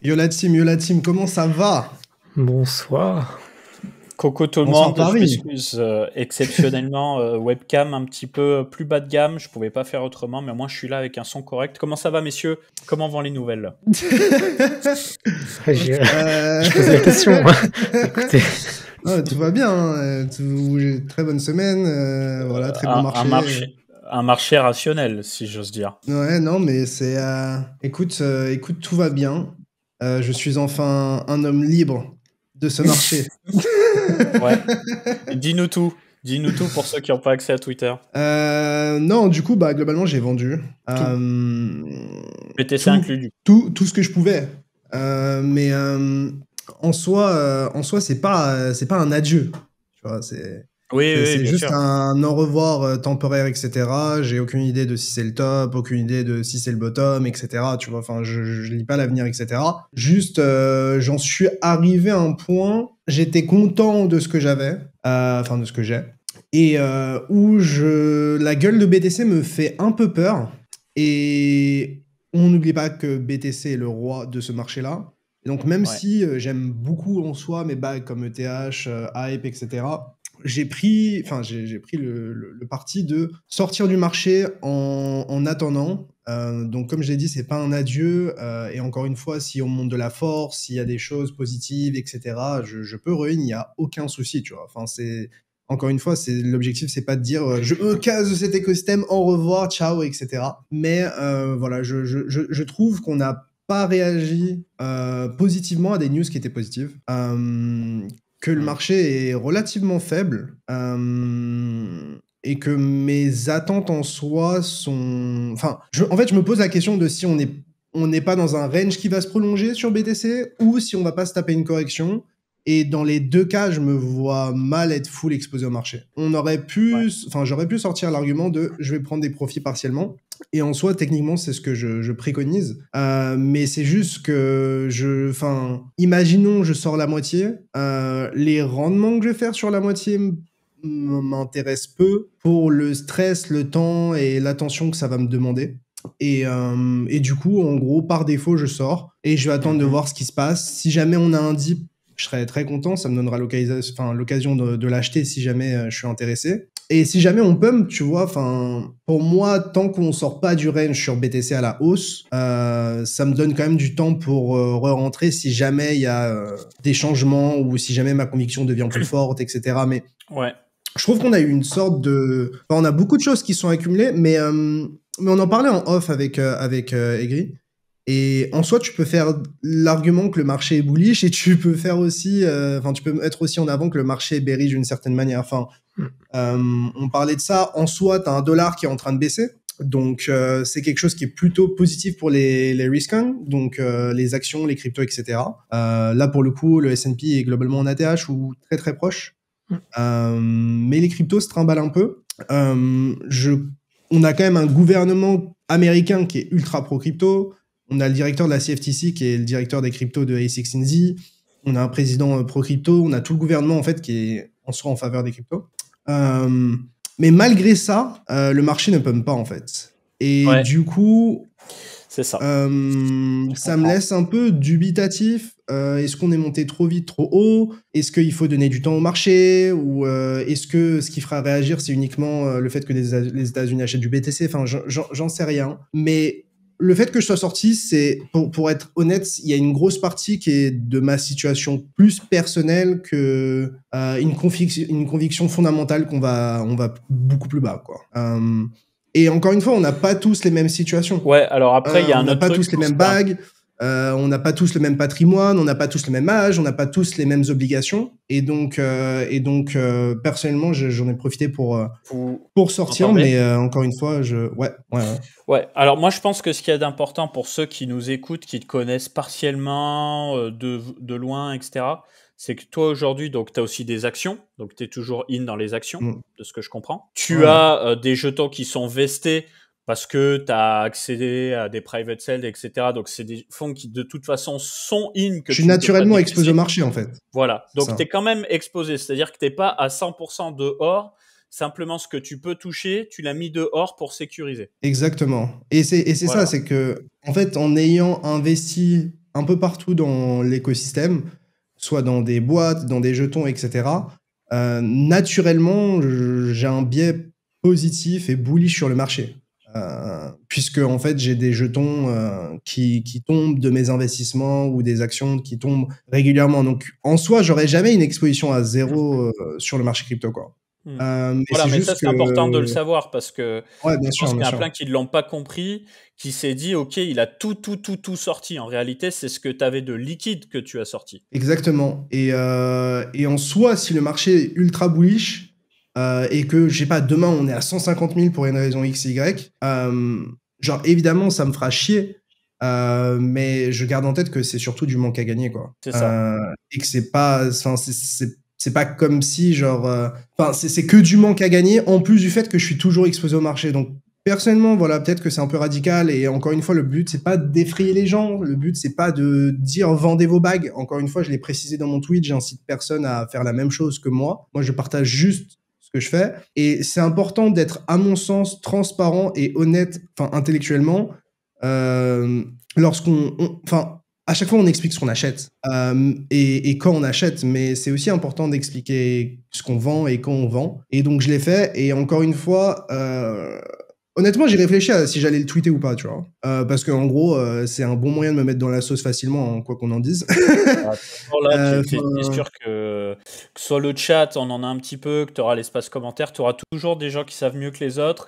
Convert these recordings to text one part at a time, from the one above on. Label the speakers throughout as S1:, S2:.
S1: Yo la team, comment ça va?
S2: Bonsoir.
S3: Coucou tout le
S1: Bonsoir
S3: monde, je
S1: Paris.
S3: m'excuse exceptionnellement, webcam un petit peu plus bas de gamme, je pouvais pas faire autrement, mais moi je suis là avec un son correct. Comment ça va messieurs? Comment vont les nouvelles?
S2: Je pose la question. Écoutez,
S1: Ah, tout va bien, hein, très bonne semaine, voilà, très bon
S3: Un
S1: marché.
S3: un marché rationnel, si j'ose dire.
S1: Ouais, non, mais c'est... écoute, tout va bien. Je suis enfin un homme libre de ce marché.
S3: Ouais. Dis-nous tout pour ceux qui n'ont pas accès à Twitter.
S1: Non, du coup, bah, globalement, j'ai vendu.
S3: BTC inclus du
S1: Tout ce que je pouvais. Mais en soi, c'est pas un adieu. Tu vois,
S3: Oui, oui,
S1: c'est
S3: bien
S1: juste
S3: sûr.
S1: un au revoir temporaire, etc. J'ai aucune idée de si c'est le top, aucune idée de si c'est le bottom, etc. Tu vois, enfin, je lis pas l'avenir, etc. Juste, j'en suis arrivé à un point, j'étais content de ce que j'avais, enfin de ce que j'ai, et la gueule de BTC me fait un peu peur. Et on n'oublie pas que BTC est le roi de ce marché-là. Et donc même
S3: Ouais.
S1: si j'aime beaucoup en soi mes bagues comme ETH, Hype, etc., j'ai pris le parti de sortir du marché en attendant. Donc comme je l'ai dit, c'est pas un adieu. Et encore une fois, si on monte de la force, s'il y a des choses positives, etc., je peux il n'y a aucun souci, tu vois. Enfin, encore une fois, l'objectif, c'est pas de dire je me casse de cet écosystème, au revoir, ciao, etc. Mais voilà, je trouve qu'on n'a pas réagi positivement à des news qui étaient positives. Que le marché est relativement faible. Et que mes attentes en soi sont... Enfin, en fait, je me pose la question de si on n'est pas dans un range qui va se prolonger sur BTC ou si on va pas se taper une correction. Et dans les deux cas, je me vois mal être full exposé au marché. J'aurais pu sortir l'argument de je vais prendre des profits partiellement. Et en soi, techniquement, c'est ce que je préconise. Mais c'est juste que imaginons, je sors la moitié. Les rendements que je vais faire sur la moitié m'intéressent peu pour le stress, le temps et l'attention que ça va me demander. Et du coup, en gros, par défaut, je sors et je vais attendre de voir ce qui se passe. Si jamais on a un dip, je serais très content. Ça me donnera l'occasion de l'acheter si jamais je suis intéressé. Et si jamais on pump, tu vois, pour moi, tant qu'on sort pas du range sur BTC à la hausse, ça me donne quand même du temps pour re-rentrer si jamais il y a des changements ou si jamais ma conviction devient plus forte, etc. Mais
S3: ouais.
S1: Je trouve qu'on a eu une sorte de... Enfin, on a beaucoup de choses qui sont accumulées, mais on en parlait en off avec Egri. Et en soi, tu peux faire l'argument que le marché est bullish et tu peux faire aussi... tu peux mettre aussi en avant que le marché est bearish d'une certaine manière. On parlait de ça. En soi, tu as un dollar qui est en train de baisser. Donc, c'est quelque chose qui est plutôt positif pour les risk-on, donc les actions, les cryptos, etc. Là, pour le coup, le S&P est globalement en ATH ou très très proche. Mais les cryptos se trimballent un peu. On a quand même un gouvernement américain qui est ultra pro-crypto. On a le directeur de la CFTC qui est le directeur des cryptos de A16Z. On a un président pro-crypto. On a tout le gouvernement en fait qui est en soi en faveur des cryptos. Mais malgré ça, le marché ne pump pas en fait. Et du coup,
S3: c'est ça.
S1: Ça me laisse un peu dubitatif. Est-ce qu'on est monté trop vite, trop haut? Est-ce qu'il faut donner du temps au marché? Ou est-ce que ce qui fera réagir, c'est uniquement le fait que les États-Unis achètent du BTC? Enfin, j'en sais rien. Mais le fait que je sois sorti, c'est, pour être honnête, il y a une grosse partie qui est de ma situation plus personnelle que une conviction fondamentale on va beaucoup plus bas, quoi. Et encore une fois, on n'a pas tous les mêmes situations.
S3: Ouais, alors après, il y a un autre truc.
S1: On n'a pas tous les mêmes bagues, on n'a pas tous le même patrimoine, on n'a pas tous le même âge, on n'a pas tous les mêmes obligations. Et donc personnellement, j'en ai profité pour sortir, mais encore une fois,
S3: Ouais, alors moi je pense que ce qu'il y a d'important pour ceux qui nous écoutent, qui te connaissent partiellement, de loin, etc., c'est que toi aujourd'hui, donc tu as aussi des actions, donc tu es toujours in dans les actions, de ce que je comprends. Tu as des jetons qui sont vestés parce que tu as accédé à des private sales, etc. Donc c'est des fonds qui de toute façon sont in. Que
S1: je suis naturellement exposé au marché en fait.
S3: Voilà, donc tu es quand même exposé, c'est-à-dire que tu n'es pas à 100% dehors. Simplement, ce que tu peux toucher, tu l'as mis dehors pour sécuriser.
S1: Exactement. Et c'est voilà. Ça, c'est que, en fait, en ayant investi un peu partout dans l'écosystème, soit dans des boîtes, dans des jetons, etc., naturellement, j'ai un biais positif et bullish sur le marché. Puisque en fait j'ai des jetons qui tombent de mes investissements ou des actions qui tombent régulièrement. Donc en soi, j'aurais jamais une exposition à zéro sur le marché crypto, quoi. Mais
S3: Voilà,
S1: c'est
S3: mais
S1: juste
S3: ça, c'est important de le
S1: que
S3: savoir parce que
S1: ouais, bien
S3: je pense
S1: sûr,
S3: qu'il
S1: bien
S3: y en a
S1: sûr.
S3: plein qui ne l'ont pas compris, qui s'est dit, OK, il a tout sorti. En réalité, c'est ce que tu avais de liquide que tu as sorti.
S1: Exactement. Et en soi, si le marché est ultra bullish et que, je sais pas, demain on est à 150 000 pour une raison X, Y, genre évidemment ça me fera chier, mais je garde en tête que c'est surtout du manque à gagner, quoi.
S3: C'est ça.
S1: Et que c'est pas, enfin, c'est pas comme si genre, enfin, c'est que du manque à gagner en plus du fait que je suis toujours exposé au marché. Donc personnellement, voilà, peut-être que c'est un peu radical et encore une fois, le but c'est pas d'effrayer les gens, le but c'est pas de dire vendez vos bagues. Encore une fois, je l'ai précisé dans mon tweet, j'incite personne à faire la même chose que moi. Moi, je partage juste ce que je fais et c'est important d'être, à mon sens, transparent et honnête, enfin intellectuellement, enfin à chaque fois on explique ce qu'on achète et quand on achète, mais c'est aussi important d'expliquer ce qu'on vend et quand on vend. Et donc je l'ai fait et encore une fois. Honnêtement, j'ai réfléchi à si j'allais le tweeter ou pas, tu vois. Parce qu'en gros, c'est un bon moyen de me mettre dans la sauce facilement, hein, quoi qu'on en dise.
S3: Là, t'es sûr que soit le chat, on en a un petit peu, que tu auras l'espace commentaire, tu auras toujours des gens qui savent mieux que les autres.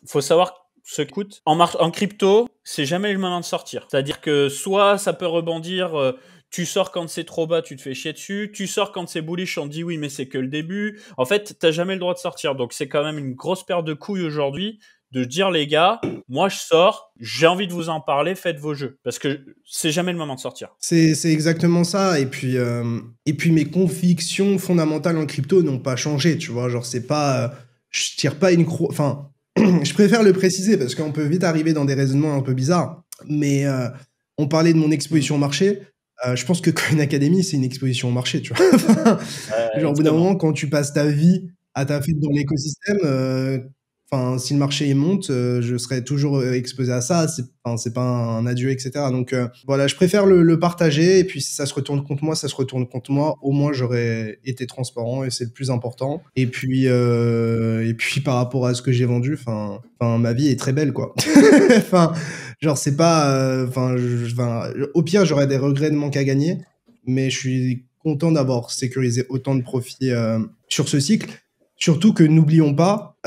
S3: Faut savoir ce qui coûte. En crypto, c'est jamais le moment de sortir. C'est-à-dire que soit ça peut rebondir. Tu sors quand c'est trop bas, tu te fais chier dessus. Tu sors quand c'est bullish, on te dit oui, mais c'est que le début. En fait, t'as jamais le droit de sortir. Donc, c'est quand même une grosse paire de couilles aujourd'hui de dire les gars, moi je sors, j'ai envie de vous en parler, faites vos jeux. Parce que c'est jamais le moment de sortir.
S1: C'est exactement ça. Et puis mes convictions fondamentales en crypto n'ont pas changé, tu vois. Genre, c'est pas. Je tire pas une croix. Enfin, je préfère le préciser parce qu'on peut vite arriver dans des raisonnements un peu bizarres. Mais on parlait de mon exposition au marché. Je pense que Coin Academy, c'est une exposition au marché, tu vois. Genre, au bout d'un moment, quand tu passes ta vie à taffer dans l'écosystème, enfin, si le marché il monte, je serai toujours exposé à ça. C'est pas un adieu, etc. Donc voilà, je préfère le partager. Et puis si ça se retourne contre moi, ça se retourne contre moi. Au moins, j'aurais été transparent et c'est le plus important. Et puis par rapport à ce que j'ai vendu, enfin, ma vie est très belle, quoi. Enfin, genre c'est pas, au pire, j'aurais des regrets de manque à gagner, mais je suis content d'avoir sécurisé autant de profits sur ce cycle. Surtout que n'oublions pas,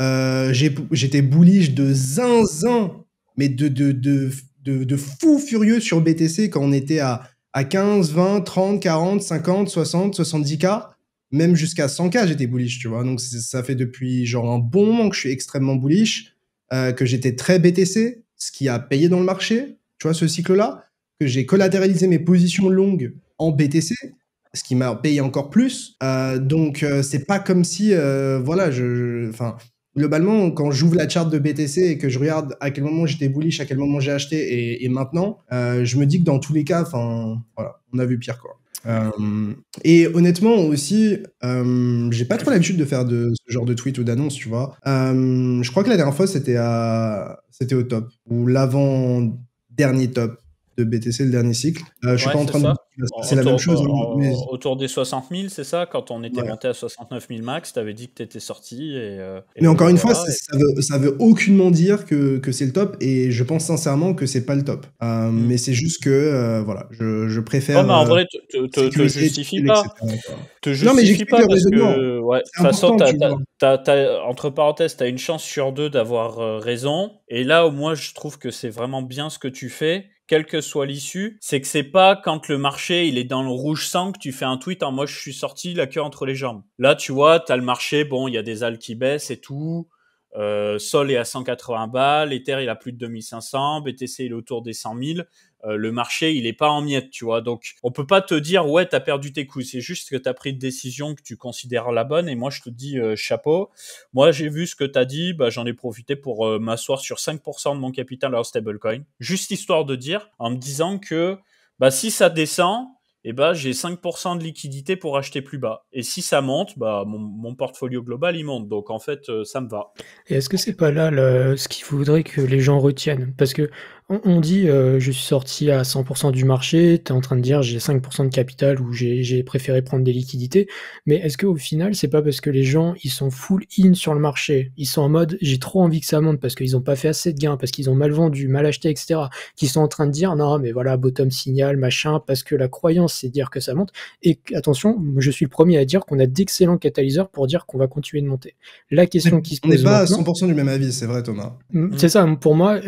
S1: j'étais bullish de zinzin, mais de fou furieux sur BTC quand on était à 15, 20, 30, 40, 50, 60, 70K, même jusqu'à 100K, j'étais bullish, tu vois. Donc ça fait depuis genre un bon moment que je suis extrêmement bullish, que j'étais très BTC, ce qui a payé dans le marché, tu vois, ce cycle-là, que j'ai collatéralisé mes positions longues en BTC, ce qui m'a payé encore plus. Donc, c'est pas comme si, voilà, enfin, globalement, quand j'ouvre la charte de BTC et que je regarde à quel moment j'étais bullish, à quel moment j'ai acheté et maintenant, je me dis que dans tous les cas, enfin, voilà, on a vu pire, quoi. Et honnêtement aussi, j'ai pas trop l'habitude de faire de ce genre de tweet ou d'annonce, tu vois. Je crois que la dernière fois, c'était au top, ou l'avant-dernier top de BTC, le dernier cycle. Je suis pas en train de dire que c'est la même chose. Mais
S3: Autour des 60 000, c'est ça? Quand on était monté à 69 000 max, tu avais dit que tu étais sorti.
S1: Mais encore une fois, ça veut aucunement dire que c'est le top et je pense sincèrement que c'est pas le top. Mais c'est juste que, voilà, je préfère.
S3: Non, mais en vrai, te justifie pas. Te
S1: Non, mais
S3: justifie pas
S1: le
S3: parce
S1: raisonnement.
S3: que, ouais, de toute façon, entre parenthèses, tu as une chance sur deux d'avoir raison. Et là où moi, je trouve que c'est vraiment bien ce que tu fais, quelle que soit l'issue, c'est que c'est pas quand le marché il est dans le rouge sang que tu fais un tweet en moi je suis sorti la queue entre les jambes. Là, tu vois, t'as le marché, bon, il y a des alts qui baissent et tout. Sol est à 180 balles, Ether il a plus de 2500, BTC il est autour des 100 000. Le marché il est pas en miettes, tu vois. Donc on peut pas te dire ouais t'as perdu tes couilles. C'est juste que t'as pris une décision que tu considères la bonne. Et moi je te dis chapeau. Moi j'ai vu ce que t'as dit, bah j'en ai profité pour m'asseoir sur 5% de mon capital en stablecoin, juste histoire de dire, en me disant que bah si ça descend, et bah j'ai 5% de liquidité pour acheter plus bas. Et si ça monte, bah mon portfolio global il monte. Donc en fait ça me va.
S2: Et est-ce que c'est pas là ce qu'il faudrait que les gens retiennent? Parce que on dit je suis sorti à 100% du marché, tu es en train de dire j'ai 5% de capital ou j'ai préféré prendre des liquidités, mais est-ce qu'au final, c'est pas parce que les gens ils sont full in sur le marché, ils sont en mode j'ai trop envie que ça monte parce qu'ils n'ont pas fait assez de gains, parce qu'ils ont mal vendu, mal acheté, etc., qui sont en train de dire non, mais voilà, bottom signal, machin, parce que la croyance c'est dire que ça monte. Et attention, je suis le premier à dire qu'on a d'excellents catalyseurs pour dire qu'on va continuer de monter. La question qui se
S1: On n'est
S2: pose
S1: pas à
S2: maintenant.
S1: 100% du même avis, c'est vrai, Thomas.
S2: C'est ça, pour moi,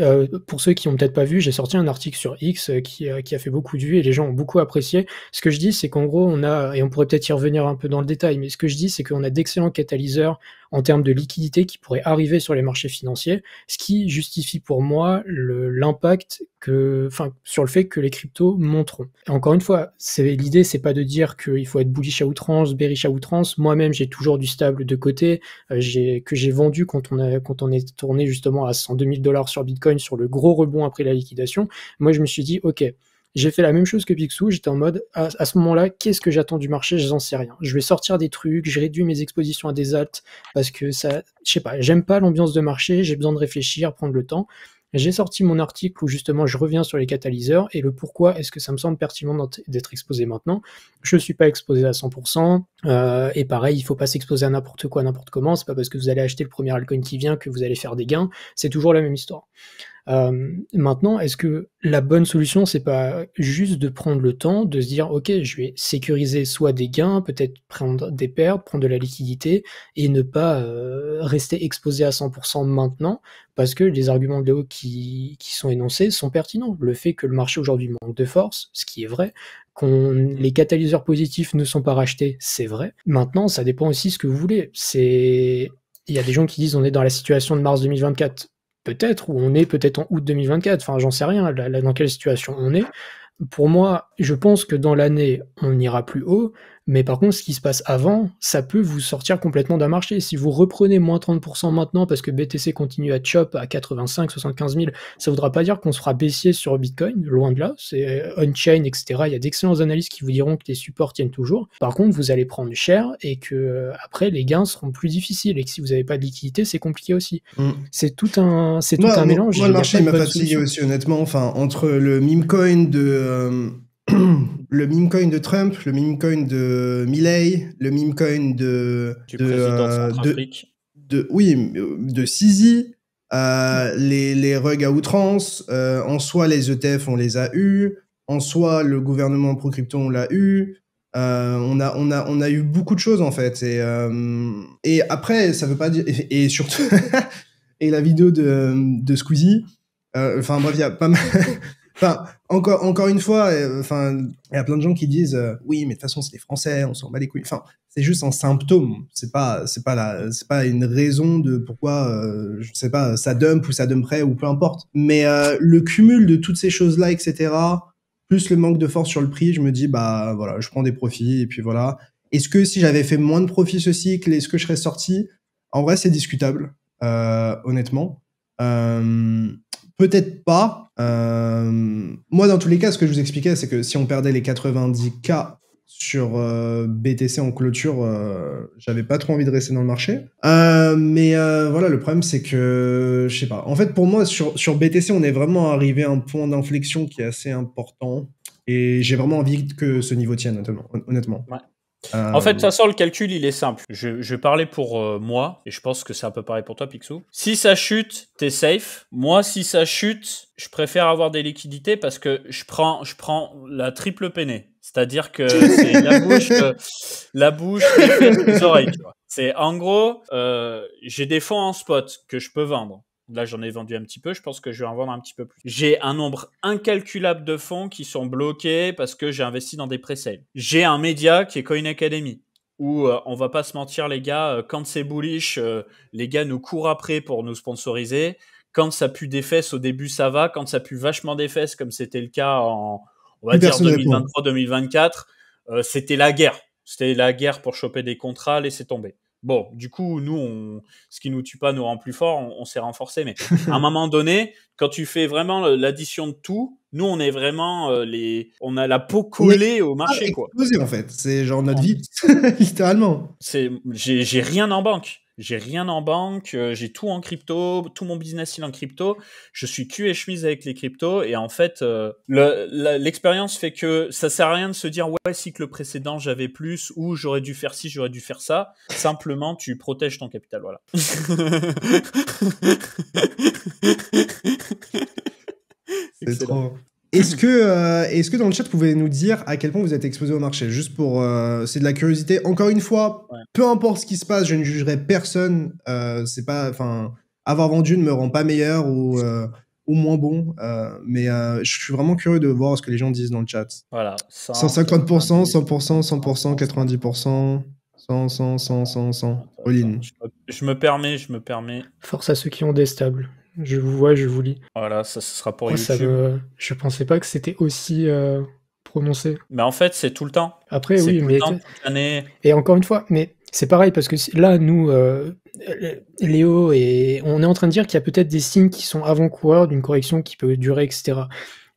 S2: pour ceux qui n'ont peut-être pas vu, j'ai sorti un article sur X qui a fait beaucoup de vues et les gens ont beaucoup apprécié. Ce que je dis, c'est qu'en gros, on a, et on pourrait peut-être y revenir un peu dans le détail, mais ce que je dis, c'est qu'on a d'excellents catalyseurs en termes de liquidité qui pourraient arriver sur les marchés financiers, ce qui justifie pour moi l'impact sur le fait que les cryptos monteront. Et encore une fois, l'idée, c'est pas de dire qu'il faut être bullish à outrance, bearish à outrance. Moi-même, j'ai toujours du stable de côté, que j'ai vendu quand on est tourné justement à 102 000 $ sur Bitcoin sur le gros rebond après la liquidation. Moi, je me suis dit, ok, j'ai fait la même chose que Picsou, j'étais en mode, à ce moment-là, qu'est-ce que j'attends du marché? Je n'en sais rien. Je vais sortir des trucs, j'ai réduit mes expositions à des alts, parce que ça, je sais pas, j'aime pas l'ambiance de marché, j'ai besoin de réfléchir, prendre le temps. J'ai sorti mon article où justement je reviens sur les catalyseurs et le pourquoi est-ce que ça me semble pertinent d'être exposé maintenant. Je ne suis pas exposé à 100%, et pareil, il ne faut pas s'exposer à n'importe quoi, n'importe comment, c'est pas parce que vous allez acheter le premier altcoin qui vient que vous allez faire des gains, c'est toujours la même histoire. Maintenant, est-ce que la bonne solution, c'est pas juste de prendre le temps, de se dire, ok, je vais sécuriser soit des gains, peut-être prendre des pertes, prendre de la liquidité, et ne pas rester exposé à 100% maintenant, parce que les arguments de Léo qui sont énoncés sont pertinents. Le fait que le marché aujourd'hui manque de force, ce qui est vrai, les catalyseurs positifs ne sont pas rachetés, c'est vrai. Maintenant, ça dépend aussi de ce que vous voulez. Il y a des gens qui disent on est dans la situation de mars 2024. Peut-être, ou on est peut-être en août 2024, enfin j'en sais rien, là, dans quelle situation on est. Pour moi, je pense que dans l'année, on ira plus haut, mais par contre, ce qui se passe avant, ça peut vous sortir complètement d'un marché. Si vous reprenez moins 30% maintenant parce que BTC continue à chop à 85, 75 000, ça ne voudra pas dire qu'on se fera baissier sur Bitcoin, loin de là, c'est on-chain, etc. Il y a d'excellents analystes qui vous diront que les supports tiennent toujours. Par contre, vous allez prendre cher et que après les gains seront plus difficiles et que si vous n'avez pas de liquidité, c'est compliqué aussi. C'est tout un mélange.
S1: Moi, le marché il m'a fatigué aussi, honnêtement. Enfin, entre le meme coin le meme coin de Trump, le meme coin de Milley, le meme coin
S3: du président de Centrafrique,
S1: de Sisi, les rugs à outrance, en soi les ETF on les a eu, en soi le gouvernement pro crypto on l'a eu. On a eu beaucoup de choses en fait et après ça veut pas dire et surtout et la vidéo de Squeezie, enfin bref il y a pas mal. Enfin, encore une fois, enfin, il y a plein de gens qui disent oui, mais de toute façon, c'est les Français, on s'en bat les couilles. Enfin, c'est juste un symptôme. C'est pas une raison de pourquoi, je sais pas, ça dump ou ça dumperait ou peu importe. Mais le cumul de toutes ces choses-là, etc., plus le manque de force sur le prix, je me dis bah voilà, je prends des profits et puis voilà. Est-ce que si j'avais fait moins de profits ce cycle, est-ce que je serais sorti? En vrai, c'est discutable, honnêtement. Peut-être pas. Moi, dans tous les cas, ce que je vous expliquais, c'est que si on perdait les 90K sur BTC en clôture, j'avais pas trop envie de rester dans le marché. Mais voilà, le problème, c'est que, je sais pas. En fait, pour moi, sur BTC, on est vraiment arrivé à un point d'inflexion qui est assez important. Et j'ai vraiment envie que ce niveau tienne, honnêtement.
S3: Ouais. En fait, de toute façon, le calcul, il est simple. Je vais parler pour moi, et je pense que c'est un peu pareil pour toi, Picsou. Si ça chute, t'es safe. Moi, si ça chute, je préfère avoir des liquidités parce que je prends la triple peinée. C'est-à-dire que c'est la bouche, les oreilles. Tu vois. C'est en gros, j'ai des fonds en spot que je peux vendre. Là, j'en ai vendu un petit peu. Je pense que je vais en vendre un petit peu plus. J'ai un nombre incalculable de fonds qui sont bloqués parce que j'ai investi dans des pré-sales. J'ai un média qui est Coin Academy où on va pas se mentir, les gars. Quand c'est bullish, les gars nous courent après pour nous sponsoriser. Quand ça pue des fesses, au début, ça va. Quand ça pue vachement des fesses, comme c'était le cas on va dire 2023-2024, c'était la guerre. C'était la guerre pour choper des contrats, laisser tomber. Bon, du coup, nous, ce qui nous tue pas nous rend plus fort, on s'est renforcé. Mais à un moment donné, quand tu fais vraiment l'addition de tout, nous, on est vraiment on a la peau collée au marché, quoi.
S1: Explosé, en fait. C'est genre notre vie, littéralement.
S3: J'ai rien en banque. j'ai rien en banque, j'ai tout en crypto, tout mon business il est en crypto, je suis cul et chemise avec les cryptos, et en fait, l'expérience fait que ça sert à rien de se dire ouais, si que le précédent j'avais plus, ou j'aurais dû faire ci, j'aurais dû faire ça. Simplement, tu protèges ton capital, voilà.
S1: C'est trop. Est-ce que dans le chat, vous pouvez nous dire à quel point vous êtes exposé au marché? Juste pour... c'est de la curiosité. Encore une fois, peu importe ce qui se passe, je ne jugerai personne. C'est pas... Enfin, avoir vendu ne me rend pas meilleur ou moins bon. Mais je suis vraiment curieux de voir ce que les gens disent dans le chat.
S3: Voilà.
S1: 150%, 100%, 100%, 90%... 100. All-in.
S3: Je me permets.
S2: Force à ceux qui ont des stables. Je vous vois, je vous lis.
S3: Voilà, ça sera pour YouTube.
S2: Je pensais pas que c'était aussi prononcé.
S3: Mais en fait, c'est tout le temps.
S2: Après, oui, mais... toute l'année. Et encore une fois, mais c'est pareil, parce que là, nous, Léo, et on est en train de dire qu'il y a peut-être des signes qui sont avant-coureurs d'une correction qui peut durer, etc.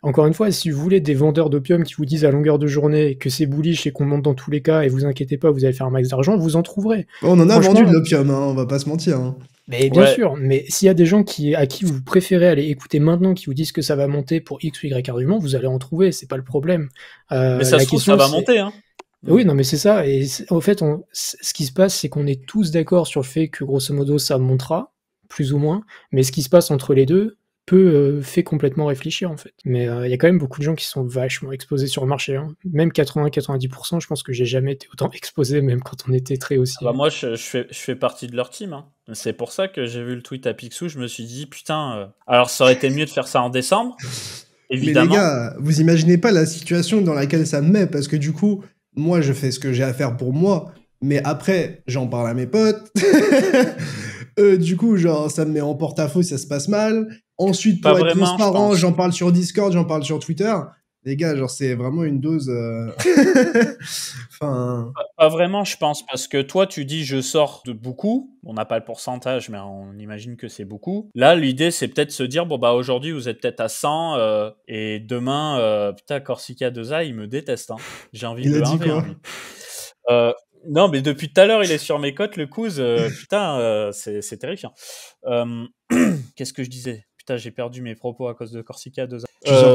S2: Encore une fois, si vous voulez des vendeurs d'opium qui vous disent à longueur de journée que c'est bullish et qu'on monte dans tous les cas, et vous inquiétez pas, vous allez faire un max d'argent, vous en trouverez.
S1: On en a vendu de l'opium, hein, on va pas se mentir. Hein.
S2: Mais bien sûr, mais s'il y a des gens à qui vous préférez aller écouter maintenant, qui vous disent que ça va monter pour X ou Y argument, vous allez en trouver, c'est pas le problème.
S3: Mais ça se trouve, ça va monter, hein.
S2: Oui, non, mais c'est ça. Et en fait, ce qui se passe, c'est qu'on est tous d'accord sur le fait que, grosso modo, ça montera, plus ou moins. Mais ce qui se passe entre les deux fait complètement réfléchir, en fait. Mais il y a quand même beaucoup de gens qui sont vachement exposés sur le marché. Hein. Même 80-90%, je pense que j'ai jamais été autant exposé, même quand on était très aussi.
S3: Bah moi, je fais partie de leur team. Hein. C'est pour ça que j'ai vu le tweet à Picsou, je me suis dit, putain, alors ça aurait été mieux de faire ça en décembre, évidemment.
S1: Mais les gars, vous imaginez pas la situation dans laquelle ça me met, parce que du coup, moi, je fais ce que j'ai à faire pour moi, mais après, j'en parle à mes potes. Du coup, genre, ça me met en porte-à-faux si ça se passe mal. Ensuite, pour être transparent, j'en parle sur Discord, j'en parle sur Twitter. Les gars, genre, c'est vraiment une dose...
S3: enfin... Pas vraiment, je pense, parce que toi, tu dis je sors de beaucoup. On n'a pas le pourcentage, mais on imagine que c'est beaucoup. Là, l'idée, c'est peut-être se dire, bon, bah, aujourd'hui, vous êtes peut-être à 100, et demain, putain, Corsica 2A, il me déteste. Hein. J'ai envie de le 1v1. Non, mais depuis tout à l'heure, il est sur mes côtes, le Kouz. Putain, c'est terrifiant. Qu'est-ce que je disais? Putain, j'ai perdu mes propos à cause de Corsica 2A.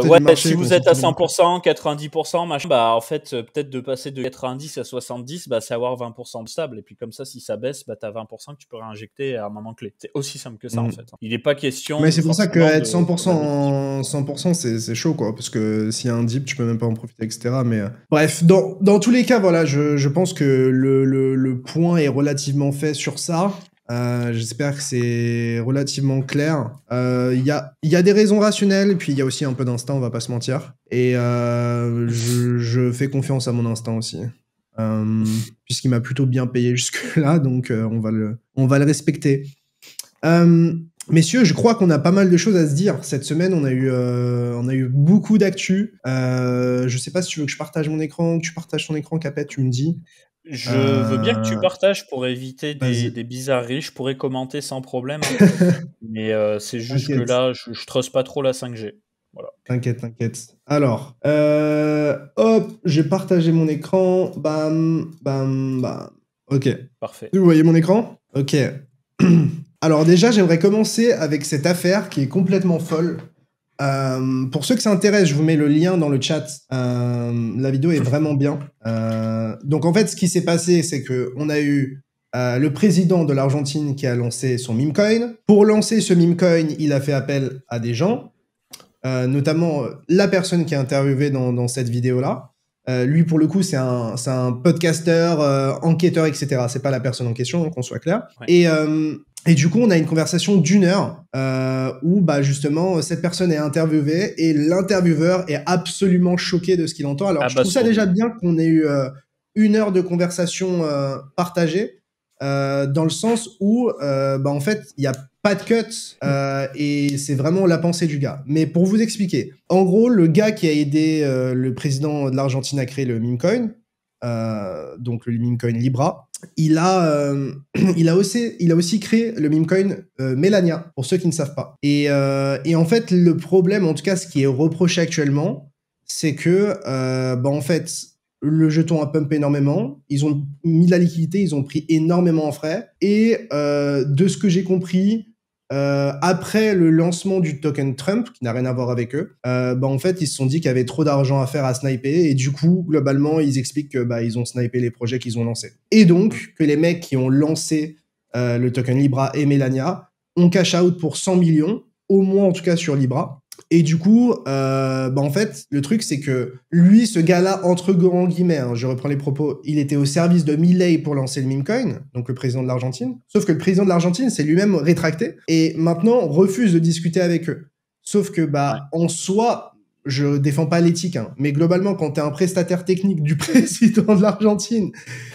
S3: Ouais, si vous êtes à 100%, 90%, machin, bah en fait, peut-être de passer de 90 à 70, bah c'est avoir 20% de stable. Et puis comme ça, si ça baisse, bah t'as 20% que tu peux réinjecter à un moment clé. C'est aussi simple que ça, en fait. Il n'est pas question...
S1: Mais c'est pour ça que être 100%, c'est chaud, quoi. Parce que s'il y a un dip, tu peux même pas en profiter, etc. Mais bref, dans tous les cas, voilà, je pense que le point est relativement fait sur ça. J'espère que c'est relativement clair. Il y a des raisons rationnelles, puis il y a aussi un peu d'instinct, on va pas se mentir. Et je fais confiance à mon instinct aussi. Puisqu'il m'a plutôt bien payé jusque-là, donc on va le respecter. Messieurs, je crois qu'on a pas mal de choses à se dire. Cette semaine, on a eu beaucoup d'actu. Je sais pas si tu veux que je partage mon écran, que tu partages ton écran, Capet, tu me dis.
S3: Je veux bien que tu partages pour éviter des bizarreries. Je pourrais commenter sans problème. Mais c'est juste que là, je truste pas trop la 5G. Voilà.
S1: T'inquiète. Alors, hop, j'ai partagé mon écran. Bam. Ok.
S3: Parfait.
S1: Vous voyez mon écran? Ok. Alors déjà, j'aimerais commencer avec cette affaire qui est complètement folle. Pour ceux que ça intéresse, je vous mets le lien dans le chat. La vidéo est vraiment bien. Donc en fait, ce qui s'est passé, c'est que on a eu le président de l'Argentine qui a lancé son meme coin. Pour lancer ce meme coin, il a fait appel à des gens, notamment la personne qui est interviewée dans cette vidéo-là. Lui, pour le coup, c'est un podcasteur, enquêteur, etc. C'est pas la personne en question, qu'on soit clair. Ouais. Et du coup, on a une conversation d'1 heure où, bah, justement, cette personne est interviewée et l'intervieweur est absolument choqué de ce qu'il entend. Alors, je trouve ça déjà bien qu'on ait eu 1 heure de conversation partagée dans le sens où, bah, en fait, il n'y a pas de cut et c'est vraiment la pensée du gars. Mais pour vous expliquer, en gros, le gars qui a aidé le président de l'Argentine à créer le meme coin, donc le meme coin Libra, il a aussi créé le meme coin Melania, pour ceux qui ne savent pas. Et en fait, le problème, en tout cas, ce qui est reproché actuellement, c'est que, bah, en fait, le jeton a pump énormément, ils ont mis de la liquidité, ils ont pris énormément en frais, et de ce que j'ai compris, après le lancement du token Trump, qui n'a rien à voir avec eux, en fait, ils se sont dit qu'il y avait trop d'argent à faire à sniper, et du coup, globalement, ils expliquent que ils ont snipé les projets qu'ils ont lancés. Et donc, que les mecs qui ont lancé le token Libra et Melania ont cash out pour 100 millions, au moins en tout cas sur Libra. Et du coup, en fait, le truc, c'est que lui, ce gars-là, entre grands guillemets, je reprends les propos, il était au service de Milei pour lancer le meme coin, donc le président de l'Argentine. Sauf que le président de l'Argentine s'est lui-même rétracté et maintenant refuse de discuter avec eux. Sauf que, en soi, je défends pas l'éthique, mais globalement, quand t'es un prestataire technique du président de l'Argentine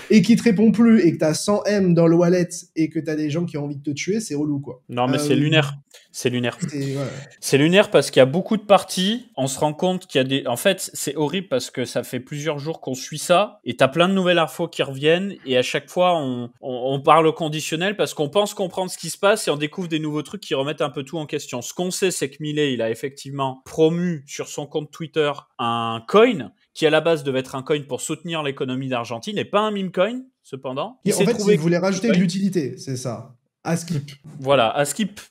S1: et qui te répond plus et que t'as 100 M dans le wallet et que t'as des gens qui ont envie de te tuer, c'est relou, quoi.
S3: Non, mais c'est lunaire. C'est lunaire.
S1: Ouais.
S3: C'est lunaire parce qu'il y a beaucoup de parties. On se rend compte qu'il y a des. En fait, c'est horrible parce que ça fait plusieurs jours qu'on suit ça et t'as plein de nouvelles infos qui reviennent et à chaque fois on parle au conditionnel parce qu'on pense comprendre ce qui se passe et on découvre des nouveaux trucs qui remettent un peu tout en question. Ce qu'on sait, c'est que Milei, il a effectivement promu sur son compte Twitter un coin qui à la base devait être un coin pour soutenir l'économie d'Argentine et pas un meme coin, cependant.
S1: Il voulait rajouter de l'utilité, c'est ça. Askip.
S3: Voilà, Askip.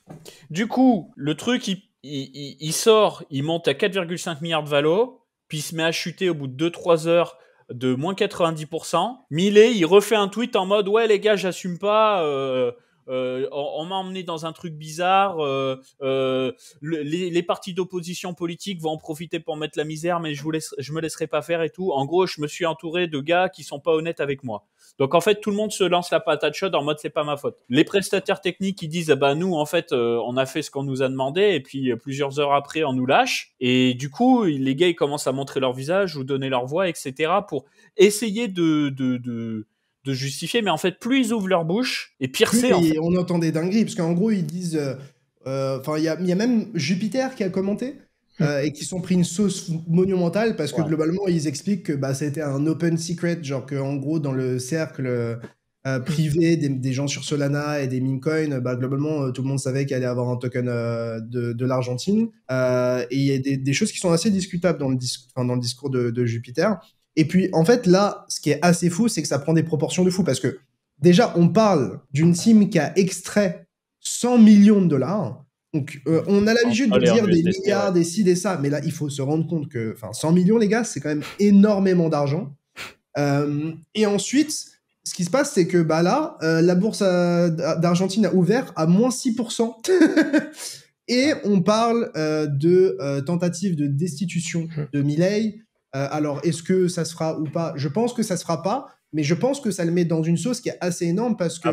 S3: Du coup, le truc, il sort, il monte à 4,5 milliards de valo, puis il se met à chuter au bout de 2-3 heures de moins 90%. Milei, il refait un tweet en mode « Ouais, les gars, j'assume pas, on m'a emmené dans un truc bizarre, les partis d'opposition politique vont en profiter pour mettre la misère, mais je me laisserai pas faire et tout. En gros, je me suis entouré de gars qui sont pas honnêtes avec moi. » Donc en fait, tout le monde se lance la patate chaude en mode c'est pas ma faute. Les prestataires techniques qui disent nous en fait on a fait ce qu'on nous a demandé et puis plusieurs heures après on nous lâche et du coup les gars ils commencent à montrer leur visage ou donner leur voix etc pour essayer de justifier, mais en fait plus ils ouvrent leur bouche et pire c'est en fait.
S1: On entend des dingueries parce qu'en gros ils disent il y a même Jupiter qui a commenté et qui sont pris une sauce monumentale parce que globalement ils expliquent que c'était un open secret, genre que en gros dans le cercle privé des gens sur Solana et des meme coins, globalement tout le monde savait qu'il allait avoir un token de l'Argentine et il y a des choses qui sont assez discutables dans le discours de Jupiter. Et puis en fait là ce qui est assez fou c'est que ça prend des proportions de fou parce que déjà on parle d'une team qui a extrait 100 millions de dollars. Donc, on a l'habitude de dire des milliards, des ci, des ça, mais là, il faut se rendre compte que 100 millions, les gars, c'est quand même énormément d'argent. Et ensuite, ce qui se passe, c'est que là, la bourse d'Argentine a ouvert à moins 6%. Et on parle de tentative de destitution de Milei. Alors, est-ce que ça se fera ou pas ? Je pense que ça se fera pas. Mais je pense que ça le met dans une sauce qui est assez énorme parce que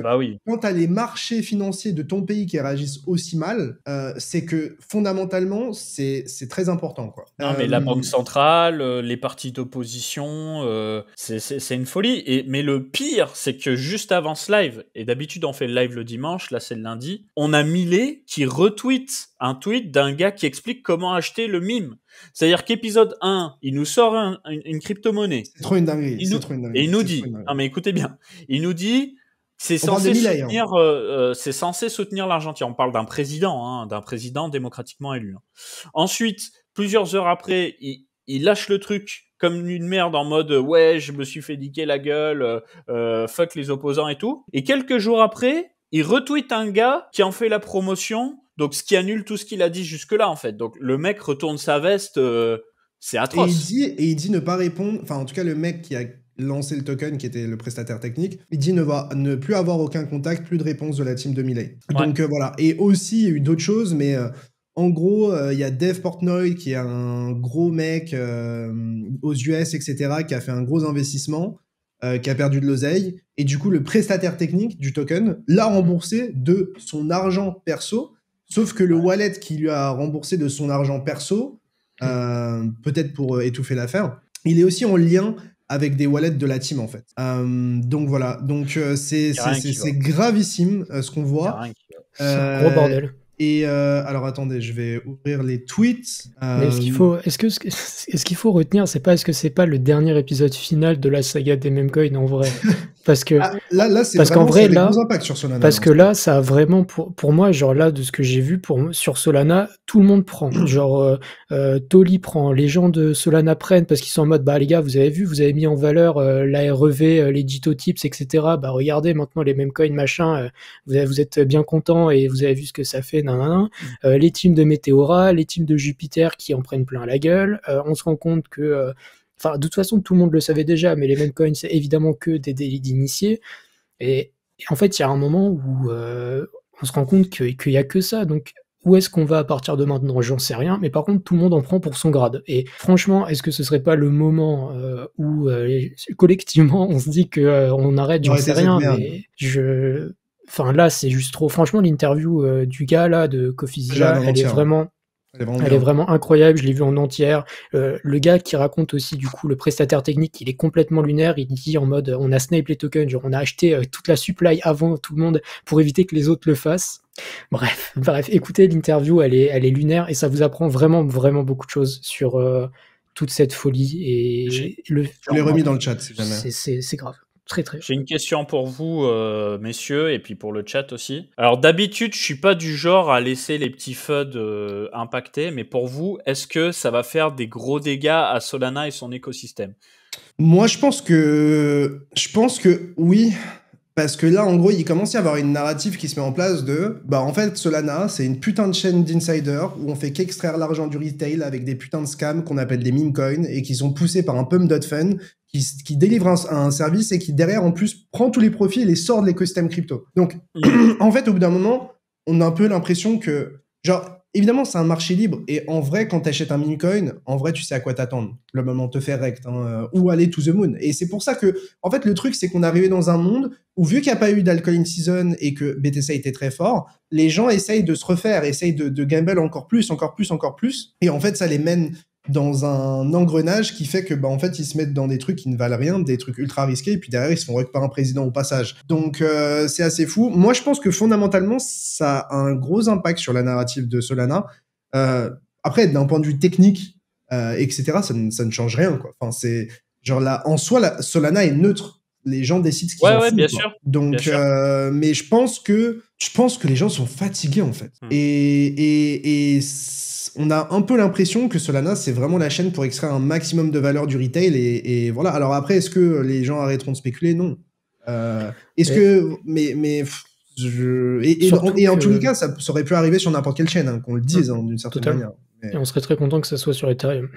S1: quand tu as les marchés financiers de ton pays qui réagissent aussi mal, c'est que fondamentalement, c'est très important, quoi.
S3: Non, mais la Banque centrale, les partis d'opposition, c'est une folie. Mais le pire, c'est que juste avant ce live, et d'habitude on fait le live le dimanche, là c'est le lundi, on a Milei qui retweet un tweet d'un gars qui explique comment acheter le meme. C'est-à-dire qu'épisode 1, il nous sort une crypto-monnaie.
S1: C'est trop une dinguerie.
S3: Et il nous dit, non mais écoutez bien, il nous dit, c'est censé soutenir l'Argentine. On parle d'un président démocratiquement élu. Ensuite, plusieurs heures après, il lâche le truc comme une merde en mode ouais, je me suis fait niquer la gueule, fuck les opposants et tout. Et quelques jours après, il retweet un gars qui en fait la promotion. Donc, ce qui annule tout ce qu'il a dit jusque-là, en fait. Donc, le mec retourne sa veste, c'est atroce.
S1: Et il dit ne pas répondre, enfin, en tout cas, le mec qui a lancé le token, qui était le prestataire technique, il dit ne plus avoir aucun contact, plus de réponse de la team de Milei. Ouais. Donc, voilà. Et aussi, il y a eu d'autres choses, mais en gros, il y a Dave Portnoy, qui est un gros mec aux US, etc., qui a fait un gros investissement, qui a perdu de l'oseille. Et du coup, le prestataire technique du token l'a remboursé de son argent perso. Sauf que le wallet qui lui a remboursé de son argent perso, peut-être pour étouffer l'affaire, il est aussi en lien avec des wallets de la team, en fait. Donc voilà, donc c'est gravissime ce qu'on voit.
S2: C'est un gros bordel.
S1: Et alors attendez, je vais ouvrir les tweets.
S2: Mais ce qu'il faut retenir, c'est pas est-ce que c'est pas le dernier épisode final de la saga des meme coins en vrai. Parce que
S1: Là, c'est
S2: parce qu'en
S1: vraiment
S2: vrai,
S1: ça a des
S2: là,
S1: gros impacts sur Solana.
S2: parce
S1: là, en
S2: que
S1: ce moment.
S2: là, ça a vraiment pour moi, genre là, de ce que j'ai vu sur Solana, tout le monde prend. Genre, Tolly prend, les gens de Solana prennent parce qu'ils sont en mode, bah les gars, vous avez vu, vous avez mis en valeur la REV, les Jito Tips, etc. Bah regardez maintenant les mêmes coins, machin, vous êtes bien contents et vous avez vu ce que ça fait, nanana. Les teams de Meteora, les teams de Jupiter qui en prennent plein la gueule. On se rend compte que, enfin, de toute façon, tout le monde le savait déjà, mais les mêmes coins, c'est évidemment que des délits d'initiés. Et en fait, il y a un moment où on se rend compte qu'il y a que ça. Donc, où est-ce qu'on va à partir de maintenant? J'en sais rien. Mais par contre, tout le monde en prend pour son grade. Et franchement, est-ce que ce serait pas le moment où collectivement on se dit que on arrête? J'en sais
S1: Arrêtez cette
S2: rien.
S1: merde.
S2: Mais enfin là, c'est juste trop. Franchement, l'interview du gars là de
S1: J'ai
S2: Cofizilla,
S1: regardé en
S2: elle est
S1: entière.
S2: vraiment.
S1: Elle est vraiment
S2: Elle est
S1: bien.
S2: vraiment incroyable, je l'ai vue en entière. Le gars qui raconte aussi, du coup, le prestataire technique, il est complètement lunaire. Il dit en mode, on a snipe les tokens, genre on a acheté toute la supply avant tout le monde pour éviter que les autres le fassent. Bref, écoutez l'interview, elle est lunaire et ça vous apprend vraiment, vraiment beaucoup de choses sur toute cette folie. Et
S1: Je vous l'ai remis dans le chat, si jamais.
S2: c'est grave. Très, très.
S3: J'ai une question pour vous, messieurs, et puis pour le chat aussi. Alors d'habitude, je suis pas du genre à laisser les petits FUD impacter, mais pour vous, est-ce que ça va faire des gros dégâts à Solana et son écosystème?
S1: Moi, je pense que oui, parce que là, en gros, il commence à y avoir une narrative qui se met en place de, bah, en fait, Solana, c'est une putain de chaîne d'insiders où on fait qu'extraire l'argent du retail avec des putains de scams qu'on appelle des meme coins et qui sont poussés par un pump.fun qui délivre un service et qui, derrière, en plus, prend tous les profits et les sort de l'écosystème crypto. Donc, en fait, au bout d'un moment, on a un peu l'impression que, genre, évidemment, c'est un marché libre. Et en vrai, quand tu achètes un meme coin, en vrai, tu sais à quoi t'attendre. Le moment te faire rect, ou aller to the moon. Et c'est pour ça que, en fait, le truc, c'est qu'on est arrivé dans un monde où, vu qu'il n'y a pas eu d'alcohol in season et que BTC était très fort, les gens essayent de se refaire, essayent de gamble encore plus. Et en fait, ça les mène dans un engrenage qui fait que, bah, en fait, ils se mettent dans des trucs qui ne valent rien, des trucs ultra risqués, et puis derrière, ils se font rec par un président au passage. Donc, c'est assez fou. Moi, je pense que fondamentalement, ça a un gros impact sur la narrative de Solana. Après, d'un point de vue technique, etc., ça ne change rien, quoi. Enfin, c'est genre là, en soi, Solana est neutre. Les gens décident ce qu'ils en font.
S3: bien
S1: quoi.
S3: sûr.
S1: Donc,
S3: bien sûr.
S1: mais je pense que les gens sont fatigués, en fait. Et on a un peu l'impression que Solana, c'est vraiment la chaîne pour extraire un maximum de valeur du retail. Et voilà. Alors après, est-ce que les gens arrêteront de spéculer? Non. Et en tous les cas, ça aurait pu arriver sur n'importe quelle chaîne, hein, qu'on le dise, d'une certaine manière.
S2: Et on serait très content que ça soit sur Ethereum.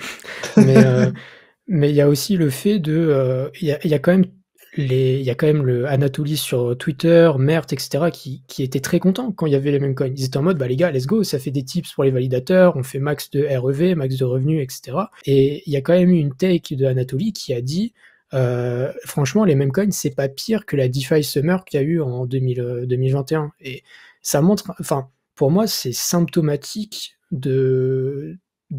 S2: Mais il y a aussi le fait de... Il y a quand même le Anatoly sur Twitter, Mert, etc., qui était très content quand il y avait les mêmes coins. Ils étaient en mode, bah les gars, let's go, ça fait des tips pour les validateurs, on fait max de REV, max de revenus, etc. Et il y a quand même eu une take de Anatoly qui a dit, franchement, les mêmes coins, c'est pas pire que la DeFi Summer qu'il y a eu en 2021. Et ça montre, enfin, pour moi, c'est symptomatique de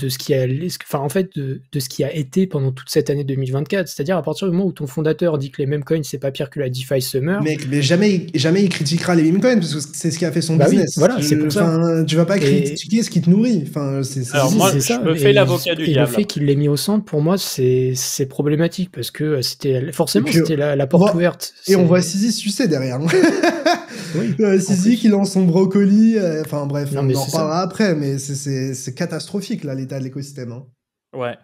S2: ce qui a, enfin, en fait, de ce qui a été pendant toute cette année 2024. C'est-à-dire à partir du moment où ton fondateur dit que les mêmes coins, c'est pas pire que la DeFi Summer.
S1: Mec, mais jamais il critiquera les meme coins parce que c'est ce qui a fait son business.
S2: Oui, voilà, c'est pour ça.
S1: Tu vas pas critiquer ce qui te nourrit.
S3: Alors moi, je me fais l'avocat du diable.
S2: Le fait qu'il l'ait mis au centre, pour moi, c'est problématique parce que c'était la porte ouverte.
S1: Et on voit Sisi sucer derrière. Sisi qui lance son brocoli. Enfin bref, on en reparlera après, mais c'est catastrophique là, l'état de l'écosystème. Hein.
S3: Ouais.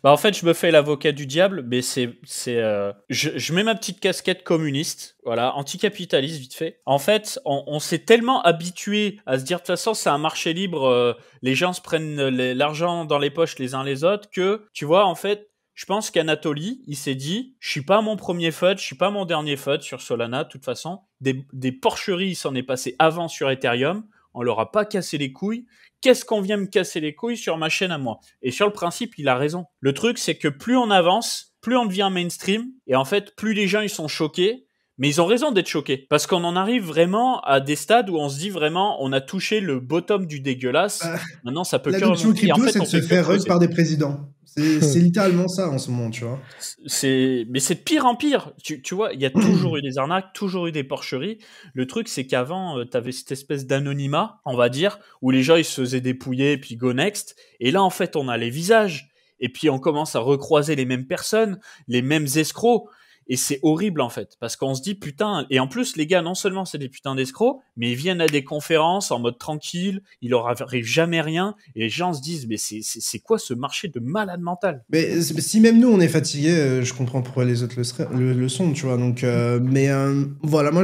S3: Bah en fait, je me fais l'avocat du diable, mais je mets ma pettique casquette communiste, voilà, anticapitaliste vite fait. En fait, on s'est tellement habitué à se dire de toute façon c'est un marché libre, les gens se prennent l'argent dans les poches les uns les autres que, tu vois, en fait, je pense qu'Anatoly, il s'est dit, je suis pas mon premier FUD, je suis pas mon dernier FUD sur Solana, de toute façon, des porcheries, il s'en est passé avant sur Ethereum, on leur a pas cassé les couilles. Qu'est-ce qu'on vient me casser les couilles sur ma chaîne à moi? Et sur le principe, il a raison. Le truc, c'est que plus on avance, plus on devient mainstream, et en fait, plus les gens ils sont choqués, mais ils ont raison d'être choqués, parce qu'on en arrive vraiment à des stades où on se dit vraiment, on a touché le bottom du dégueulasse, maintenant ça peut que
S1: remonter. Crypto, en fait, c'est de se faire rug par des présidents. C'est littéralement ça en ce moment, tu vois.
S3: Mais c'est de pire en pire. Tu vois, il y a toujours eu des arnaques, toujours eu des porcheries. Le truc, c'est qu'avant, t'avais cette espèce d'anonymat, on va dire, où les gens, ils se faisaient dépouiller, puis go next. Et là, en fait, on a les visages. Et puis, on commence à recroiser les mêmes personnes, les mêmes escrocs. Et c'est horrible en fait, parce qu'on se dit putain, et en plus les gars, non seulement c'est des putains d'escrocs, mais ils viennent à des conférences en mode tranquille, il leur arrive jamais rien, et les gens se disent mais c'est quoi ce marché de malade mental?
S1: Mais si même nous on est fatigué, je comprends pourquoi les autres le sont, tu vois. Donc, voilà, moi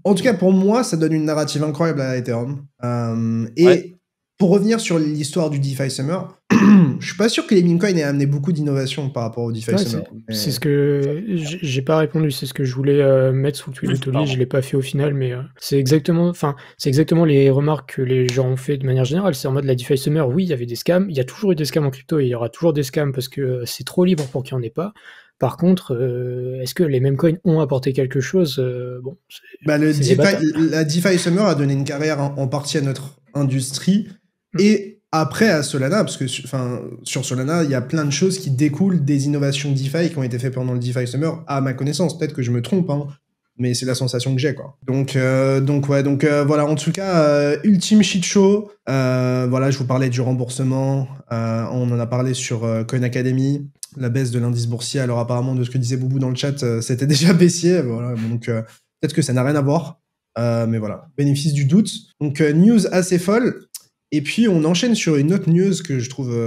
S1: en tout cas pour moi, ça donne une narrative incroyable à Ethereum. Et pour revenir sur l'histoire du DeFi Summer, je suis pas sûr que les meme coins aient amené beaucoup d'innovation par rapport au DeFi Summer.
S2: C'est ce que j'ai pas répondu, c'est ce que je voulais mettre sous le tweet de Tolly, je l'ai pas fait au final, mais c'est exactement les remarques que les gens ont fait de manière générale. C'est en mode la DeFi Summer, oui, il y avait des scams, il y a toujours eu des scams en crypto et il y aura toujours des scams parce que c'est trop libre pour qu'il n'y en ait pas. Par contre, est-ce que les meme coins ont apporté quelque chose? Bon,
S1: la DeFi Summer a donné une carrière en partie à notre industrie et après à Solana, parce que sur Solana, il y a plein de choses qui découlent des innovations DeFi qui ont été faites pendant le DeFi Summer, à ma connaissance. Peut-être que je me trompe, hein, mais c'est la sensation que j'ai, quoi. Donc voilà, en tout cas, ultime shit show. Voilà, je vous parlais du remboursement. On en a parlé sur Coin Academy. La baisse de l'indice boursier. Alors apparemment, de ce que disait Boubou dans le chat, c'était déjà baissier. Voilà, donc peut-être que ça n'a rien à voir. Mais voilà, bénéfice du doute. Donc news assez folle. Et puis, on enchaîne sur une autre news que je trouve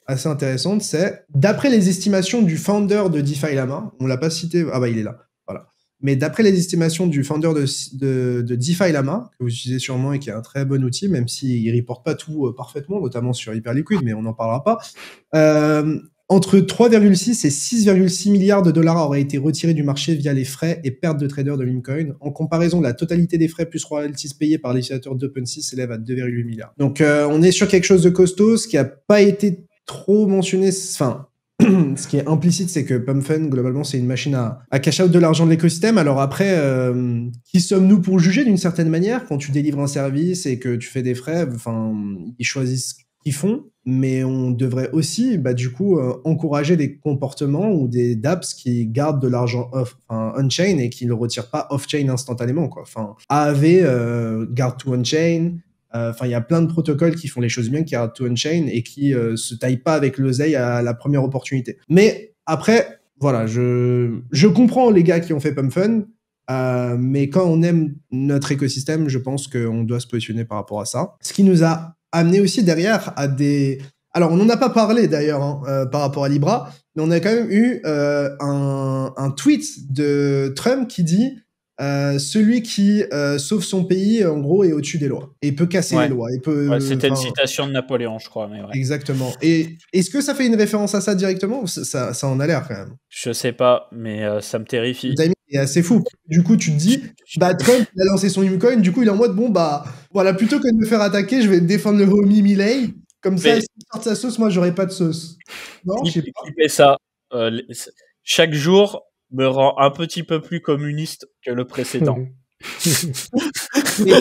S1: assez intéressante, c'est, d'après les estimations du founder de DeFi Lama, on l'a pas cité, ah bah il est là, voilà. Mais d'après les estimations du founder de DeFi Lama, que vous utilisez sûrement et qui est un très bon outil, même s'il ne reporte pas tout parfaitement, notamment sur Hyperliquid, mais on n'en parlera pas, entre 3,6 et 6,6 milliards de dollars auraient été retirés du marché via les frais et pertes de traders de Memecoin. En comparaison, la totalité des frais plus royalties payés par les utilisateurs d'OpenSea s'élève à 2,8 milliards. Donc, on est sur quelque chose de costaud. Ce qui n'a pas été trop mentionné, enfin, ce qui est implicite, c'est que PumpFun, globalement, c'est une machine à cash out de l'argent de l'écosystème. Alors après, qui sommes-nous pour juger d'une certaine manière? Quand tu délivres un service et que tu fais des frais, enfin, ils choisissent qu'ils font, mais on devrait aussi, du coup, encourager des comportements ou des dApps qui gardent de l'argent on-chain et qui ne le retirent pas off-chain instantanément, quoi. Enfin, AAV, Guard to on-chain. Il y a plein de protocoles qui font les choses bien, qui gardent to on-chain et qui se taillent pas avec l'oseille à la première opportunité. Mais après, voilà, je comprends les gars qui ont fait PumpFun, mais quand on aime notre écosystème, je pense qu'on doit se positionner par rapport à ça. Ce qui nous a amené aussi derrière à des... Alors, on n'en a pas parlé d'ailleurs par rapport à Libra, mais on a quand même eu un tweet de Trump qui dit celui qui sauve son pays, en gros, est au-dessus des lois et peut casser les lois.
S3: C'était une citation de Napoléon, je crois. Mais ouais.
S1: Exactement. Et est-ce que ça fait une référence à ça directement? Ça en a l'air quand même.
S3: Je sais pas, mais ça me terrifie.
S1: Le timing est assez fou. Du coup, tu te dis, Trump il a lancé son memecoin, du coup, il est en mode, voilà, plutôt que de me faire attaquer, je vais défendre le homie Milei. Comme ça, s'il sort sa sauce, moi, j'aurais pas de sauce. Non, je sais pas.
S3: Qui fait ça chaque jour me rend un petit peu plus communiste que le précédent.
S1: Mais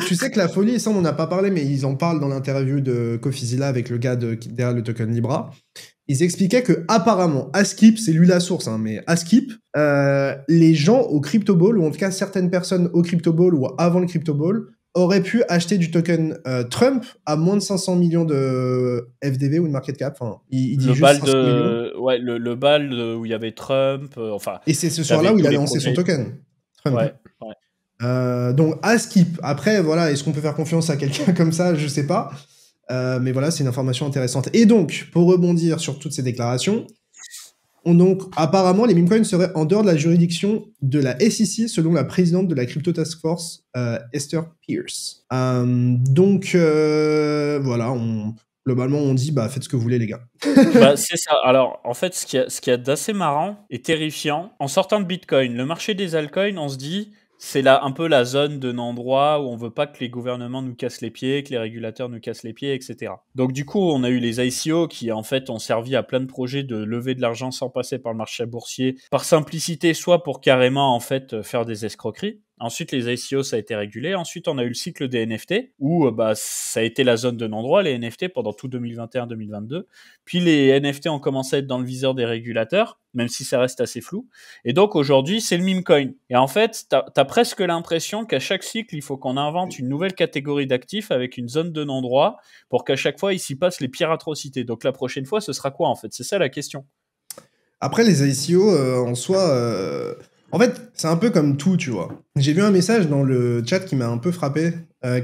S1: tu sais que la folie, et ça on n'en a pas parlé, mais ils en parlent dans l'interview de CoffeeZilla avec le gars derrière le token Libra. Ils expliquaient que apparemment, Askip, c'est lui la source, mais Askip, les gens au CryptoBall, ou en tout cas certaines personnes au CryptoBall ou avant le CryptoBall, auraient pu acheter du token Trump à moins de 500 millions de FDV ou de market cap. Enfin, il dit juste 500 millions.
S3: Ouais, le bal où il y avait Trump.
S1: Et c'est ce soir-là où il a lancé son token. Trump.
S3: Ouais.
S1: Donc, Askip. Après, voilà, est-ce qu'on peut faire confiance à quelqu'un comme ça? Je sais pas. Mais voilà, c'est une information intéressante. Et donc, pour rebondir sur toutes ces déclarations, donc, apparemment, les memecoins seraient en dehors de la juridiction de la SEC, selon la présidente de la Crypto Task Force, Esther Pierce. Voilà, globalement, on dit, faites ce que vous voulez, les gars.
S3: C'est ça. Alors, en fait, ce qui est d'assez marrant et terrifiant, en sortant de Bitcoin, le marché des altcoins, on se dit... C'est là un peu la zone de non-droit où on veut pas que les gouvernements nous cassent les pieds, que les régulateurs nous cassent les pieds, etc. Donc du coup, on a eu les ICO qui en fait ont servi à plein de projets de lever de l'argent sans passer par le marché boursier, par simplicité, soit pour carrément en fait faire des escroqueries. Ensuite, les ICO, ça a été régulé. Ensuite, on a eu le cycle des NFT, où ça a été la zone de non-droit, les NFT, pendant tout 2021-2022. Puis les NFT ont commencé à être dans le viseur des régulateurs, même si ça reste assez flou. Et donc, aujourd'hui, c'est le memecoin. Et en fait, t'as presque l'impression qu'à chaque cycle, il faut qu'on invente une nouvelle catégorie d'actifs avec une zone de non-droit pour qu'à chaque fois, il s'y passe les pires atrocités. Donc, la prochaine fois, ce sera quoi, en fait? C'est ça la question.
S1: Après, les ICO, en soi, en fait, c'est un peu comme tout, tu vois. J'ai vu un message dans le chat qui m'a un peu frappé,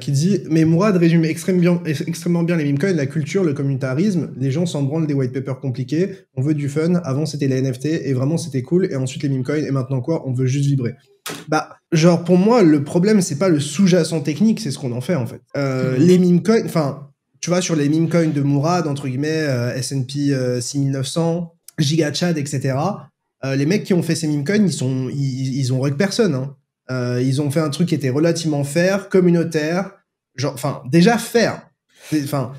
S1: qui dit « Mais Mourad résume extrêmement bien les meme coins, la culture, le communautarisme. Les gens s'en branlent des white papers compliqués. On veut du fun. Avant, c'était les NFT, et vraiment, c'était cool. Et ensuite, les meme coins, et maintenant quoi? On veut juste vibrer. » Bah, genre, pour moi, le problème, c'est pas le sous-jacent technique, c'est ce qu'on en fait, en fait. Les meme coins, enfin, tu vois, sur les meme coins de Mourad, entre guillemets, S&P 6900, GigaChad, etc., les mecs qui ont fait ces meme coins, ils ont rug personne. Hein. Ils ont fait un truc qui était relativement fair, communautaire, genre, enfin, déjà fair. Enfin,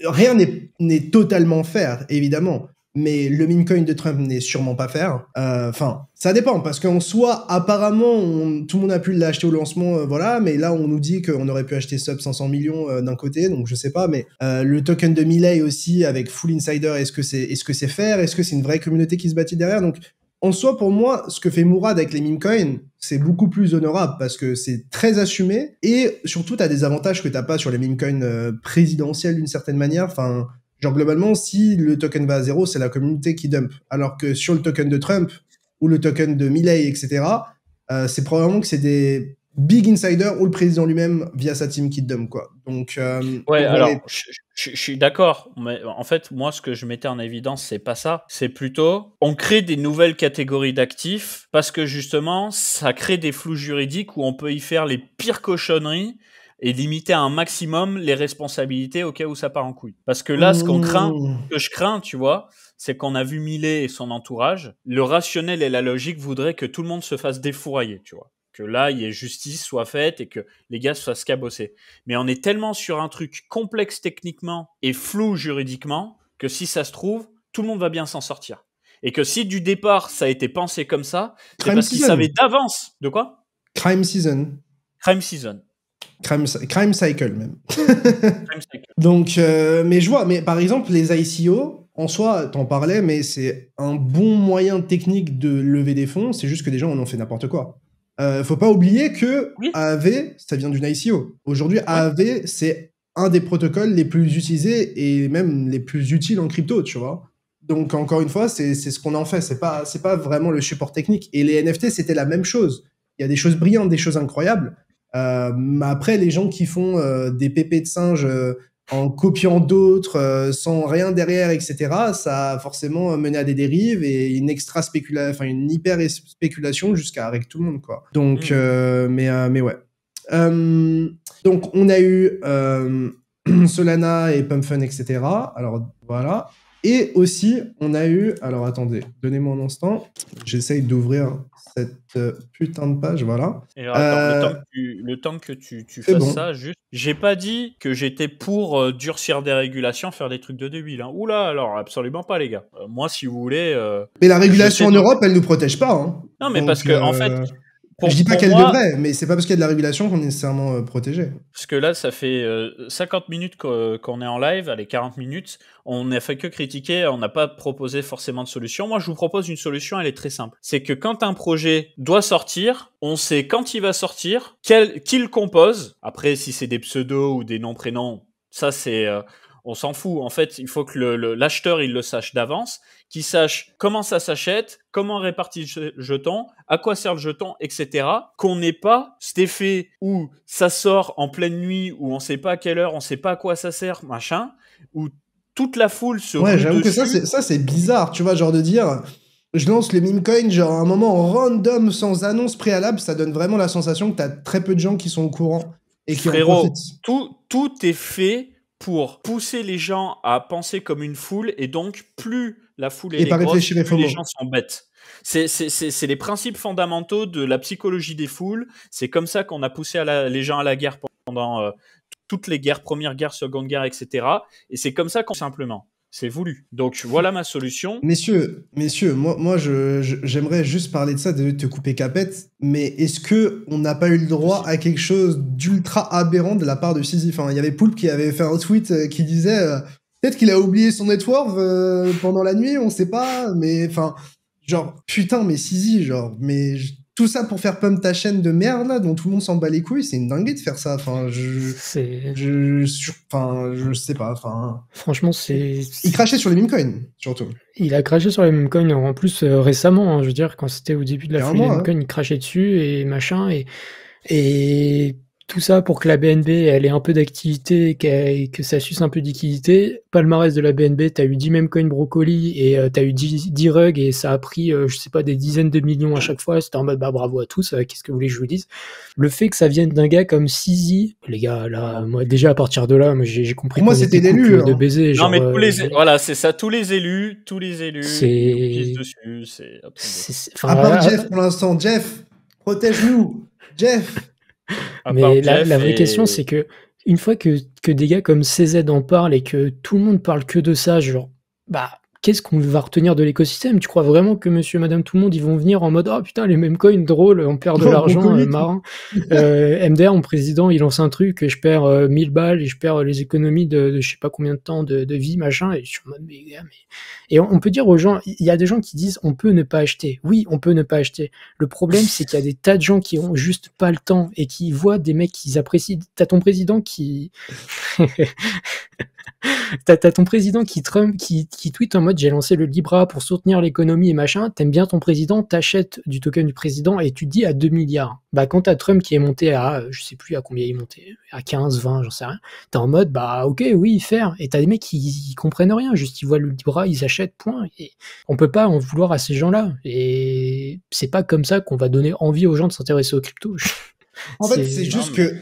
S1: rien n'est totalement fair, évidemment. Mais le meme coin de Trump n'est sûrement pas fair. Enfin, ça dépend, parce qu'en soi, apparemment, tout le monde a pu l'acheter au lancement, voilà, mais là, on nous dit qu'on aurait pu acheter sub 500 millions d'un côté, donc je sais pas, mais le token de Milei aussi, avec Full Insider, est-ce que c'est fair? Est-ce que c'est une vraie communauté qui se bâtit derrière? Donc, en soi, pour moi, ce que fait Mourad avec les meme coins, c'est beaucoup plus honorable parce que c'est très assumé et surtout, t'as des avantages que t'as pas sur les meme coins présidentiels d'une certaine manière. Enfin, genre globalement, si le token va à zéro, c'est la communauté qui dump. Alors que sur le token de Trump ou le token de Milei, etc., c'est probablement que c'est des big insiders ou le président lui-même via sa team qui dump, quoi. Donc,
S3: ouais, alors, je suis d'accord, mais en fait, moi, ce que je mettais en évidence, c'est pas ça. C'est plutôt, on crée des nouvelles catégories d'actifs parce que justement, ça crée des flous juridiques où on peut y faire les pires cochonneries et limiter à un maximum les responsabilités au cas où ça part en couille. Parce que là, ce que je crains, tu vois, c'est qu'on a vu Milei et son entourage. Le rationnel et la logique voudraient que tout le monde se fasse défourailler, tu vois. Que là, il y ait justice soit faite et que les gars se fassent cabosser. Mais on est tellement sur un truc complexe techniquement et flou juridiquement que si ça se trouve, tout le monde va bien s'en sortir. Et que si du départ, ça a été pensé comme ça, c'est parce qu'ils savaient d'avance. De quoi?
S1: Crime season.
S3: Crime season.
S1: Crime cycle, même. Donc, mais je vois, mais par exemple, les ICO, en soi, t'en parlais, mais c'est un bon moyen technique de lever des fonds, c'est juste que des gens en ont fait n'importe quoi. Faut pas oublier que AAV, ça vient d'une ICO. Aujourd'hui, AAV, c'est un des protocoles les plus utilisés et même les plus utiles en crypto, tu vois. Donc, encore une fois, c'est ce qu'on en fait. C'est pas vraiment le support technique. Et les NFT, c'était la même chose. Il y a des choses brillantes, des choses incroyables. Mais après, les gens qui font des pépés de singes en copiant d'autres, sans rien derrière, etc., ça a forcément mené à des dérives et une hyper spéculation jusqu'à avec tout le monde, quoi. Donc, mais ouais. Donc, on a eu Solana et Pumpfun, etc. Alors, voilà. Et aussi, on a eu... Alors, attendez, donnez-moi un instant. J'essaye d'ouvrir cette putain de page, voilà.
S3: Et alors, attends, le temps que tu fasses ça, juste... J'ai pas dit que j'étais pour durcir des régulations, faire des trucs de débile. Hein. Oula, alors, absolument pas, les gars. Moi, si vous voulez...
S1: Mais la régulation en Europe, elle nous protège pas. Hein.
S3: Non, mais donc, parce que, en fait...
S1: Je dis pas qu'elle devrait, mais c'est pas parce qu'il y a de la régulation qu'on est nécessairement protégé.
S3: Parce que là, ça fait 50 minutes qu'on est en live, allez, 40 minutes, on n'a fait que critiquer, on n'a pas proposé forcément de solution. Moi, je vous propose une solution, elle est très simple. C'est que quand un projet doit sortir, on sait quand il va sortir, qui le compose. Après, si c'est des pseudos ou des noms-prénoms, ça c'est... on s'en fout. En fait, il faut que l'acheteur, il le sache d'avance, qu'il sache comment ça s'achète, comment répartit le jeton, à quoi sert le jeton, etc. Qu'on n'ait pas cet effet où ça sort en pleine nuit, où on sait pas à quelle heure, on sait pas à quoi ça sert, machin, où toute la foule se
S1: rue j'avoue dessus. Que ça, c'est bizarre, tu vois, genre de dire... Je lance le meme coin, genre à un moment random, sans annonce préalable, ça donne vraiment la sensation que t'as très peu de gens qui sont au courant et qui en profitent.
S3: Tout est fait pour pousser les gens à penser comme une foule, et donc plus la foule est grosse, plus les gens sont bêtes. C'est les principes fondamentaux de la psychologie des foules. C'est comme ça qu'on a poussé les gens à la guerre pendant toutes les guerres, première guerre, seconde guerre, etc. Et c'est comme ça qu'on simplement. C'est voulu. Donc voilà ma solution.
S1: Messieurs, moi j'aimerais juste parler de ça, de te couper capette, mais est-ce que on n'a pas eu le droit à quelque chose d'ultra aberrant de la part de Sisyphe? Enfin, il y avait Poulpe qui avait fait un tweet qui disait peut-être qu'il a oublié son network pendant la nuit, on sait pas, mais enfin, genre putain, mais Sisyphe, genre, mais tout ça pour faire pump ta chaîne de merde, là, dont tout le monde s'en bat les couilles, c'est une dinguerie de faire ça. Enfin, je sais pas. Enfin,
S2: franchement, c'est...
S1: Il crachait sur les meme coins, surtout.
S2: Il a craché sur les meme coins, en plus, récemment, hein, je veux dire, quand c'était au début de la folie des meme coins, il crachait dessus, et machin, et tout ça pour que la BNB elle ait un peu d'activité et que ça suce un peu d'liquidité. Palmarès de la BNB, t'as eu 10 memecoin brocoli et t'as eu 10 rugs et ça a pris, je sais pas, des dizaines de millions à chaque fois. C'était en mode, bah bravo à tous, qu'est-ce que vous voulez que je vous dise. Le fait que ça vienne d'un gars comme Sizi, les gars, là, moi, déjà à partir de là, moi, j'ai compris
S1: moi c'était l'élu
S2: de baiser.
S3: Non,
S2: genre,
S3: mais voilà, c'est ça, tous les élus,
S2: c'est...
S3: ils nous pissent dessus,
S1: à part Jeff pour l'instant, Jeff, protège-nous, Jeff.
S2: Mais la vraie question, c'est que une fois que des gars comme CZ en parlent et que tout le monde parle que de ça, genre, bah, qu'est-ce qu'on va retenir de l'écosystème? Tu crois vraiment que monsieur, madame, tout le monde, ils vont venir en mode, oh putain, les mêmes coins, drôle, on perd de l'argent, marrant. MDR, mon président, il lance un truc, et je perds 1000 balles, et je perds les économies de je sais pas combien de temps de vie, machin, et je suis en mode, mais gars, mais... Et on peut dire aux gens, il y a des gens qui disent, on peut ne pas acheter. Oui, on peut ne pas acheter. Le problème, c'est qu'il y a des tas de gens qui ont juste pas le temps, et qui voient des mecs qu'ils apprécient. T'as ton président qui... T'as ton président qui tweet en mode j'ai lancé le Libra pour soutenir l'économie et machin, t'aimes bien ton président, t'achètes du token du président et tu te dis à 2 milliards. Bah quand t'as Trump qui est monté à, je sais plus à combien il est monté, à 15, 20, j'en sais rien, t'es en mode bah ok, oui, faire. Et t'as des mecs qui comprennent rien, juste ils voient le Libra, ils achètent, point. Et on peut pas en vouloir à ces gens-là. Et c'est pas comme ça qu'on va donner envie aux gens de s'intéresser aux cryptos.
S1: En fait, c'est juste que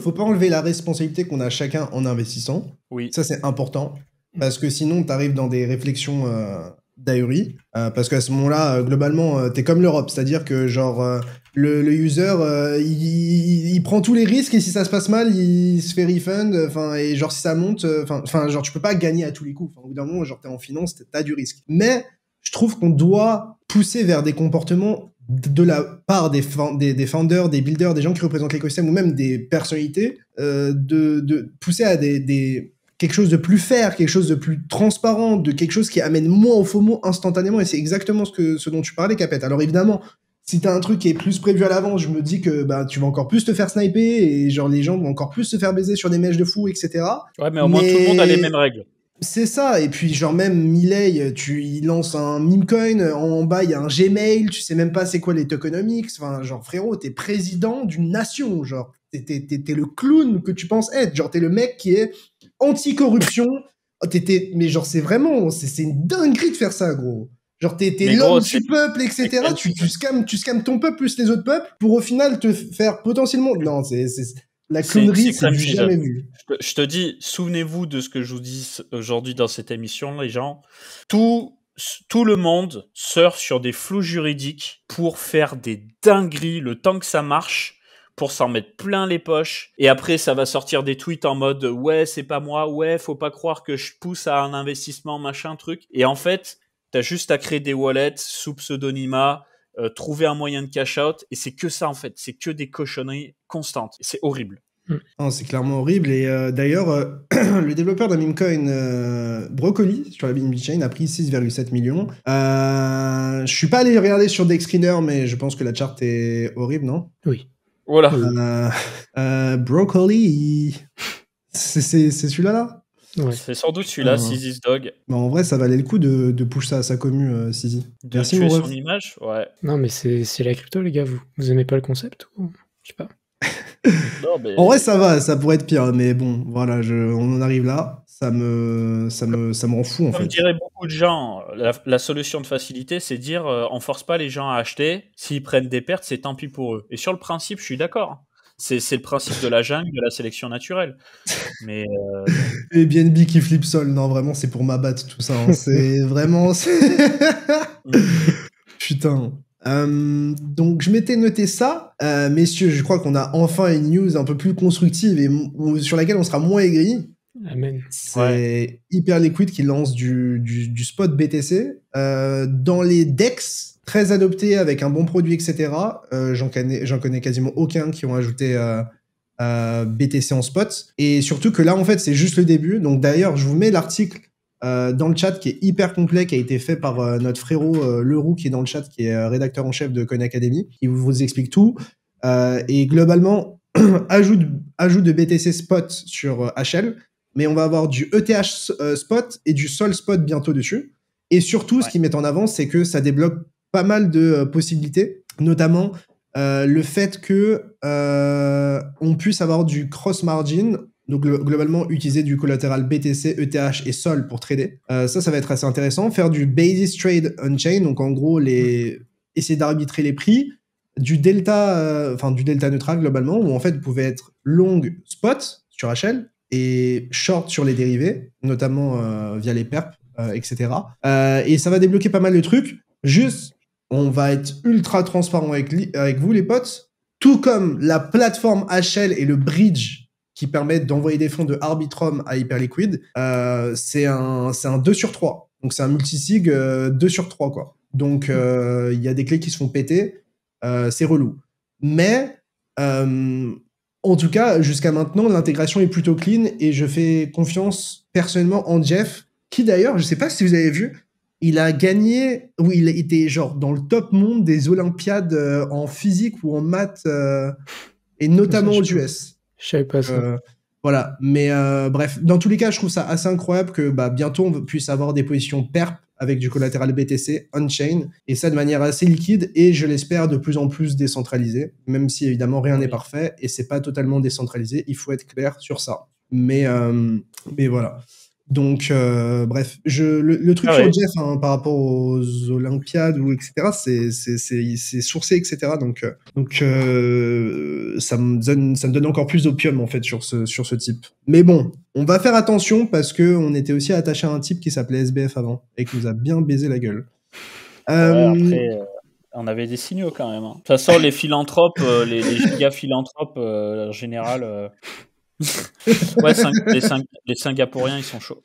S1: faut pas enlever la responsabilité qu'on a chacun en investissant.
S3: Oui.
S1: Ça, c'est important. Parce que sinon, t'arrives dans des réflexions d'ahurie. Parce qu'à ce moment-là, globalement, t'es comme l'Europe. C'est-à-dire que, genre, le user, il prend tous les risques et si ça se passe mal, il se fait refund. Enfin, et genre, si ça monte, enfin, genre, tu peux pas gagner à tous les coups. Au bout d'un moment, genre, t'es en finance, t'as du risque. Mais je trouve qu'on doit pousser vers des comportements de la part des founders, des builders, des gens qui représentent l'écosystème ou même des personnalités, de pousser à quelque chose de plus fair, quelque chose de plus transparent, de quelque chose qui amène moins au FOMO instantanément. Et c'est exactement ce dont tu parlais, Capet. Alors évidemment, si t'as un truc qui est plus prévu à l'avance, je me dis que bah, tu vas encore plus te faire sniper et genre les gens vont encore plus se faire baiser sur des mèches de fou, etc.
S3: Ouais, mais au moins tout le monde a les mêmes règles.
S1: C'est ça, et puis genre même Milei, il lance un meme coin, en bas il y a un Gmail, tu sais même pas c'est quoi les tokenomics, enfin genre frérot, t'es président d'une nation, genre t'es le clown que tu penses être, genre t'es le mec qui est anti-corruption, mais genre c'est vraiment, c'est une dinguerie de faire ça gros. Genre t'es l'homme du peuple, etc. Tu scammes ton peuple plus les autres peuples pour au final te faire potentiellement... Non, c'est la clownerie, c'est jamais vu.
S3: Je te dis, souvenez-vous de ce que je vous dis aujourd'hui dans cette émission, les gens. Tout le monde surfe sur des flous juridiques pour faire des dingueries le temps que ça marche, pour s'en mettre plein les poches. Et après, ça va sortir des tweets en mode « Ouais, c'est pas moi. Ouais, faut pas croire que je pousse à un investissement, machin, truc. » Et en fait, t'as juste à créer des wallets sous pseudonymat, trouver un moyen de cash out, et c'est que ça en fait, c'est que des cochonneries constantes, et c'est horrible.
S1: C'est clairement horrible, et d'ailleurs le développeur d'un meme coin Brocoli sur la BNB Chain a pris 6,7 millions. Je suis pas allé regarder sur Dexscreener, mais je pense que la chart est horrible, non?
S2: Oui.
S3: Voilà.
S1: Brocoli, c'est celui-là là?
S3: Ouais. C'est sans doute celui-là, Sisy's Dog.
S1: Bah en vrai, ça valait le coup de push ça à sa commu, Sizy.
S3: Merci tuer son image, ouais.
S2: Non, mais c'est la crypto, les gars. Vous aimez pas le concept ou... Je sais pas.
S3: Non, mais...
S1: En vrai, ça va, ça pourrait être pire, mais bon, voilà, on en arrive là. Ça me rend fou, en fait.
S3: Comme diraient beaucoup de gens, la solution de facilité, c'est de dire on force pas les gens à acheter. S'ils prennent des pertes, c'est tant pis pour eux. Et sur le principe, je suis d'accord. C'est le principe de la jungle, de la sélection naturelle. Mais
S1: Et BNB qui flip sol, non, vraiment, c'est pour m'abattre tout ça. Hein. C'est vraiment... Putain. Donc, je m'étais noté ça. Messieurs, je crois qu'on a enfin une news un peu plus constructive et sur laquelle on sera moins aigri.
S2: Amen.
S1: C'est Hyperliquid qui lance du spot BTC. Dans les DEX, très adoptés avec un bon produit, etc. J'en connais quasiment aucun qui ont ajouté BTC en spot. Et surtout que là, en fait, c'est juste le début. Donc d'ailleurs, je vous mets l'article dans le chat qui est hyper complet, qui a été fait par notre frérot Leroux qui est dans le chat, qui est rédacteur en chef de Coin Academy, qui vous explique tout. Et globalement, ajout de BTC Spot sur HL, mais on va avoir du ETH Spot et du Sol Spot bientôt dessus. Et surtout, ce qu'ils mettent en avant, c'est que ça débloque pas mal de possibilités, notamment le fait que on puisse avoir du cross margin. Donc globalement, utiliser du collatéral BTC, ETH et Sol pour trader. Ça va être assez intéressant. Faire du basis trade on-chain, donc en gros, essayer d'arbitrer les prix. Du delta neutral globalement, où en fait, vous pouvez être long spot sur HL et short sur les dérivés, notamment via les perps, etc. Et ça va débloquer pas mal de trucs. Juste, on va être ultra transparent avec vous, les potes. Tout comme la plateforme HL et le bridge qui permettent d'envoyer des fonds de Arbitrum à Hyperliquid, c'est un 2/3. Donc c'est un multisig 2/3, quoi. Donc il y a des clés qui se font péter, c'est relou. Mais en tout cas, jusqu'à maintenant, l'intégration est plutôt clean et je fais confiance personnellement en Jeff, qui d'ailleurs, je sais pas si vous avez vu, il a gagné, ou il était genre dans le top monde des Olympiades en physique ou en maths, et notamment aux US.
S2: Je savais pas ça.
S1: Voilà, mais bref, dans tous les cas, je trouve ça assez incroyable que bientôt on puisse avoir des positions perp avec du collatéral BTC on-chain, et ça de manière assez liquide, et je l'espère de plus en plus décentralisée, même si évidemment rien n'est parfait, et c'est pas totalement décentralisé, il faut être clair sur ça. Mais voilà. Donc, bref, le truc sur Jeff par rapport aux Olympiades ou etc., c'est sourcé, etc. Donc ça me donne encore plus d'opium en fait sur ce type. Mais bon, on va faire attention parce que on était aussi attaché à un type qui s'appelait SBF avant et qui nous a bien baisé la gueule.
S3: Après, on avait des signaux quand même. De toute façon, les philanthropes, les giga philanthropes, en général. Ouais, les Singapouriens, ils sont chauds.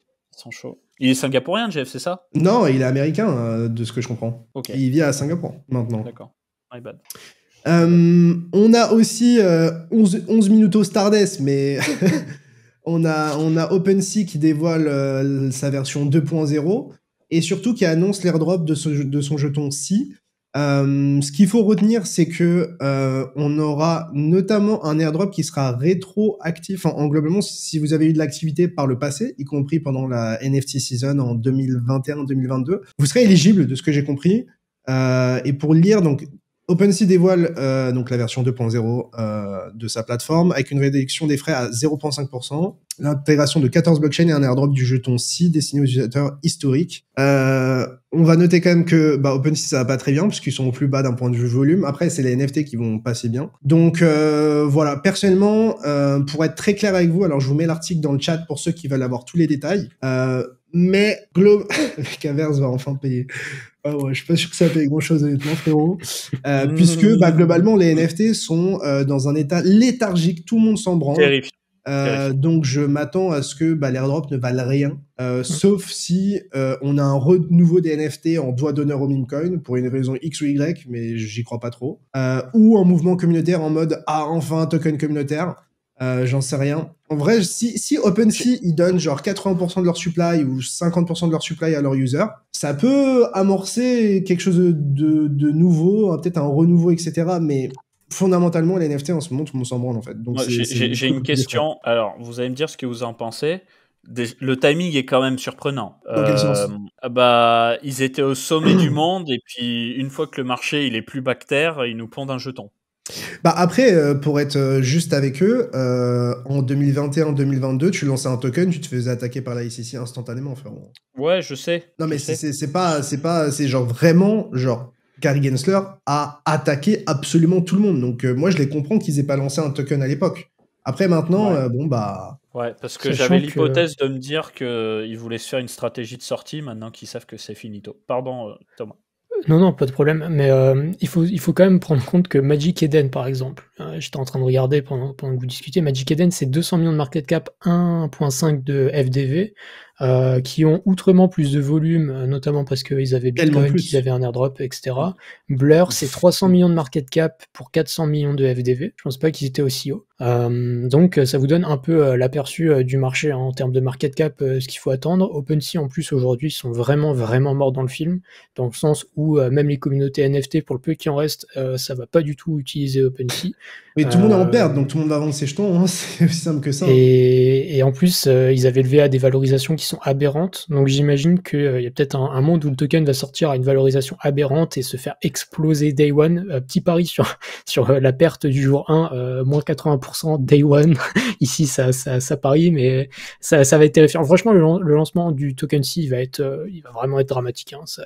S3: Il est singapourien, Jeff, c'est ça?
S1: Non, il est américain, de ce que je comprends.
S3: Okay.
S1: Il vit à Singapour, maintenant.
S3: D'accord. My bad.
S1: On a aussi 11 Minuto Stardust, mais on a OpenSea qui dévoile sa version 2.0 et surtout qui annonce l'airdrop de son jeton Sea. Ce qu'il faut retenir, c'est que on aura notamment un airdrop qui sera rétroactif. En globalement, si vous avez eu de l'activité par le passé, y compris pendant la NFT season en 2021-2022, vous serez éligible, de ce que j'ai compris. Et pour lire, donc OpenSea dévoile donc la version 2.0 de sa plateforme avec une réduction des frais à 0,5%, l'intégration de 14 blockchains et un airdrop du jeton Sea destiné aux utilisateurs historiques. On va noter quand même que OpenSea ça va pas très bien parce qu'ils sont au plus bas d'un point de vue volume. Après c'est les NFT qui vont passer bien. Donc voilà, personnellement pour être très clair avec vous, alors je vous mets l'article dans le chat pour ceux qui veulent avoir tous les détails. Mais Caverse va enfin payer. Ouais, je suis pas sûr que ça paye grand chose honnêtement, frérot. Puisque globalement les NFT sont dans un état léthargique, tout le monde s'en branle.
S3: Terrifiant.
S1: Donc je m'attends à ce que l'airdrop ne vale rien, sauf si on a un renouveau des NFT en doigt d'honneur au meme-coin pour une raison X ou Y, mais j'y crois pas trop, ou un mouvement communautaire en mode enfin un token communautaire. J'en sais rien. En vrai, si OpenSea ils donnent genre 80% de leur supply ou 50% de leur supply à leurs users, ça peut amorcer quelque chose de nouveau, peut-être un renouveau, etc. Mais fondamentalement, les NFT en ce moment, tout le monde s'en branle en fait. Donc
S3: j'ai une question. Alors, vous allez me dire ce que vous en pensez. Le timing est quand même surprenant.
S1: Dans quel sens ?
S3: Ils étaient au sommet du monde et puis une fois que le marché il est plus bactère, ils nous pondent un jeton.
S1: Après, pour être juste avec eux, en 2021-2022, tu lançais un token, tu te faisais attaquer par la SEC instantanément, frérot.
S3: Ouais, je sais.
S1: Non, mais c'est genre vraiment, genre, Gary Gensler a attaqué absolument tout le monde. Donc, moi, je les comprends qu'ils aient pas lancé un token à l'époque. Après, maintenant,
S3: Ouais, parce que j'avais l'hypothèse de me dire qu'ils voulaient se faire une stratégie de sortie maintenant qu'ils savent que c'est finito. Pardon, Thomas.
S2: Non, pas de problème, mais il faut quand même prendre en compte que Magic Eden, par exemple, j'étais en train de regarder pendant que vous discutiez, Magic Eden, c'est 200 millions de market cap, 1.5 de FDV, qui ont outrement plus de volume, notamment parce qu'ils avaient
S1: Tellement
S2: Bitcoin,
S1: plus.
S2: qu'ils avaient un airdrop, etc. Blur, c'est 300 millions de market cap pour 400 millions de FDV. Je pense pas qu'ils étaient aussi hauts. Donc ça vous donne un peu l'aperçu du marché en termes de market cap, ce qu'il faut attendre. OpenSea en plus aujourd'hui sont vraiment morts dans le film, dans le sens où même les communautés NFT, pour le peu qui en reste, ça va pas du tout utiliser OpenSea.
S1: Mais tout le monde est en perte, donc tout le monde va vendre ses jetons, hein, c'est aussi simple que ça.
S2: Et en plus, ils avaient levé à des valorisations qui sont aberrantes. Donc j'imagine qu'il y a peut-être un monde où le token va sortir à une valorisation aberrante et se faire exploser day one. Petit pari sur la perte du jour 1, moins 80% day one. Ici, ça parie, mais ça va être terrifiant. Franchement, le lancement du token C, il va vraiment être dramatique. Hein, ça.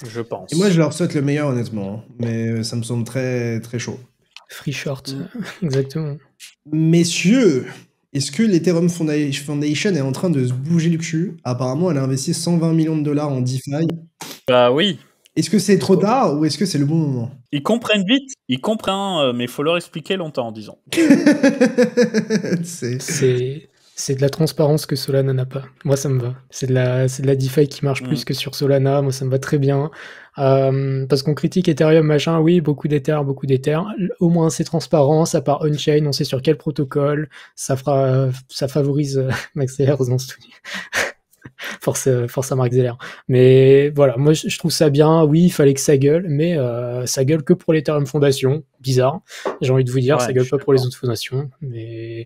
S3: Je pense.
S1: Et moi, je leur souhaite le meilleur, honnêtement, hein, mais ça me semble très, très chaud.
S2: Free short, exactement.
S1: Messieurs, est-ce que l'Ethereum Foundation est en train de se bouger le cul? Apparemment, elle a investi 120 millions de dollars en DeFi.
S3: Bah oui.
S1: Est-ce que c'est trop tard ou est-ce que c'est le bon moment?
S3: Ils comprennent vite, mais il faut leur expliquer longtemps, disons.
S2: C'est de la transparence que Solana n'a pas. Moi, ça me va. C'est de la DeFi qui marche plus que sur Solana. Moi, ça me va très bien. Parce qu'on critique Ethereum, machin. Oui, beaucoup d'Ether. Au moins, c'est transparent. Ça part on-chain. On sait sur quel protocole. Ça favorise Max Zeller dans ce truc. Force à Mark Zeller. Mais voilà, moi je trouve ça bien. Oui, il fallait que ça gueule, mais ça gueule que pour l'Ethereum Foundation. Bizarre. J'ai envie de vous dire,
S3: Ouais,
S2: ça gueule pas pour les autres fondations. Mais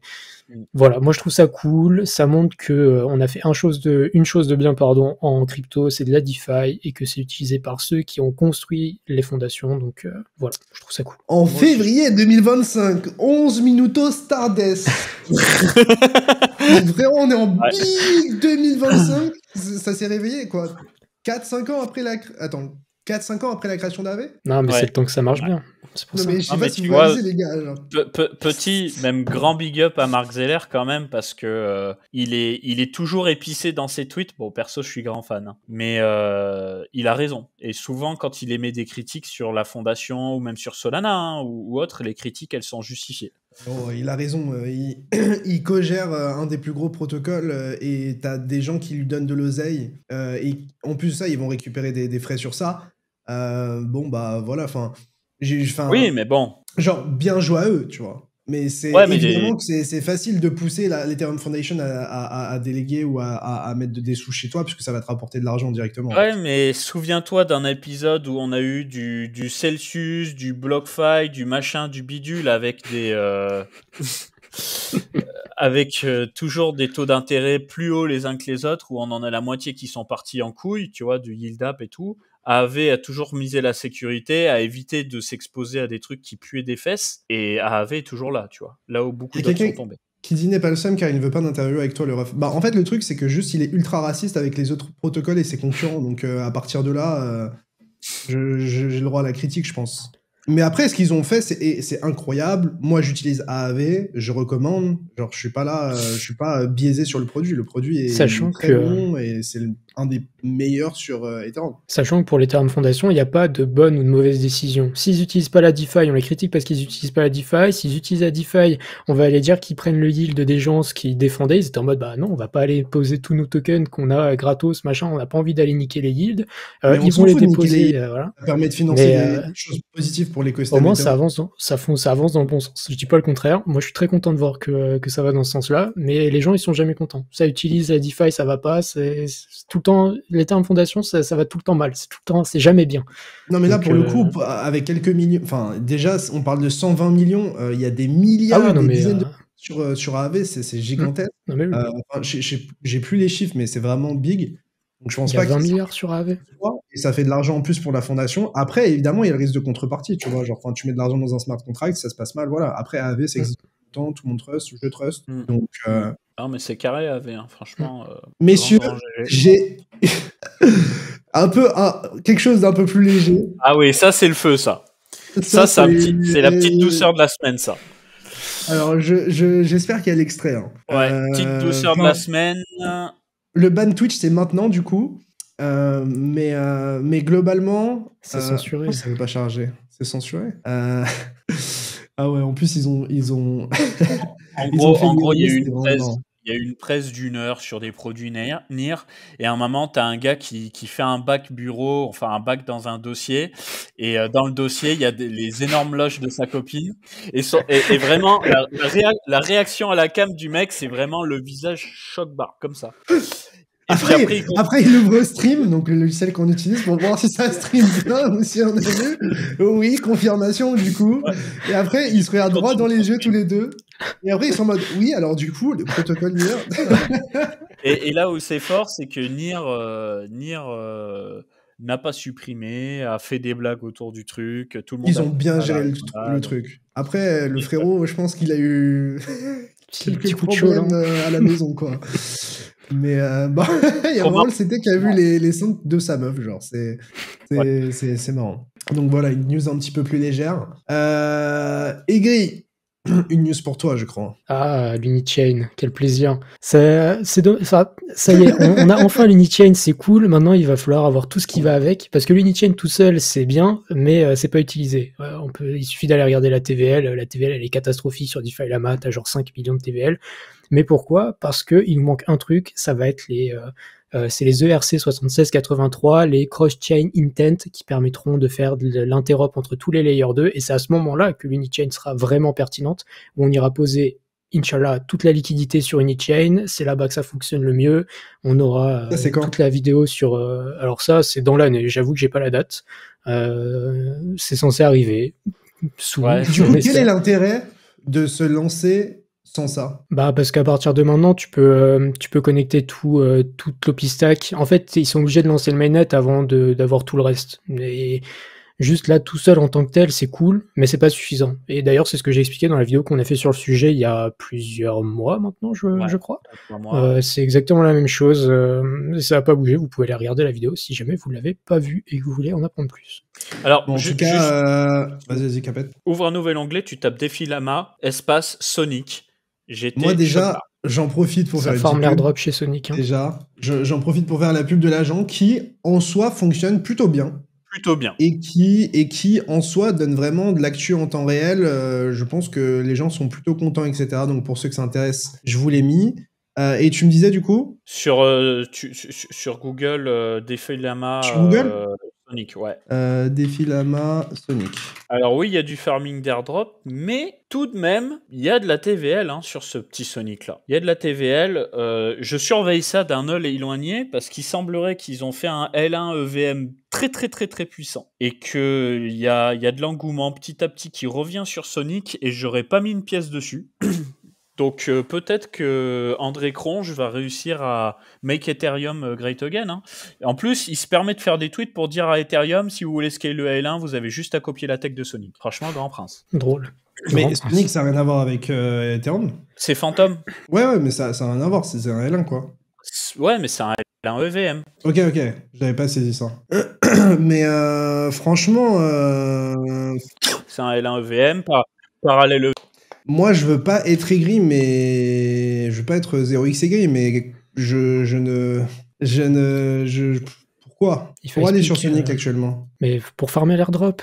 S2: voilà, moi je trouve ça cool. Ça montre que on a fait une chose de bien, en crypto, c'est de la DeFi et que c'est utilisé par ceux qui ont construit les fondations. Donc voilà, je trouve ça cool.
S1: En février 2025, 11 minutos Stardust. Vraiment, on est en big 2025. Ça s'est réveillé, quoi. 4-5 ans après la... Attends, 4-5 ans après la création d'AV?
S2: Non, mais c'est le temps que ça marche bien. C'est pour
S1: Non,
S2: ça.
S1: mais je sais pas si vous réalisez, les gars. Genre.
S3: Petit, même grand big up à Mark Zeller quand même, parce que il est toujours épicé dans ses tweets. Bon, perso, je suis grand fan, hein. Mais il a raison. Et souvent, quand il émet des critiques sur la fondation ou même sur Solana hein, ou autre, les critiques, elles sont justifiées.
S1: Oh, il a raison. Il co-gère un des plus gros protocoles et t'as des gens qui lui donnent de l'oseille. Et en plus de ça, ils vont récupérer des frais sur ça. Bon, bah voilà, enfin...
S3: Oui, mais bon.
S1: Genre, bien joué à eux, tu vois. Mais c'est évidemment que c'est facile de pousser l'Ethereum Foundation à déléguer ou à mettre des sous chez toi, puisque ça va te rapporter de l'argent directement.
S3: Ouais, mais souviens-toi d'un épisode où on a eu du Celsius, du BlockFi, du machin, du bidule, avec des... avec toujours des taux d'intérêt plus hauts les uns que les autres, où on en a la moitié qui sont partis en couille, tu vois, du yield up et tout. AAV a toujours misé la sécurité, a évité de s'exposer à des trucs qui puaient des fesses, et AAV est toujours là, tu vois, là où beaucoup d'autres sont tombés.
S1: Qui dit n'est pas le seum car il ne veut pas d'interview avec toi, le ref. Bah, en fait, le truc, c'est que juste, il est ultra raciste avec les autres protocoles et ses concurrents, donc à partir de là, j'ai le droit à la critique, je pense. Mais après, ce qu'ils ont fait, c'est incroyable. Moi, j'utilise AAV, je recommande. Genre, je suis pas biaisé sur le produit. Le produit est très bon et c'est un des meilleurs sur Ethereum.
S2: Sachant que pour l'Ethereum Foundation, il n'y a pas de bonne ou de mauvaise décision. S'ils n'utilisent pas la DeFi, on les critique parce qu'ils n'utilisent pas la DeFi. S'ils utilisent la DeFi, on va aller dire qu'ils prennent le yield des gens, ce qu'ils défendaient. Ils étaient en mode, bah non, on va pas aller poser tous nos tokens qu'on a gratos, machin. On n'a pas envie d'aller niquer les yields. Ils vont les déposer. Voilà.
S1: Ça permet de financer des choses positives pour l'écosystème.
S2: Au moins, ça avance dans le bon sens. Je dis pas le contraire. Moi, je suis très content de voir que ça va dans ce sens-là. Mais les gens, ils sont jamais contents. Ça utilise la DeFi, ça va pas. C'est tout le temps, l'Ethereum Foundation, ça va tout le temps mal. C'est jamais bien.
S1: Non, mais là, pour le coup, avec quelques millions, enfin, déjà, on parle de 120 millions. Il y a des milliards, des dizaines de sur AAV, c'est gigantesque. J'ai plus les chiffres, mais c'est vraiment big. Donc, je pense
S2: il y a 20 milliards sur AAV.
S1: Et ça fait de l'argent en plus pour la fondation. Après, évidemment, il y a le risque de contrepartie, tu vois. Genre, quand tu mets de l'argent dans un smart contract, ça se passe mal, voilà. Après, AAV, ça existe tout le temps, tout le monde trust, je trust. Donc,
S3: non, mais c'est carré AAV, hein, franchement.
S1: Messieurs, j'ai quelque chose d'un peu plus léger.
S3: Ah oui, ça, c'est le feu, ça. Ça c'est la petite douceur de la semaine, ça.
S1: Alors, j'espère qu'il y a l'extrait. Hein.
S3: Ouais, petite douceur de la semaine.
S1: Le ban Twitch, c'est maintenant, du coup. Mais globalement...
S2: C'est censuré.
S1: Ça ne veut pas charger. C'est censuré. Ah ouais, en plus, ils ont...
S3: En gros, il y a eu une thèse. il y a eu une presse d'1 heure sur des produits NIR, et à un moment, tu as un gars qui fait un bac bureau, enfin un bac dans un dossier, et dans le dossier, il y a les énormes loges de sa copine, et vraiment, la réaction à la cam du mec, c'est vraiment le visage choc-barre, comme ça.
S1: Après, il ouvre Stream, donc le logiciel qu'on utilise pour voir si ça stream bien ou si on a vu. Oui, confirmation du coup. Ouais. Et après, ils se regardent droit dans les yeux tous les deux. Et après, ils sont en mode oui, alors du coup, le protocole NIR.
S3: et là où c'est fort, c'est que NIR n'a pas supprimé, a fait des blagues autour du truc. Tout le monde
S1: ils ont bien géré le truc. Après, le frérot, je pense qu'il a eu quelques problèmes à la maison, quoi. Mais bon, il y a vraiment le CT qui a vu les sons de sa meuf, genre, c'est marrant. Donc voilà, une news un petit peu plus légère. Aigri, une news pour toi, je crois.
S2: Ah, l'Unichain, quel plaisir. Ça y est, on a enfin l'Unichain, c'est cool. Maintenant, il va falloir avoir tout ce qui va avec, parce que l'Unichain tout seul, c'est bien, mais c'est pas utilisé. Il suffit d'aller regarder la TVL. La TVL, elle est catastrophique sur DeFi Lama, t'as genre 5 millions de TVL. Mais pourquoi ? Parce que il nous manque un truc, ça va être c'est les ERC7683, les cross-chain intent qui permettront de faire de l'interop entre tous les layers 2, et c'est à ce moment-là que l'Unichain sera vraiment pertinente, où on ira poser, Inch'Allah, toute la liquidité sur Unichain, c'est là-bas que ça fonctionne le mieux, on aura toute la vidéo sur... alors ça, c'est dans l'année, j'avoue que j'ai pas la date, c'est censé arriver.
S1: Du coup, quel est l'intérêt de se lancer sans ça?
S2: Bah parce qu'à partir de maintenant, tu peux connecter toute l'OpiStack. En fait, ils sont obligés de lancer le mainnet avant d'avoir tout le reste. Et juste là, tout seul en tant que tel, c'est cool, mais c'est pas suffisant. Et d'ailleurs, c'est ce que j'ai expliqué dans la vidéo qu'on a fait sur le sujet il y a plusieurs mois maintenant, je crois. C'est exactement la même chose. Ça va pas bouger. Vous pouvez aller regarder la vidéo si jamais vous l'avez pas vue et que vous voulez en apprendre plus.
S3: Alors,
S1: en tout cas, vas-y, Capet.
S3: Ouvre un nouvel onglet, tu tapes DeFi Lama, espace Sonic.
S1: Moi déjà, j'en profite pour faire une
S2: forme l'airdrop chez Sonic. Hein.
S1: Déjà, j'en profite pour faire la pub de l'agent qui, en soi, fonctionne plutôt bien. Et qui, en soi, donne vraiment de l'actu en temps réel. Je pense que les gens sont plutôt contents, etc. Donc pour ceux que ça intéresse, je vous l'ai mis. Et tu me disais du coup
S3: sur Google, DeFi Lama.
S1: Sur Google
S3: Sonic, ouais.
S1: DeFi Lama Sonic.
S3: Alors oui, il y a du farming d'airdrop, mais tout de même, il y a de la TVL sur ce petit Sonic-là. Il y a de la TVL. Je surveille ça d'un œil éloigné parce qu'il semblerait qu'ils ont fait un L1 EVM très très très très puissant et qu'il y a de l'engouement petit à petit qui revient sur Sonic et j'aurais pas mis une pièce dessus. Donc peut-être que André Cronje va réussir à make Ethereum great again. En plus, il se permet de faire des tweets pour dire à Ethereum, si vous voulez scaler le L1, vous avez juste à copier la tech de Sonic. Franchement, grand prince.
S2: Drôle.
S1: Mais Sonic, ça n'a rien à voir avec Ethereum.
S3: C'est Phantom.
S1: Ouais, mais ça n'a rien à voir, c'est un L1 quoi.
S3: Ouais, mais c'est un L1 EVM.
S1: Ok, j'avais pas saisi ça. Mais franchement...
S3: C'est un L1 EVM, parallèle.
S1: Moi, je veux pas être aigri, mais... Je veux pas être 0x aigri, mais Pourquoi Pour aller sur Sonic actuellement.
S2: Mais pour farmer l'airdrop...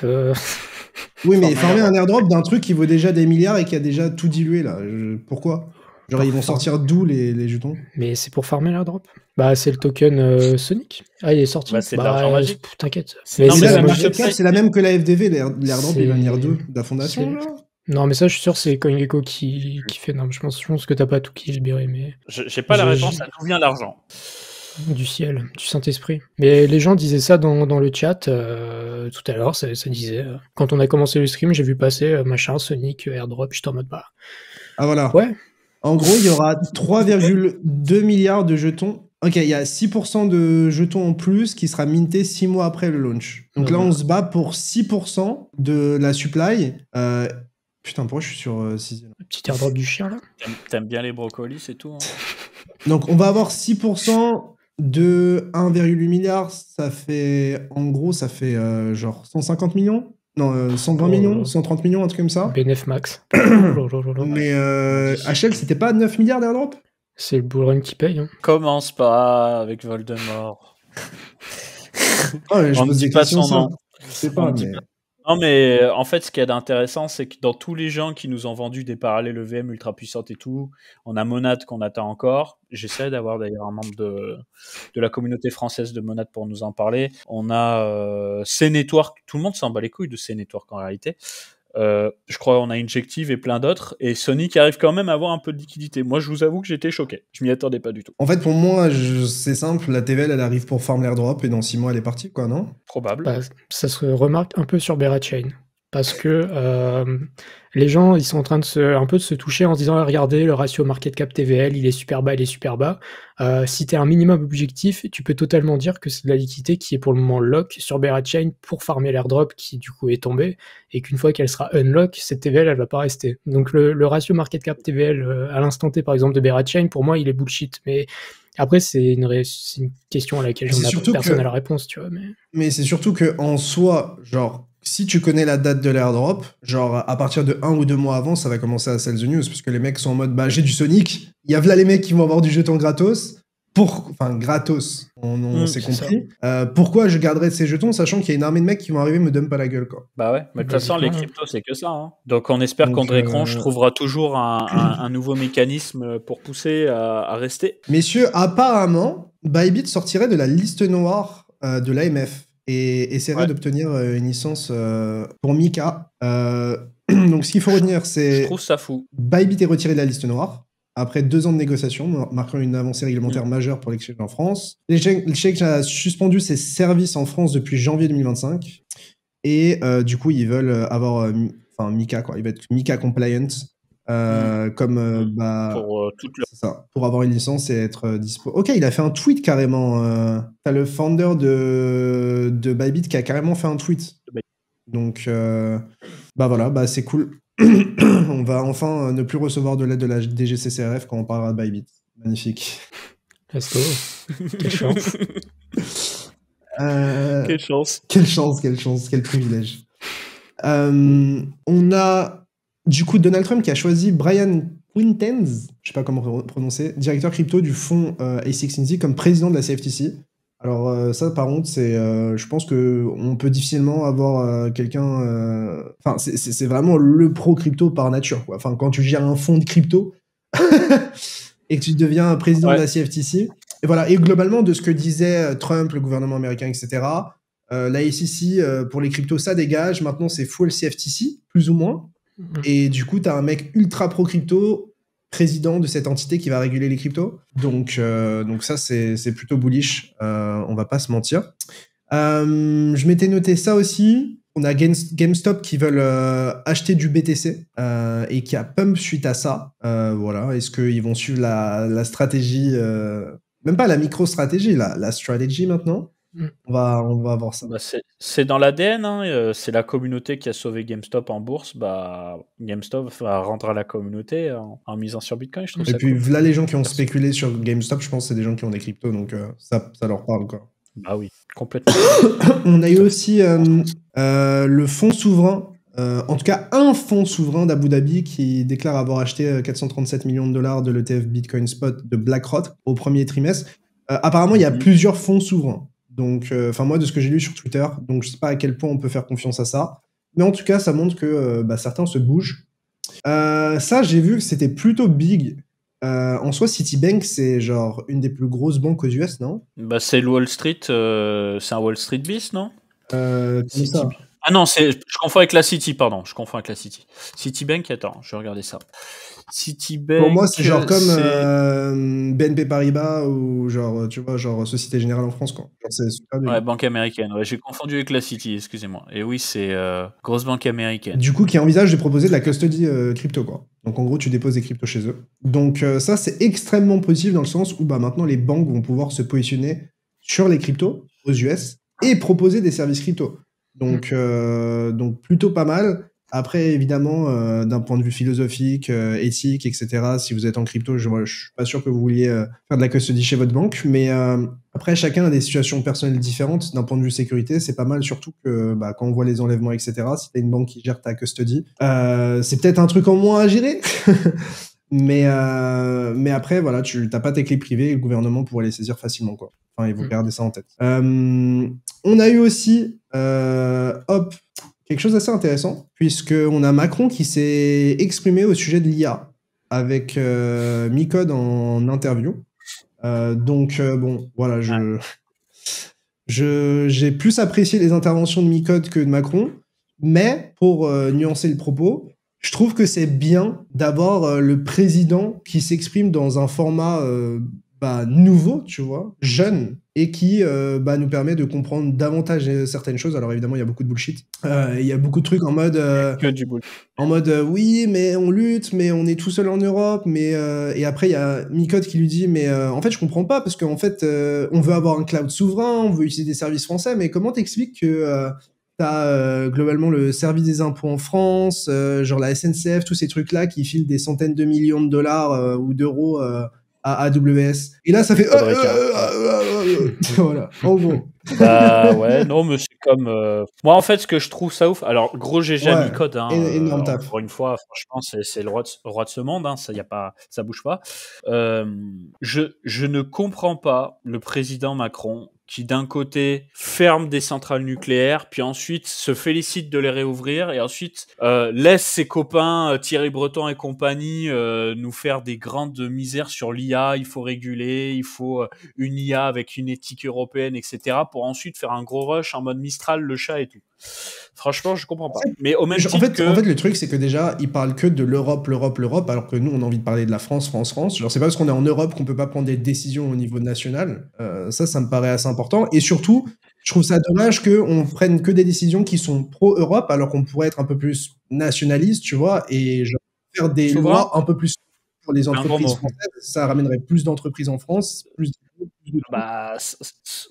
S1: Oui, mais farmer un airdrop d'un truc qui vaut déjà des milliards et qui a déjà tout dilué, là. Pourquoi ? Genre, ils vont sortir d'où les jetons ?
S2: Mais c'est pour farmer l'airdrop. Bah, c'est le token Sonic. Ah, il est sorti.
S3: C'est de l'argent magique.
S2: T'inquiète.
S1: C'est la même que la FDV, l'airdrop et l'Anier 2 de la fondation, là.
S2: Non, mais ça, je suis sûr, c'est CoinGecko qui fait. Non, je pense que t'as pas tout qui est libéré, mais...
S3: J'ai pas la réponse à d'où vient l'argent.
S2: Du ciel, du Saint-Esprit. Mais les gens disaient ça dans le chat tout à l'heure, ça disait... quand on a commencé le stream, j'ai vu passer machin, Sonic, airdrop, j'étais en mode bah...
S1: Ah voilà.
S2: Ouais.
S1: En gros, il y aura 3,2 milliards de jetons. Ok, il y a 6% de jetons en plus qui sera minté 6 mois après le launch. Donc là, on se bat pour 6% de la supply. Putain, pourquoi je suis sur 6e ?
S2: Petit airdrop du chien, là.
S3: T'aimes bien les brocolis, c'est tout.
S1: Donc, on va avoir 6% de 1,8 milliard. Ça fait, en gros, genre 150 millions. Non, 120 millions, 130 millions, un truc comme ça.
S2: BNF max.
S1: Mais HL, c'était pas 9 milliards d'airdrop ?
S2: C'est le bullrun qui paye. Hein.
S3: Commence pas avec Voldemort.
S1: Je
S3: on ne dit pas son nom.
S1: Je sais pas, mais...
S3: Non, mais en fait, ce qu'il y a d'intéressant, c'est que dans tous les gens qui nous ont vendu des parallèles EVM ultra puissantes et tout, on a Monad qu'on attend encore. J'essaie d'avoir d'ailleurs un membre de la communauté française de Monad pour nous en parler. On a C-Network, tout le monde s'en bat les couilles de C-Network en réalité. Je crois qu'on a Injective et plein d'autres, et Sony qui arrive quand même à avoir un peu de liquidité. Moi, je vous avoue que j'étais choqué. Je m'y attendais pas du tout.
S1: En fait, pour moi, c'est simple, la TVL, elle arrive pour farm l'airdrop, et dans 6 mois, elle est partie, quoi, non?
S3: Probable.
S2: Bah, ça se remarque un peu sur Berachain. Parce que les gens, ils sont en train de un peu de se toucher en se disant, regardez, le ratio market cap TVL, il est super bas, il est super bas. Si tu es un minimum objectif, tu peux totalement dire que c'est de la liquidité qui est pour le moment lock sur Berachain pour farmer l'airdrop qui du coup est tombé, et qu'une fois qu'elle sera unlock, cette TVL, elle va pas rester. Donc le ratio market cap TVL à l'instant T, par exemple, de Berachain, pour moi, il est bullshit. Mais après, c'est une question à laquelle personne n'a la réponse, tu vois.
S1: Mais c'est surtout que en soi, genre, si tu connais la date de l'airdrop, genre, à partir de 1 ou 2 mois avant, ça va commencer à sell the news, parce que les mecs sont en mode, bah, j'ai du Sonic, il y a là les mecs qui vont avoir du jeton gratos, enfin, gratos, on s'est compris. Pourquoi je garderais ces jetons, sachant qu'il y a une armée de mecs qui vont arriver me dump à la gueule, quoi.
S3: Bah ouais, mais de toute façon, les cryptos, c'est que ça. Hein. Donc on espère qu'André Cronche trouvera toujours un nouveau mécanisme pour pousser à rester.
S1: Messieurs, apparemment, Bybit sortirait de la liste noire de l'AMF et essaierait d'obtenir une licence pour Mika. Donc ce qu'il faut retenir, c'est...
S3: Je trouve ça fou.
S1: Bybit est retiré de la liste noire après 2 ans de négociations, marquant une avancée réglementaire majeure pour l'exchange en France. L'exchange a suspendu ses services en France depuis janvier 2025. Et du coup, ils veulent avoir Mika, quoi. Il va être Mika compliant. Comme pour avoir une licence et être dispo. Ok, il a fait un tweet carrément. T'as le founder de Bybit qui a carrément fait un tweet. Donc, bah voilà, bah c'est cool. On va enfin ne plus recevoir de l'aide de la DGCCRF quand on parlera de Bybit. Magnifique.
S2: Let's go. Quelle chance.
S3: Quelle chance.
S1: Quelle chance, quel privilège. On a du coup Donald Trump qui a choisi Brian Quintenz, je sais pas comment prononcer, directeur crypto du fonds A16Z comme président de la CFTC. Alors ça par contre c'est, je pense que on peut difficilement avoir quelqu'un, enfin c'est vraiment le pro crypto par nature, quoi. Enfin quand tu gères un fonds de crypto et que tu deviens président de la CFTC, et voilà. Et globalement de ce que disait Trump, le gouvernement américain, etc. La ACC pour les cryptos ça dégage. Maintenant c'est full CFTC plus ou moins. Et du coup, t'as un mec ultra pro-crypto, président de cette entité qui va réguler les cryptos. Donc ça, c'est plutôt bullish. On va pas se mentir. Je m'étais noté ça aussi. On a GameStop qui veulent acheter du BTC et qui a pump suite à ça. Voilà. Est-ce qu'ils vont suivre la stratégie, même pas la micro-stratégie, la stratégie maintenant? On va voir ça.
S3: Bah c'est dans l'ADN, hein. C'est la communauté qui a sauvé GameStop en bourse. Bah, GameStop va rendre à la communauté en misant sur Bitcoin. Je trouve
S1: et
S3: ça
S1: puis
S3: cool.
S1: Là, les gens qui ont spéculé sur GameStop, je pense que c'est des gens qui ont des cryptos, donc ça leur parle, quoi.
S3: Bah oui, complètement.
S1: On a eu aussi le fonds souverain, en tout cas un fonds souverain d'Abu Dhabi qui déclare avoir acheté 437 millions de dollars de l'ETF Bitcoin Spot de BlackRock au premier trimestre. Apparemment, il y a plusieurs fonds souverains. Donc, moi, de ce que j'ai lu sur Twitter, donc je sais pas à quel point on peut faire confiance à ça. Mais en tout cas, ça montre que certains se bougent. Ça, j'ai vu que c'était plutôt big. En soi, Citibank, c'est genre une des plus grosses banques aux US, non?
S3: Bah, c'est le Wall Street, c'est un Wall Street Beast, non?
S1: Comme ça.
S3: Ah non, je confonds avec la City, pardon. Je confonds avec la City. Citibank, attends, je vais regarder ça. Citibank.
S1: Pour moi, c'est genre comme BNP Paribas ou genre, tu vois, genre Société Générale en France, quoi. Genre, c'est super big.
S3: Ouais, banque américaine. Ouais, j'ai confondu avec la City, excusez-moi. Et oui, c'est grosse banque américaine.
S1: Du coup, qui envisage de proposer de la custody crypto, quoi. Donc en gros, tu déposes des cryptos chez eux. Donc ça, c'est extrêmement positif dans le sens où maintenant les banques vont pouvoir se positionner sur les cryptos aux US et proposer des services crypto. Donc plutôt pas mal. Après, évidemment, d'un point de vue philosophique, éthique, etc., si vous êtes en crypto, je suis pas sûr que vous vouliez faire de la custody chez votre banque, mais après, chacun a des situations personnelles différentes. D'un point de vue sécurité, c'est pas mal, surtout que quand on voit les enlèvements, etc., si t'as une banque qui gère ta custody, c'est peut-être un truc en moins à gérer. Mais après, voilà, tu n'as pas tes clés privées et le gouvernement pourrait les saisir facilement, quoi. Enfin, il faut garder ça en tête. On a eu aussi, quelque chose d'assez intéressant, puisqu'on a Macron qui s'est exprimé au sujet de l'IA avec Micode en interview. Bon, voilà, j'ai plus apprécié les interventions de Micode que de Macron, mais pour nuancer le propos, je trouve que c'est bien d'avoir le président qui s'exprime dans un format nouveau, tu vois, jeune, et qui nous permet de comprendre davantage certaines choses. Alors évidemment, il y a beaucoup de bullshit. Il y a beaucoup de trucs en mode...
S3: Que du bullshit.
S1: En mode oui, mais on lutte, mais on est tout seul en Europe, et après il y a Micode qui lui dit mais en fait je comprends pas parce qu'en fait on veut avoir un cloud souverain, on veut utiliser des services français, mais comment t'expliques que t'as globalement le service des impôts en France, genre la SNCF, tous ces trucs là qui filent des centaines de millions de dollars ou d'euros à AWS. Et là ça fait voilà, en gros.
S3: Bah ouais, non, mais c'est comme... Moi, en fait, ce que je trouve ça ouf... Alors, gros GG à Micode, hein,
S1: énorme taf.
S3: encore une fois, franchement, c'est le roi de ce monde, hein, ça bouge pas. Je ne comprends pas le président Macron qui, d'un côté, ferme des centrales nucléaires, puis ensuite se félicite de les réouvrir, et ensuite laisse ses copains, Thierry Breton et compagnie, nous faire des grandes misères sur l'IA, il faut réguler, il faut une IA avec une éthique européenne, etc., pour ensuite faire un gros rush en mode Mistral, le chat et tout. Franchement, je comprends pas. Mais au même titre
S1: en fait, le truc, c'est que déjà, ils parlent que de l'Europe, alors que nous, on a envie de parler de la France. Genre, c'est pas parce qu'on est en Europe qu'on peut pas prendre des décisions au niveau national. Ça me paraît assez important. Et surtout, je trouve ça dommage qu'on prenne que des décisions qui sont pro-Europe, alors qu'on pourrait être un peu plus nationaliste, tu vois, et genre, faire des lois un peu plus pour les entreprises françaises. Ça ramènerait plus d'entreprises en France, plus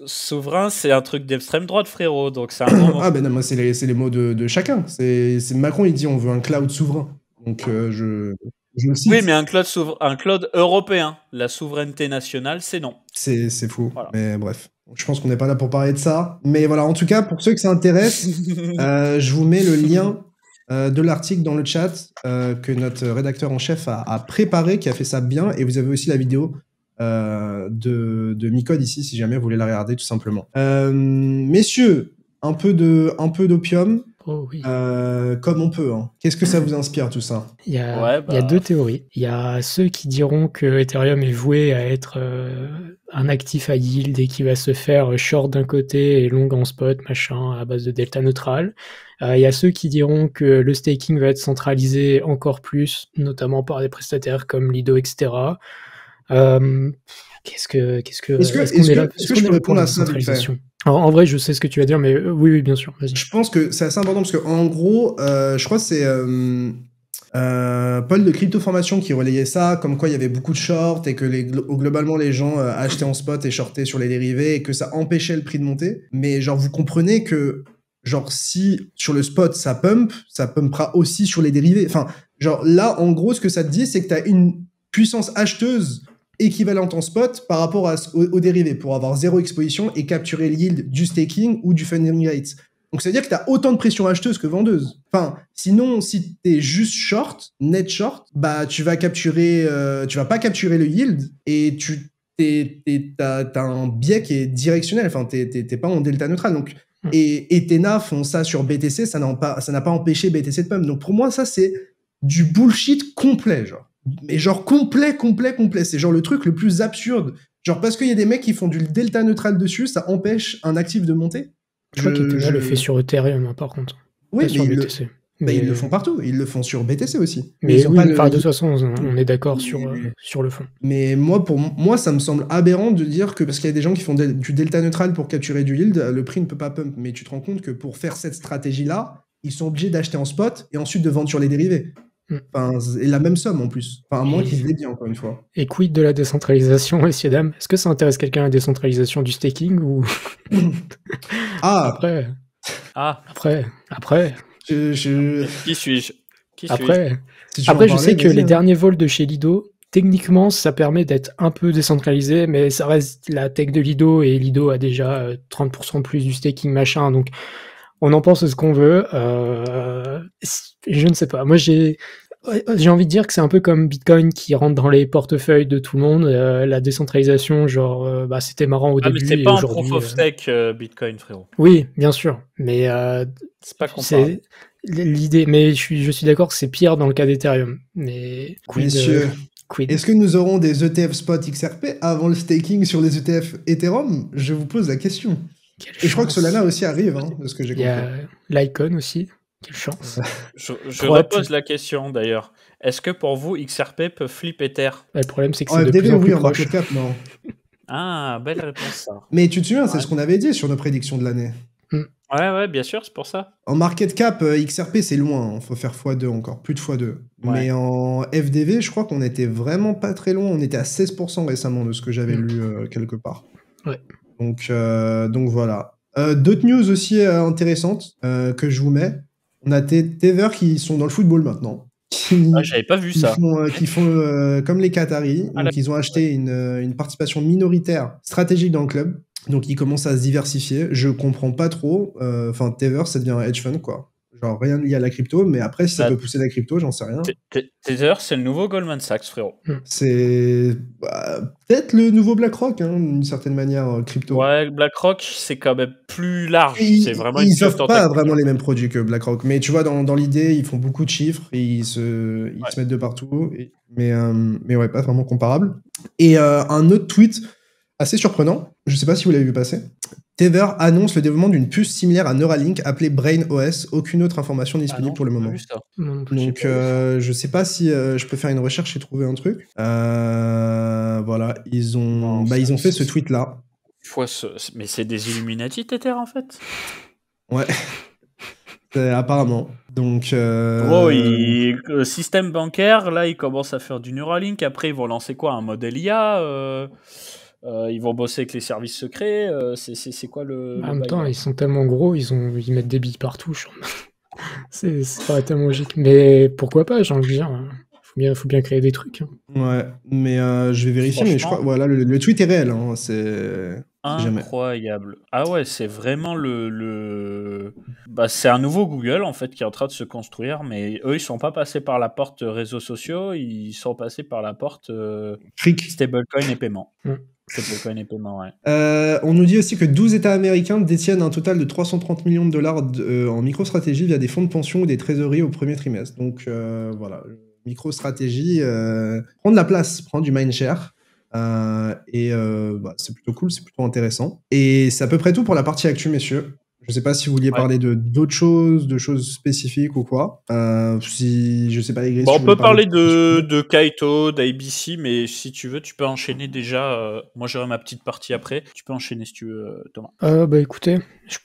S3: souverain, c'est un truc d'extrême droite, frérot, donc c'est un bon mot.
S1: Ah ben non, moi c'est les mots de chacun. C'est Macron, il dit on veut un cloud souverain. Donc je le cite.
S3: Oui, mais un cloud européen. La souveraineté nationale, c'est non.
S1: C'est fou. Voilà. Mais bref, je pense qu'on n'est pas là pour parler de ça. Mais voilà, en tout cas, pour ceux que ça intéresse, je vous mets le lien de l'article dans le chat que notre rédacteur en chef a préparé, qui a fait ça bien, et vous avez aussi la vidéo de Micode ici, si jamais vous voulez la regarder, tout simplement. Messieurs, un peu d'opium.
S2: Oh oui.
S1: Comme on peut. Hein. Qu'est-ce que ça vous inspire, tout ça ?
S2: Il y a deux théories. Il y a ceux qui diront que Ethereum est voué à être un actif à yield et qui va se faire short d'un côté et long en spot, machin, à base de delta neutral. Il y a ceux qui diront que le staking va être centralisé encore plus, notamment par des prestataires comme Lido, etc. Est-ce qu'on est là pour la centralisation ? En vrai, je sais ce que tu vas dire, mais oui, bien sûr, vas-y.
S1: Je pense que c'est assez important parce que en gros, je crois que c'est Paul de Crypto Formation qui relayait ça, comme quoi il y avait beaucoup de shorts et que globalement les gens achetaient en spot et shortaient sur les dérivés et que ça empêchait le prix de monter. Mais genre, vous comprenez que genre si sur le spot ça pumpera aussi sur les dérivés. Enfin, genre là, en gros, ce que ça te dit, c'est que tu as une puissance acheteuse équivalente en spot par rapport aux dérivés pour avoir zéro exposition et capturer le yield du staking ou du funding rate. Donc, ça veut dire que tu as autant de pression acheteuse que vendeuse. Enfin, sinon, si tu es juste short, net short, bah, tu vas pas capturer le yield et t'as un biais qui est directionnel. Enfin, t'es pas en delta neutral. Donc, et Ethena font ça sur BTC, ça n'a pas empêché BTC de pump. Donc, pour moi, ça, c'est du bullshit complet, genre. Mais genre complet. C'est genre le truc le plus absurde. Genre parce qu'il y a des mecs qui font du delta neutral dessus, ça empêche un actif de monter.
S2: Je crois qu'Ethena le fait sur Ethereum, hein, par contre.
S1: Oui,
S2: pas sur BTC.
S1: Mais ils le font partout. Ils le font sur BTC aussi.
S2: Mais oui, de toute façon, on est d'accord sur le fond.
S1: Mais pour moi, ça me semble aberrant de dire que parce qu'il y a des gens qui font du delta neutral pour capturer du yield, le prix ne peut pas pump. Mais tu te rends compte que pour faire cette stratégie-là, ils sont obligés d'acheter en spot et ensuite de vendre sur les dérivés. Enfin, et la même somme en plus. Enfin, à moins qu'ils se dédient, encore une fois.
S2: Et quid de la décentralisation, messieurs, dames ? Est-ce que ça intéresse quelqu'un la décentralisation du staking ou... Après.
S3: Qui suis-je
S2: Après, je sais que les derniers vols de chez Lido, techniquement, ça permet d'être un peu décentralisé, mais ça reste la tech de Lido, et Lido a déjà 30% plus du staking, machin, donc on en pense ce qu'on veut. Je ne sais pas. Moi, Ouais, j'ai envie de dire que c'est un peu comme Bitcoin qui rentre dans les portefeuilles de tout le monde. La décentralisation, genre, c'était marrant au
S3: Ah, mais
S2: début
S3: c'est
S2: et
S3: pas un proof
S2: aujourd'hui.
S3: of stake, Bitcoin, frérot.
S2: Oui, bien sûr, mais
S3: C'est pas comparable.
S2: c'est l'idée. Mais je suis d'accord que c'est pire dans le cas d'Ethereum. Mais
S1: Messieurs,
S2: quid.
S1: est-ce que nous aurons des ETF spot XRP avant le staking sur les ETF Ethereum? Je vous pose la question.
S2: Quelle
S1: Et je crois que
S2: chance.
S1: Solana aussi arrive, de ce que j'ai
S2: Il y
S1: compris.
S2: a l'Icon aussi. Quelle chance.
S3: Je
S2: Trop hâte.
S3: repose la question d'ailleurs. Est-ce que pour vous, XRP peut flip Ether?
S2: Le problème, c'est que
S1: En
S2: c'est de plus
S1: FDV,
S2: en
S1: oui,
S2: plus
S1: en
S2: proche.
S1: market cap, non.
S3: Ah, belle réponse ça.
S1: Mais tu te souviens, c'est
S3: Ouais.
S1: ce qu'on avait dit sur nos prédictions de l'année.
S3: Ouais, bien sûr, c'est pour ça.
S1: En market cap, XRP, c'est loin. Il faut faire x2 encore, plus de x2.
S3: Ouais.
S1: Mais en FDV, je crois qu'on était vraiment pas très loin. On était à 16% récemment de ce que j'avais lu quelque part.
S2: Ouais.
S1: Donc voilà. D'autres news aussi intéressantes que je vous mets. On a Tether qui sont dans le football maintenant.
S3: Ah, j'avais pas vu ça.
S1: Qui font comme les Qataris.
S3: Ah,
S1: Donc, ils ont acheté une participation minoritaire stratégique dans le club. Donc, ils commencent à se diversifier. Je comprends pas trop. Enfin, Tether, ça devient un hedge fund, quoi. Genre, rien lié à la crypto. Mais après, si ça peut pousser la crypto, j'en sais rien.
S3: Tether, c'est le nouveau Goldman Sachs, frérot.
S1: C'est peut-être le nouveau BlackRock, d'une certaine manière, crypto.
S3: Ouais, BlackRock, c'est quand même plus large. C'est vraiment
S1: ils offrent pas vraiment les mêmes produits que BlackRock. Mais tu vois, dans l'idée, ils font beaucoup de chiffres et ils se mettent de partout. Mais ouais, pas vraiment comparable. Et un autre tweet assez surprenant, je sais pas si vous l'avez vu passer. Tether annonce le développement d'une puce similaire à Neuralink appelée Brain OS. Aucune autre information disponible pour le moment. Donc je sais pas si je peux faire une recherche et trouver un truc. Voilà, ils ont fait ce tweet là.
S3: Mais c'est des Illuminati, Tether, en fait.
S1: Ouais. Apparemment. Donc.
S3: Système bancaire, là, ils commencent à faire du Neuralink. Après, ils vont lancer quoi? Un modèle IA ils vont bosser avec les services secrets. C'est quoi le.
S2: En même temps, ils sont tellement gros, ils mettent des billes partout. C'est pas tellement logique. Mais pourquoi pas, j'ai envie de dire. Faut bien créer des trucs.
S1: Ouais, mais je vais vérifier, mais je crois voilà, le tweet est réel. C'est
S3: incroyable. Ah ouais, c'est vraiment c'est un nouveau Google en fait qui est en train de se construire, mais eux ils sont pas passés par la porte réseaux sociaux, ils sont passés par la porte stablecoin et paiement. Stablecoin et paiement, ouais.
S1: On nous dit aussi que 12 États américains détiennent un total de 330 millions de dollars en microstratégie via des fonds de pension ou des trésoreries au premier trimestre. Donc voilà, microstratégie prend de la place, prend du mindshare. C'est plutôt cool, c'est plutôt intéressant. Et c'est à peu près tout pour la partie actu, messieurs. Je sais pas si vous vouliez parler d'autres choses, de choses spécifiques ou quoi. Si je sais pas les grilles.
S3: On peut parler de Kaito, d'ABC, mais si tu veux, tu peux enchaîner déjà. Moi, j'aurai ma petite partie après. Tu peux enchaîner si tu veux, Thomas.
S2: Écoutez, je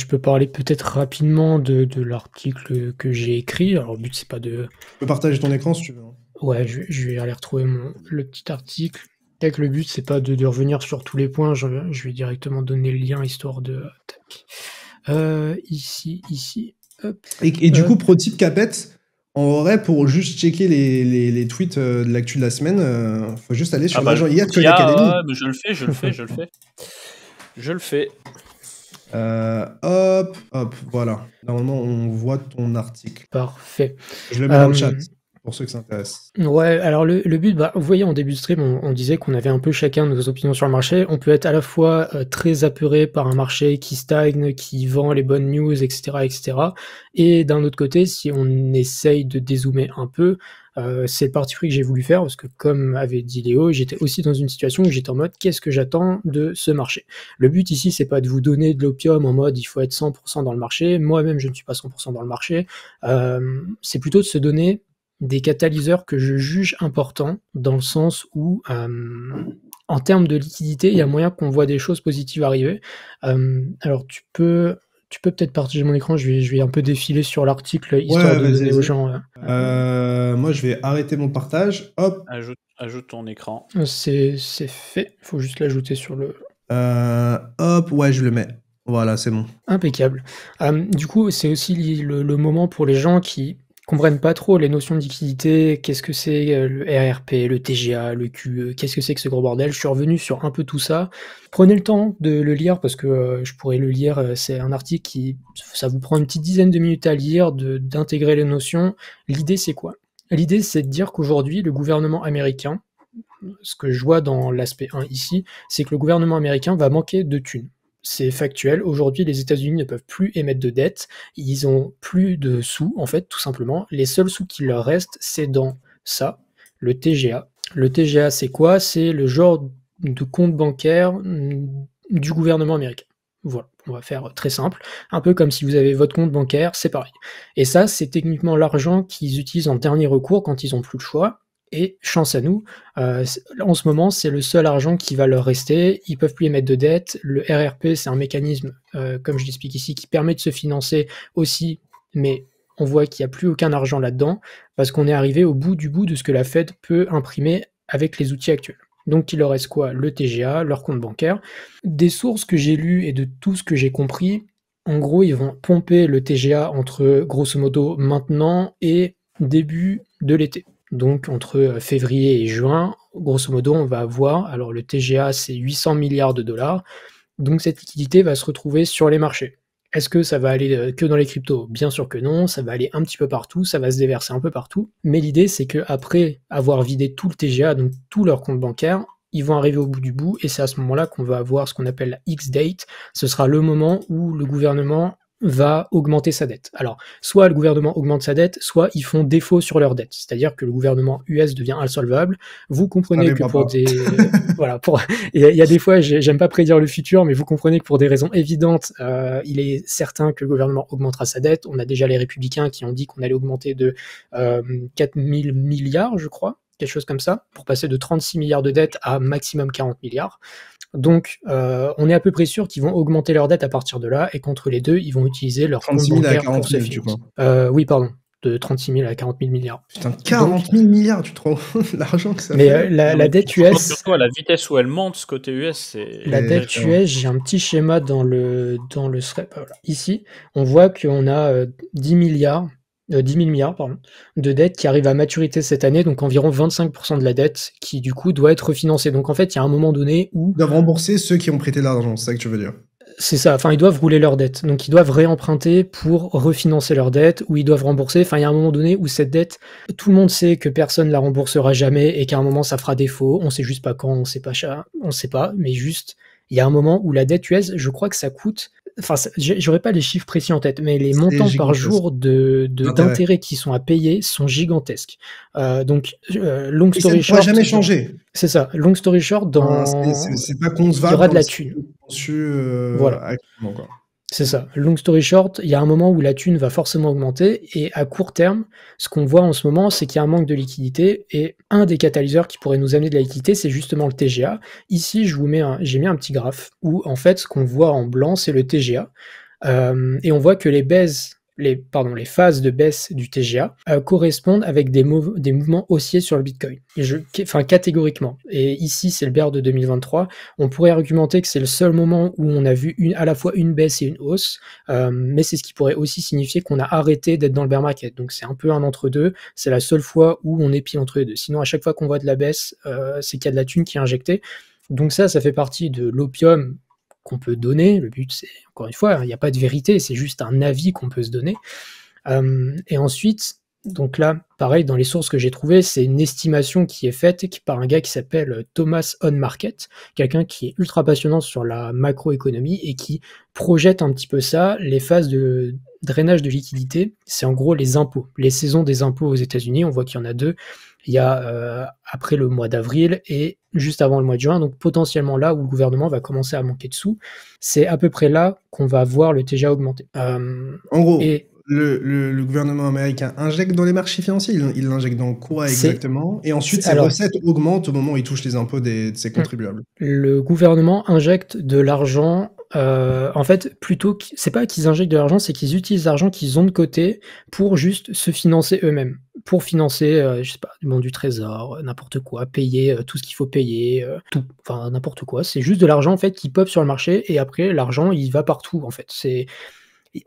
S2: peux parler peut-être rapidement de l'article que j'ai écrit. Alors, le but c'est pas de.
S1: Tu peux partager ton écran si tu veux.
S2: Ouais, je vais aller retrouver le petit article. Peut-être le but c'est pas de revenir sur tous les points. Je vais directement donner le lien histoire de. Ici. Hop.
S1: Et du coup, pro type Capet, on aurait pour juste checker les tweets de l'actu de la semaine, faut juste aller sur l'agent IA de Code Academy.
S3: Mais je le fais.
S1: Hop, voilà. Normalement, on voit ton article.
S2: Parfait.
S1: Je le mets dans le chat. Pour ceux que ça intéresse.
S2: Ouais, alors le but, vous voyez en début de stream, on disait qu'on avait un peu chacun nos opinions sur le marché. On peut être à la fois très apeuré par un marché qui stagne, qui vend les bonnes news, etc. Et d'un autre côté, si on essaye de dézoomer un peu, c'est le parti pris que j'ai voulu faire, parce que comme avait dit Léo, j'étais aussi dans une situation où j'étais en mode qu'est-ce que j'attends de ce marché. Le but ici, c'est pas de vous donner de l'opium en mode il faut être 100% dans le marché. Moi-même, je ne suis pas 100% dans le marché. C'est plutôt de se donner des catalyseurs que je juge importants, dans le sens où, en termes de liquidité, il y a moyen qu'on voit des choses positives arriver. Alors, tu peux peut-être partager mon écran, je vais un peu défiler sur l'article, histoire de donner aux gens...
S1: moi, je vais arrêter mon partage. Hop.
S3: Ajoute ton écran.
S2: C'est fait, il faut juste l'ajouter sur le...
S1: Hop, ouais, je le mets. Voilà, c'est bon.
S2: Impeccable. Du coup, c'est aussi le moment pour les gens qui comprennent pas trop les notions de liquidité, qu'est-ce que c'est le RRP, le TGA, le QE, qu'est-ce que c'est que ce gros bordel. Je suis revenu sur un peu tout ça. Prenez le temps de le lire parce que je pourrais le lire. C'est un article ça vous prend une petite dizaine de minutes à lire, d'intégrer les notions. L'idée, c'est quoi ? L'idée, c'est de dire qu'aujourd'hui, le gouvernement américain, ce que je vois dans l'aspect 1 ici, c'est que le gouvernement américain va manquer de thunes. C'est factuel. Aujourd'hui, les États-Unis ne peuvent plus émettre de dette. Ils ont plus de sous, en fait, tout simplement. Les seuls sous qui leur restent, c'est dans ça, le TGA. Le TGA, c'est quoi? C'est le genre de compte bancaire du gouvernement américain. Voilà, on va faire très simple. Un peu comme si vous avez votre compte bancaire, c'est pareil. Et ça, c'est techniquement l'argent qu'ils utilisent en dernier recours quand ils n'ont plus le choix. Et chance à nous, en ce moment, c'est le seul argent qui va leur rester. Ils peuvent plus émettre de dette. Le RRP, c'est un mécanisme, comme je l'explique ici, qui permet de se financer aussi, mais on voit qu'il n'y a plus aucun argent là-dedans, parce qu'on est arrivé au bout du bout de ce que la Fed peut imprimer avec les outils actuels. Donc il leur reste quoi? Le TGA, leur compte bancaire. Des sources que j'ai lues et de tout ce que j'ai compris, en gros, ils vont pomper le TGA entre, grosso modo, maintenant et début de l'été. Donc entre février et juin, grosso modo, on va avoir, alors le TGA, c'est 800 milliards de dollars, donc cette liquidité va se retrouver sur les marchés. Est-ce que ça va aller que dans les cryptos? Bien sûr que non, ça va aller un petit peu partout, ça va se déverser un peu partout. Mais l'idée, c'est qu'après avoir vidé tout le TGA, donc tout leur compte bancaire, ils vont arriver au bout du bout, et c'est à ce moment-là qu'on va avoir ce qu'on appelle la X-date. Ce sera le moment où le gouvernement va augmenter sa dette. Alors, soit le gouvernement augmente sa dette, soit ils font défaut sur leur dette. C'est-à-dire que le gouvernement US devient insolvable. Vous comprenez que pour des... voilà, il y a des fois, j'aime pas prédire le futur, mais vous comprenez que pour des raisons évidentes, il est certain que le gouvernement augmentera sa dette. On a déjà les républicains qui ont dit qu'on allait augmenter de 4 000 milliards, je crois, quelque chose comme ça, pour passer de 36 milliards de dette à maximum 40 milliards. Donc, on est à peu près sûr qu'ils vont augmenter leur dette à partir de là, et qu'entre les deux, ils vont utiliser leur compte bancaire pour se financer. Oui, pardon, de 36 000 à 40 000 milliards.
S1: Putain, 40 000 milliards, tu te rends compte l'argent que ça
S2: mais
S1: fait?
S2: La dette US...
S3: Surtout à la vitesse où elle monte, ce côté US, c'est...
S2: La dette US, j'ai un petit schéma dans le voilà. Ici, on voit qu'on a 10 000 milliards de dette qui arrive à maturité cette année, donc environ 25% de la dette qui du coup doit être refinancée. Donc en fait, il y a un moment donné où...
S1: Ils doivent rembourser ceux qui ont prêté de l'argent, c'est ça que tu veux dire?
S2: C'est ça, enfin ils doivent rouler leur dette, donc ils doivent réemprunter pour refinancer leur dette, ou ils doivent rembourser, enfin il y a un moment donné où cette dette, tout le monde sait que personne la remboursera jamais, et qu'à un moment ça fera défaut, on sait juste pas quand, on sait pas, mais juste, il y a un moment où la dette US, je crois que ça coûte, enfin j'aurais pas les chiffres précis en tête, mais les montants par jour d'intérêts qui sont à payer sont gigantesques. Donc, long story short...
S1: Ça ne pourra jamais changer.
S2: C'est ça, long story short,
S1: c'est pas qu'on se va,
S2: il y aura de la thune.
S1: Voilà.
S2: C'est ça. Long story short, il y a un moment où la thune va forcément augmenter, et à court terme, ce qu'on voit en ce moment, c'est qu'il y a un manque de liquidité, et un des catalyseurs qui pourrait nous amener de la liquidité, c'est justement le TGA. Ici, j'ai mis un petit graphe où, en fait, ce qu'on voit en blanc, c'est le TGA, et on voit que les phases de baisse du TGA correspondent avec des mouvements haussiers sur le Bitcoin, catégoriquement. Et ici, c'est le bear de 2023. On pourrait argumenter que c'est le seul moment où on a vu à la fois une baisse et une hausse, mais c'est ce qui pourrait aussi signifier qu'on a arrêté d'être dans le bear market. Donc c'est un peu un entre-deux. C'est la seule fois où on est pile entre les deux. Sinon, à chaque fois qu'on voit de la baisse, c'est qu'il y a de la thune qui est injectée. Donc ça fait partie de l'opium qu'on peut donner. Le but, c'est, encore une fois, il n'y a pas de vérité, c'est juste un avis qu'on peut se donner. Et ensuite, donc là, pareil, dans les sources que j'ai trouvées, c'est une estimation qui est faite par un gars qui s'appelle Thomas Onmarket, quelqu'un qui est ultra passionnant sur la macroéconomie et qui projette un petit peu ça, les phases de drainage de liquidité. C'est en gros les impôts, les saisons des impôts aux États-Unis. On voit qu'il y en a deux. Il y a après le mois d'avril et juste avant le mois de juin, donc potentiellement là où le gouvernement va commencer à manquer de sous. C'est à peu près là qu'on va voir le TGA augmenter.
S1: En gros, le gouvernement américain injecte dans les marchés financiers, il l'injecte dans quoi exactement? Et ensuite, ses recettes augmentent au moment où il touche les impôts de ses contribuables.
S2: Le gouvernement injecte de l'argent. En fait, plutôt, c'est pas qu'ils injectent de l'argent, c'est qu'ils utilisent l'argent qu'ils ont de côté pour juste se financer eux-mêmes, pour financer, je sais pas, du trésor, n'importe quoi, payer tout ce qu'il faut payer, tout, enfin n'importe quoi. C'est juste de l'argent en fait qui pop sur le marché, et après l'argent il va partout en fait.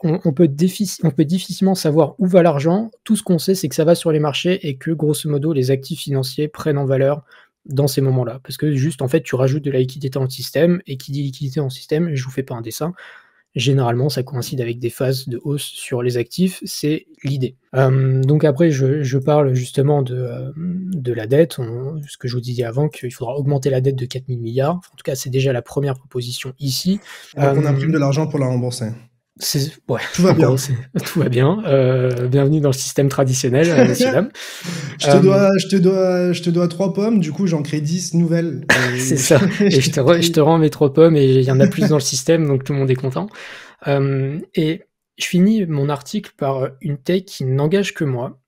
S2: On peut difficilement savoir où va l'argent. Tout ce qu'on sait, c'est que ça va sur les marchés et que grosso modo les actifs financiers prennent en valeur dans ces moments-là, parce que juste en fait tu rajoutes de la liquidité dans le système, et qui dit liquidité dans le système, je vous fais pas un dessin, généralement, ça coïncide avec des phases de hausse sur les actifs, c'est l'idée. Donc après, je parle justement de la dette, ce que je vous disais avant, qu'il faudra augmenter la dette de 4 000 milliards. En tout cas, c'est déjà la première proposition ici.
S1: Donc on imprime de l'argent pour la rembourser.
S2: Ouais,
S1: tout va bien.
S2: Gros, tout va bien. Bienvenue dans le système traditionnel, messieurs, dames.
S1: Je te dois 3 pommes, du coup j'en crée 10 nouvelles.
S2: C'est ça. Et je te rends mes 3 pommes et il y en a plus dans le système, donc tout le monde est content. Et je finis mon article par une take qui n'engage que moi,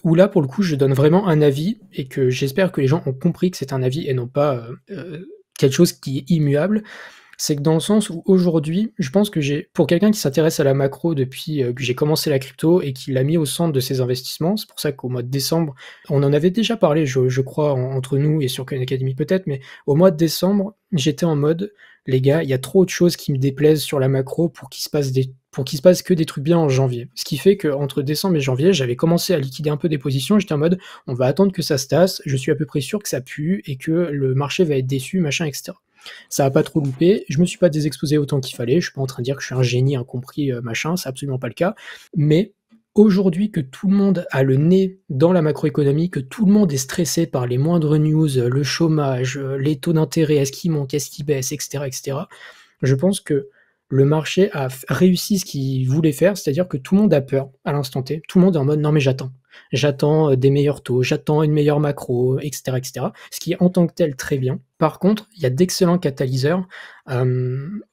S2: où là, pour le coup, je donne vraiment un avis et que j'espère que les gens ont compris que c'est un avis et non pas quelque chose qui est immuable. C'est que dans le sens où aujourd'hui, je pense que pour quelqu'un qui s'intéresse à la macro depuis que j'ai commencé la crypto et qui l'a mis au centre de ses investissements, c'est pour ça qu'au mois de décembre, on en avait déjà parlé, je crois, entre nous et sur Khan Academy peut-être, mais au mois de décembre, j'étais en mode, les gars, il y a trop de choses qui me déplaisent sur la macro pour qu'il se passe que des trucs bien en janvier. Ce qui fait qu'entre décembre et janvier, j'avais commencé à liquider un peu des positions, j'étais en mode, on va attendre que ça se tasse, je suis à peu près sûr que ça pue et que le marché va être déçu, machin, etc. Ça n'a pas trop loupé, je me suis pas désexposé autant qu'il fallait, je suis pas en train de dire que je suis un génie incompris, machin, c'est absolument pas le cas, mais aujourd'hui que tout le monde a le nez dans la macroéconomie, que tout le monde est stressé par les moindres news, le chômage, les taux d'intérêt, est-ce qu'ils montent, est-ce qu'ils baissent, etc., je pense que le marché a réussi ce qu'il voulait faire, c'est-à-dire que tout le monde a peur à l'instant T, tout le monde est en mode « non mais j'attends des meilleurs taux, j'attends une meilleure macro, etc., ce qui est en tant que tel très bien. Par contre, il y a d'excellents catalyseurs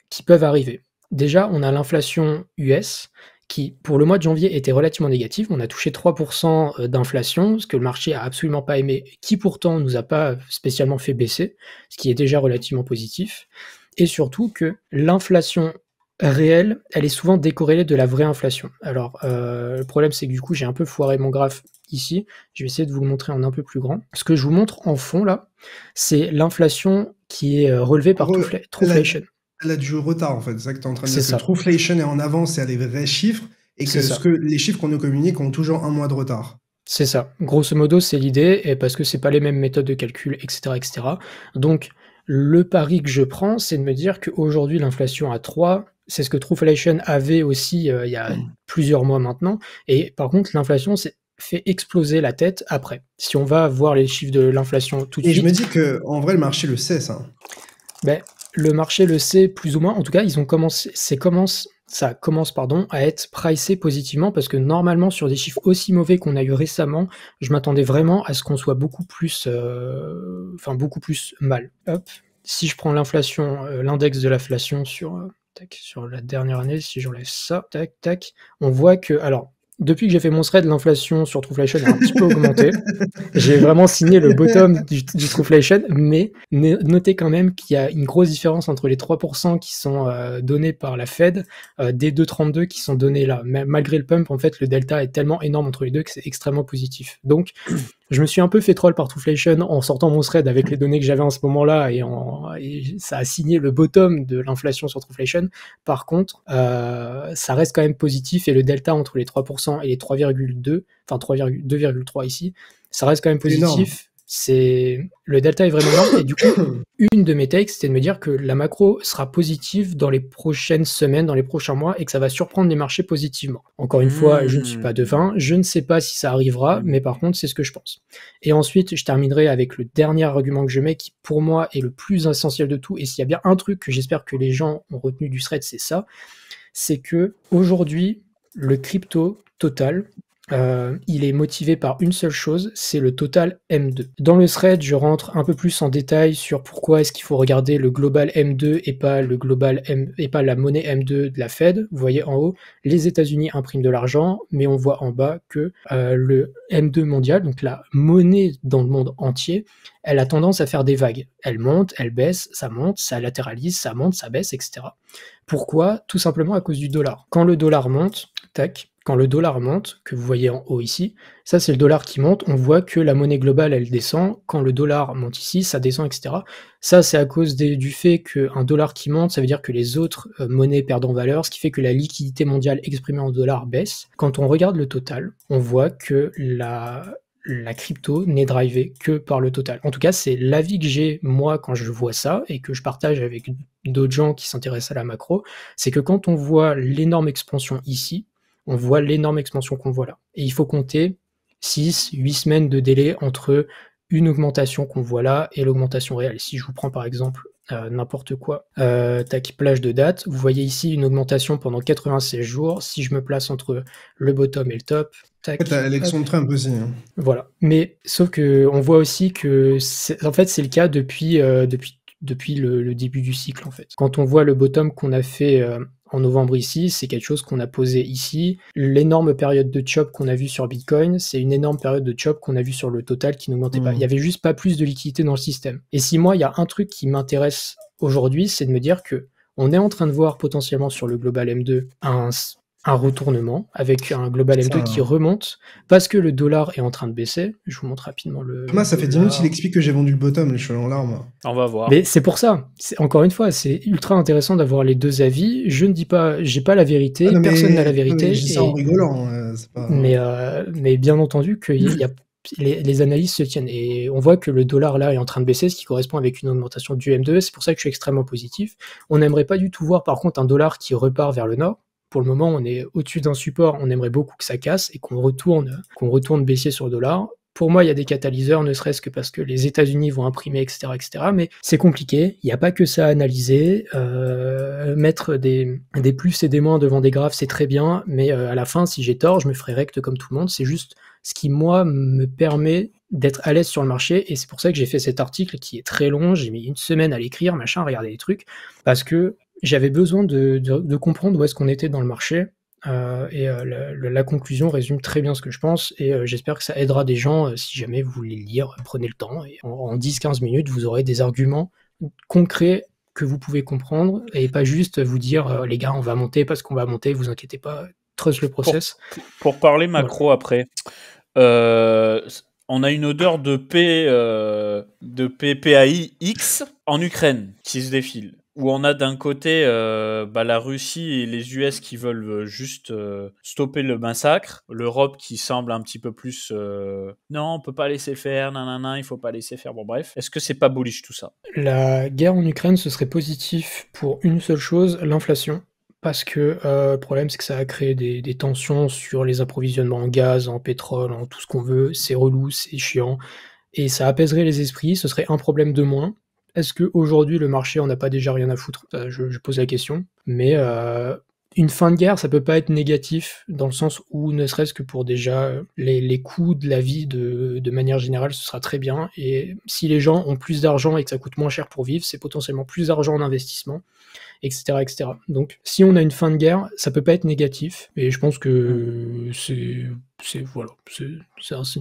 S2: qui peuvent arriver. Déjà, on a l'inflation US qui, pour le mois de janvier, était relativement négative. On a touché 3% d'inflation, ce que le marché a absolument pas aimé, qui pourtant nous a pas spécialement fait baisser, ce qui est déjà relativement positif. Et surtout que l'inflation réelle, elle est souvent décorrélée de la vraie inflation. Alors, le problème, c'est que du coup, j'ai un peu foiré mon graphe ici. Je vais essayer de vous le montrer en un peu plus grand. Ce que je vous montre en fond, là, c'est l'inflation qui est relevée par Trueflation.
S1: Elle a du retard, en fait. C'est ça que tu es en train de dire.
S2: C'est ça.
S1: Que Trueflation est en avance et a les vrais chiffres, et que les chiffres qu'on nous communique ont toujours un mois de retard.
S2: C'est ça. Grosso modo, c'est l'idée, et parce que c'est pas les mêmes méthodes de calcul, etc., etc. Donc, le pari que je prends, c'est de me dire qu'aujourd'hui, l'inflation à 3, c'est ce que Trueflation avait aussi il y a plusieurs mois maintenant. Et par contre, l'inflation fait exploser la tête après. Si on va voir les chiffres de l'inflation tout de suite...
S1: Et je me dis qu'en vrai, le marché le sait, ça.
S2: Ben, le marché le sait plus ou moins. En tout cas, ça commence à être pricé positivement parce que normalement, sur des chiffres aussi mauvais qu'on a eu récemment, je m'attendais vraiment à ce qu'on soit beaucoup plus mal. Hop. Si je prends l'inflation, l'index de l'inflation sur la dernière année, si j'enlève ça, tac, on voit que, alors, depuis que j'ai fait mon thread, l'inflation sur Trueflation a un petit peu augmenté. J'ai vraiment signé le bottom du Trueflation, mais notez quand même qu'il y a une grosse différence entre les 3% qui sont donnés par la Fed, des 2,32 qui sont donnés là. Malgré le pump, en fait, le delta est tellement énorme entre les deux que c'est extrêmement positif. Donc, je me suis un peu fait troll par Trueflation en sortant mon thread avec les données que j'avais en ce moment-là et ça a signé le bottom de l'inflation sur Trueflation. Par contre, ça reste quand même positif et le delta entre les 3% et les 3,2, enfin 2,3 ici, ça reste quand même positif. Le delta est vraiment énorme et du coup, une de mes takes, c'était de me dire que la macro sera positive dans les prochaines semaines, dans les prochains mois et que ça va surprendre les marchés positivement. Encore une fois, je ne suis pas devin, je ne sais pas si ça arrivera, mais par contre, c'est ce que je pense. Et ensuite, je terminerai avec le dernier argument que je mets qui, pour moi, est le plus essentiel de tout. Et s'il y a bien un truc que j'espère que les gens ont retenu du thread, c'est ça. C'est que aujourd'hui, le crypto total, il est motivé par une seule chose, c'est le total M2. Dans le thread, je rentre un peu plus en détail sur pourquoi est-ce qu'il faut regarder le global M2 et pas la monnaie M2 de la Fed. Vous voyez en haut, les États-Unis impriment de l'argent, mais on voit en bas que le M2 mondial, donc la monnaie dans le monde entier, elle a tendance à faire des vagues. Elle monte, elle baisse, ça monte, ça latéralise, ça monte, ça baisse, etc. Pourquoi ? Tout simplement à cause du dollar. Quand le dollar monte, quand le dollar monte, que vous voyez en haut ici, ça c'est le dollar qui monte, on voit que la monnaie globale elle descend, quand le dollar monte ici, ça descend, etc. Ça c'est à cause du fait qu'un dollar qui monte, ça veut dire que les autres monnaies perdent en valeur, ce qui fait que la liquidité mondiale exprimée en dollars baisse. Quand on regarde le total, on voit que la crypto n'est drivée que par le total. En tout cas, c'est l'avis que j'ai, moi, quand je vois ça, et que je partage avec d'autres gens qui s'intéressent à la macro, c'est que quand on voit l'énorme expansion ici, on voit l'énorme expansion qu'on voit là. Et il faut compter 6-8 semaines de délai entre une augmentation qu'on voit là et l'augmentation réelle. Si je vous prends par exemple n'importe quoi, tac, plage de date, vous voyez ici une augmentation pendant 96 jours. Si je me place entre le bottom et le top, tac,
S1: t'as l'élection de Trump aussi. Hein.
S2: Voilà. Mais sauf que on voit aussi que en fait c'est le cas depuis le début du cycle en fait. Quand on voit le bottom qu'on a fait en novembre ici, c'est quelque chose qu'on a posé ici. L'énorme période de chop qu'on a vu sur Bitcoin, c'est une énorme période de chop qu'on a vu sur le total qui n'augmentait pas. Il y avait juste pas plus de liquidité dans le système. Et si moi, il y a un truc qui m'intéresse aujourd'hui, c'est de me dire que on est en train de voir potentiellement sur le Global M2 un retournement avec un Global M2 qui remonte parce que le dollar est en train de baisser. Je vous montre rapidement le.
S1: Thomas, ça fait 10 minutes qu'il explique que j'ai vendu le bottom, je suis en larmes.
S3: On va voir.
S2: Mais c'est pour ça. Encore une fois, c'est ultra intéressant d'avoir les deux avis. Je ne dis pas, j'ai pas la vérité, personne n'a la vérité.
S1: Je dis ça en rigolant. Pas...
S2: mais bien entendu qu'il y a les analyses se tiennent et on voit que le dollar là est en train de baisser, ce qui correspond avec une augmentation du M2. C'est pour ça que je suis extrêmement positif. On n'aimerait pas du tout voir par contre un dollar qui repart vers le nord. Pour le moment, on est au-dessus d'un support, on aimerait beaucoup que ça casse et qu'on retourne baissier sur le dollar. Pour moi, il y a des catalyseurs, ne serait-ce que parce que les États-Unis vont imprimer, etc., mais c'est compliqué. Il n'y a pas que ça à analyser. Mettre des plus et des moins devant des graphes, c'est très bien, mais à la fin, si j'ai tort, je me ferai recte comme tout le monde. C'est juste ce qui, moi, me permet d'être à l'aise sur le marché, et c'est pour ça que j'ai fait cet article qui est très long. J'ai mis 1 semaine à l'écrire, regarder les trucs, parce que j'avais besoin de comprendre où est-ce qu'on était dans le marché. La conclusion résume très bien ce que je pense et j'espère que ça aidera des gens. Si jamais vous voulez lire, prenez le temps et en 10-15 minutes vous aurez des arguments concrets que vous pouvez comprendre et pas juste vous dire les gars on va monter parce qu'on va monter, vous inquiétez pas, trust le process.
S3: Pour parler macro après, on a une odeur de PAI X en Ukraine qui se défile. Où on a d'un côté la Russie et les US qui veulent juste stopper le massacre, l'Europe qui semble un petit peu plus non, on peut pas laisser faire, nanana, il faut pas laisser faire, bon bref. Est-ce que c'est pas bullish tout ça?
S2: La guerre en Ukraine, ce serait positif pour une seule chose, l'inflation. Parce que le problème, c'est que ça a créé des tensions sur les approvisionnements en gaz, en pétrole, en tout ce qu'on veut. C'est relou, c'est chiant. Et ça apaiserait les esprits, ce serait un problème de moins. Est-ce qu'aujourd'hui, le marché en a pas déjà rien à foutre? Je pose la question. Mais une fin de guerre, ça peut pas être négatif, dans le sens où, ne serait-ce que pour déjà les coûts de la vie de manière générale, ce sera très bien. Et si les gens ont plus d'argent et que ça coûte moins cher pour vivre, c'est potentiellement plus d'argent en investissement, etc., etc. Donc, si on a une fin de guerre, ça peut pas être négatif. Et je pense que c'est une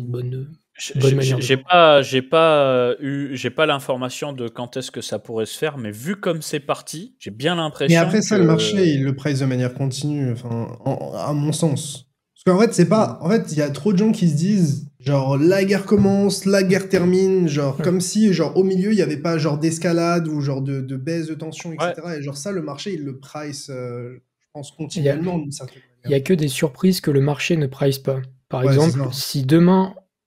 S2: bonne...
S3: J'ai pas l'information de quand est-ce que ça pourrait se faire, mais vu comme c'est parti, j'ai bien l'impression.
S1: Mais après ça, le marché, il le price de manière continue, à mon sens. Parce qu'en fait, c'est pas. En fait, il y a trop de gens qui se disent, genre, la guerre commence, la guerre termine, genre, comme si, genre, au milieu, il y avait pas, genre, d'escalade ou, genre, de baisse de tension, etc. Ouais. Et, genre, ça, le marché, il le price, je pense, continuellement, d'une certaine manière.
S2: Il y a que des surprises que le marché ne price pas. Par exemple,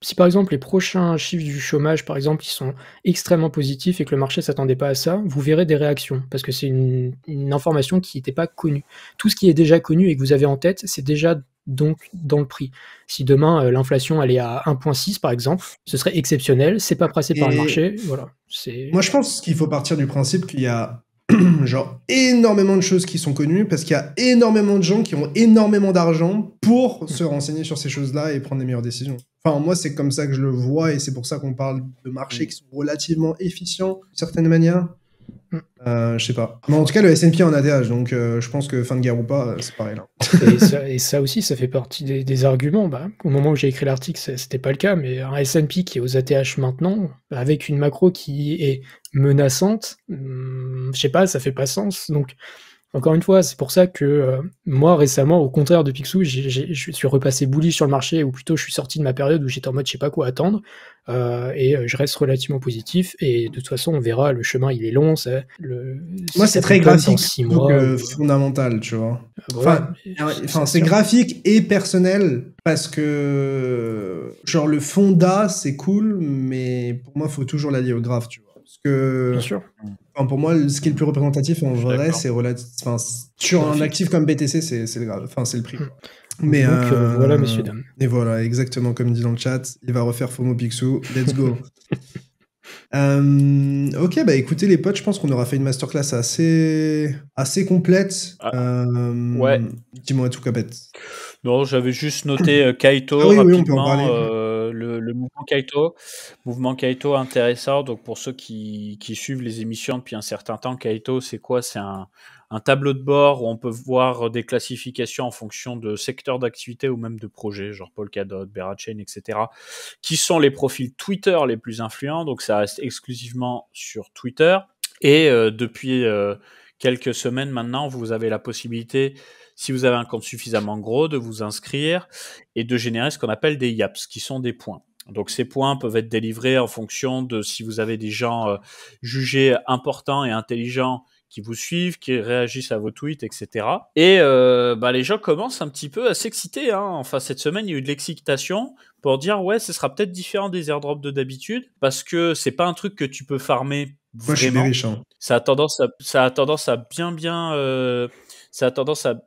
S2: si par exemple les prochains chiffres du chômage, par exemple, ils sont extrêmement positifs et que le marché s'attendait pas à ça, vous verrez des réactions parce que c'est une information qui n'était pas connue. Tout ce qui est déjà connu et que vous avez en tête, c'est déjà donc dans le prix. Si demain l'inflation elle est à 1,6 par exemple, ce serait exceptionnel, c'est pas pricé par le marché, voilà.
S1: Moi je pense qu'il faut partir du principe qu'il y a genre énormément de choses qui sont connues parce qu'il y a énormément de gens qui ont énormément d'argent pour se renseigner sur ces choses-là et prendre des meilleures décisions. Enfin, moi, c'est comme ça que je le vois et c'est pour ça qu'on parle de marchés qui sont relativement efficients d'une certaine manière. Je sais pas. Mais en tout cas, le S&P en ATH, donc je pense que fin de guerre ou pas, c'est pareil là.
S2: Et ça aussi, ça fait partie des arguments. Au moment où j'ai écrit l'article, c'était pas le cas, mais un S&P qui est aux ATH maintenant, avec une macro qui est menaçante, je sais pas, ça fait pas sens. Donc, Encore une fois, c'est pour ça que moi, récemment, au contraire de Picsou, je suis repassé bullish sur le marché, ou plutôt je suis sorti de ma période où j'étais en mode je sais pas quoi attendre, et je reste relativement positif. Et de toute façon, on verra, le chemin il est long.
S1: Moi, c'est très graphique
S2: dans 6 mois,
S1: que fondamental, tu vois.
S2: voilà,
S1: Enfin, c'est graphique et personnel parce que genre le fonda c'est cool, mais pour moi, il faut toujours l'allier au graphe, tu vois. Parce que
S2: bien sûr.
S1: enfin, pour moi, ce qui est le plus représentatif en vrai, c'est enfin, sur un
S2: Graphique.
S1: actif comme BTC, c'est le grave, enfin c'est le prix. Quoi.
S2: Mais donc voilà, messieurs dames.
S1: Et voilà, exactement comme dit dans le chat, il va refaire FOMO Picsou. Let's go. Ok, bah écoutez les potes, je pense qu'on aura fait une masterclass assez complète.
S3: Ouais.
S1: Dis-moi tout, Capette.
S3: Non, j'avais juste noté Kaito
S1: Ah oui,
S3: rapidement,
S1: on peut en parler.
S3: le mouvement Kaito intéressant. Donc pour ceux qui suivent les émissions depuis un certain temps, Kaito, c'est quoi? C'est un tableau de bord où on peut voir des classifications en fonction de secteurs d'activité ou même de projets, genre Polkadot, Berachain, etc., qui sont les profils Twitter les plus influents. Donc ça reste exclusivement sur Twitter. Et depuis quelques semaines maintenant, vous avez la possibilité, si vous avez un compte suffisamment gros, de vous inscrire et de générer ce qu'on appelle des yaps, qui sont des points. Donc ces points peuvent être délivrés en fonction de si vous avez des gens jugés importants et intelligents qui vous suivent, qui réagissent à vos tweets, etc. Et les gens commencent un petit peu à s'exciter. Enfin, cette semaine, il y a eu de l'excitation pour dire ouais, ce sera peut-être différent des airdrops de d'habitude, parce que c'est pas un truc que tu peux farmer vraiment.
S1: Moi, je suis des riches.
S3: Ça a tendance à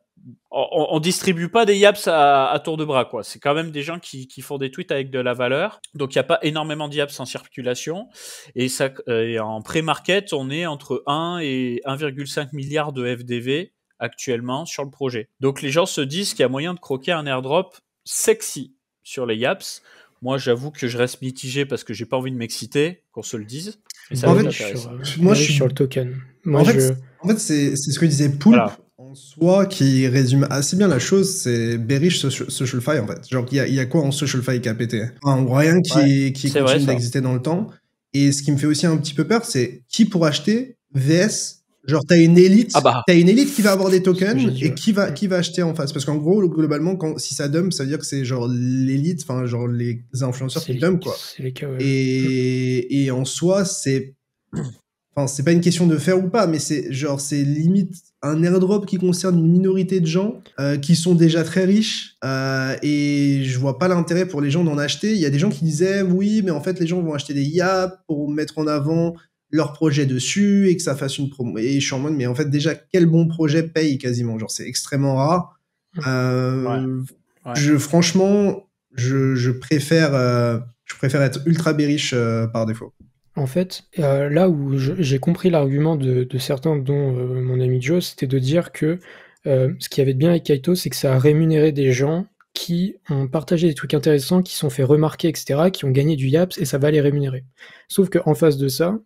S3: on distribue pas des yaps à tour de bras, quoi. C'est quand même des gens qui font des tweets avec de la valeur. Donc, il n'y a pas énormément de yaps en circulation. Et en pré-market, on est entre 1 et 1,5 milliard de FDV actuellement sur le projet. Donc, les gens se disent qu'il y a moyen de croquer un airdrop sexy sur les yaps. Moi, j'avoue que je reste mitigé parce que j'ai pas envie de m'exciter, qu'on se le dise.
S1: Et ça va être
S2: moi, je suis sur le token. Moi,
S1: en fait, c'est ce que disait Poulpe. Voilà. En soi, qui résume assez bien la chose, c'est bearish SocialFi en fait. Genre, il y a quoi en SocialFi qui a pété? Enfin, rien qui continue d'exister dans le temps. Et ce qui me fait aussi un petit peu peur, c'est qui pour acheter VS. Genre, t'as une élite qui va avoir des tokens et qui va acheter en face. Parce qu'en gros, globalement, si ça dump, ça veut dire que c'est genre l'élite, enfin, genre les influenceurs qui dump, quoi.
S2: C'est les cas, ouais.
S1: Et en soi, c'est pas une question de faire ou pas, mais c'est limite un airdrop qui concerne une minorité de gens qui sont déjà très riches et je vois pas l'intérêt pour les gens d'en acheter. Il y a des gens qui disaient oui, mais en fait les gens vont acheter des yaps pour mettre en avant leur projet dessus et que ça fasse une promo. Et je suis en mode mais en fait déjà quel bon projet paye quasiment, genre c'est extrêmement rare. Franchement, je préfère être ultra bearish par défaut.
S2: En fait, là où j'ai compris l'argument de certains, dont mon ami Joe, c'était de dire que ce qu'il y avait de bien avec Kaito, c'est que ça a rémunéré des gens qui ont partagé des trucs intéressants, qui sont fait remarquer, etc., qui ont gagné du yaps, et ça va les rémunérer. Sauf qu'en face de ça,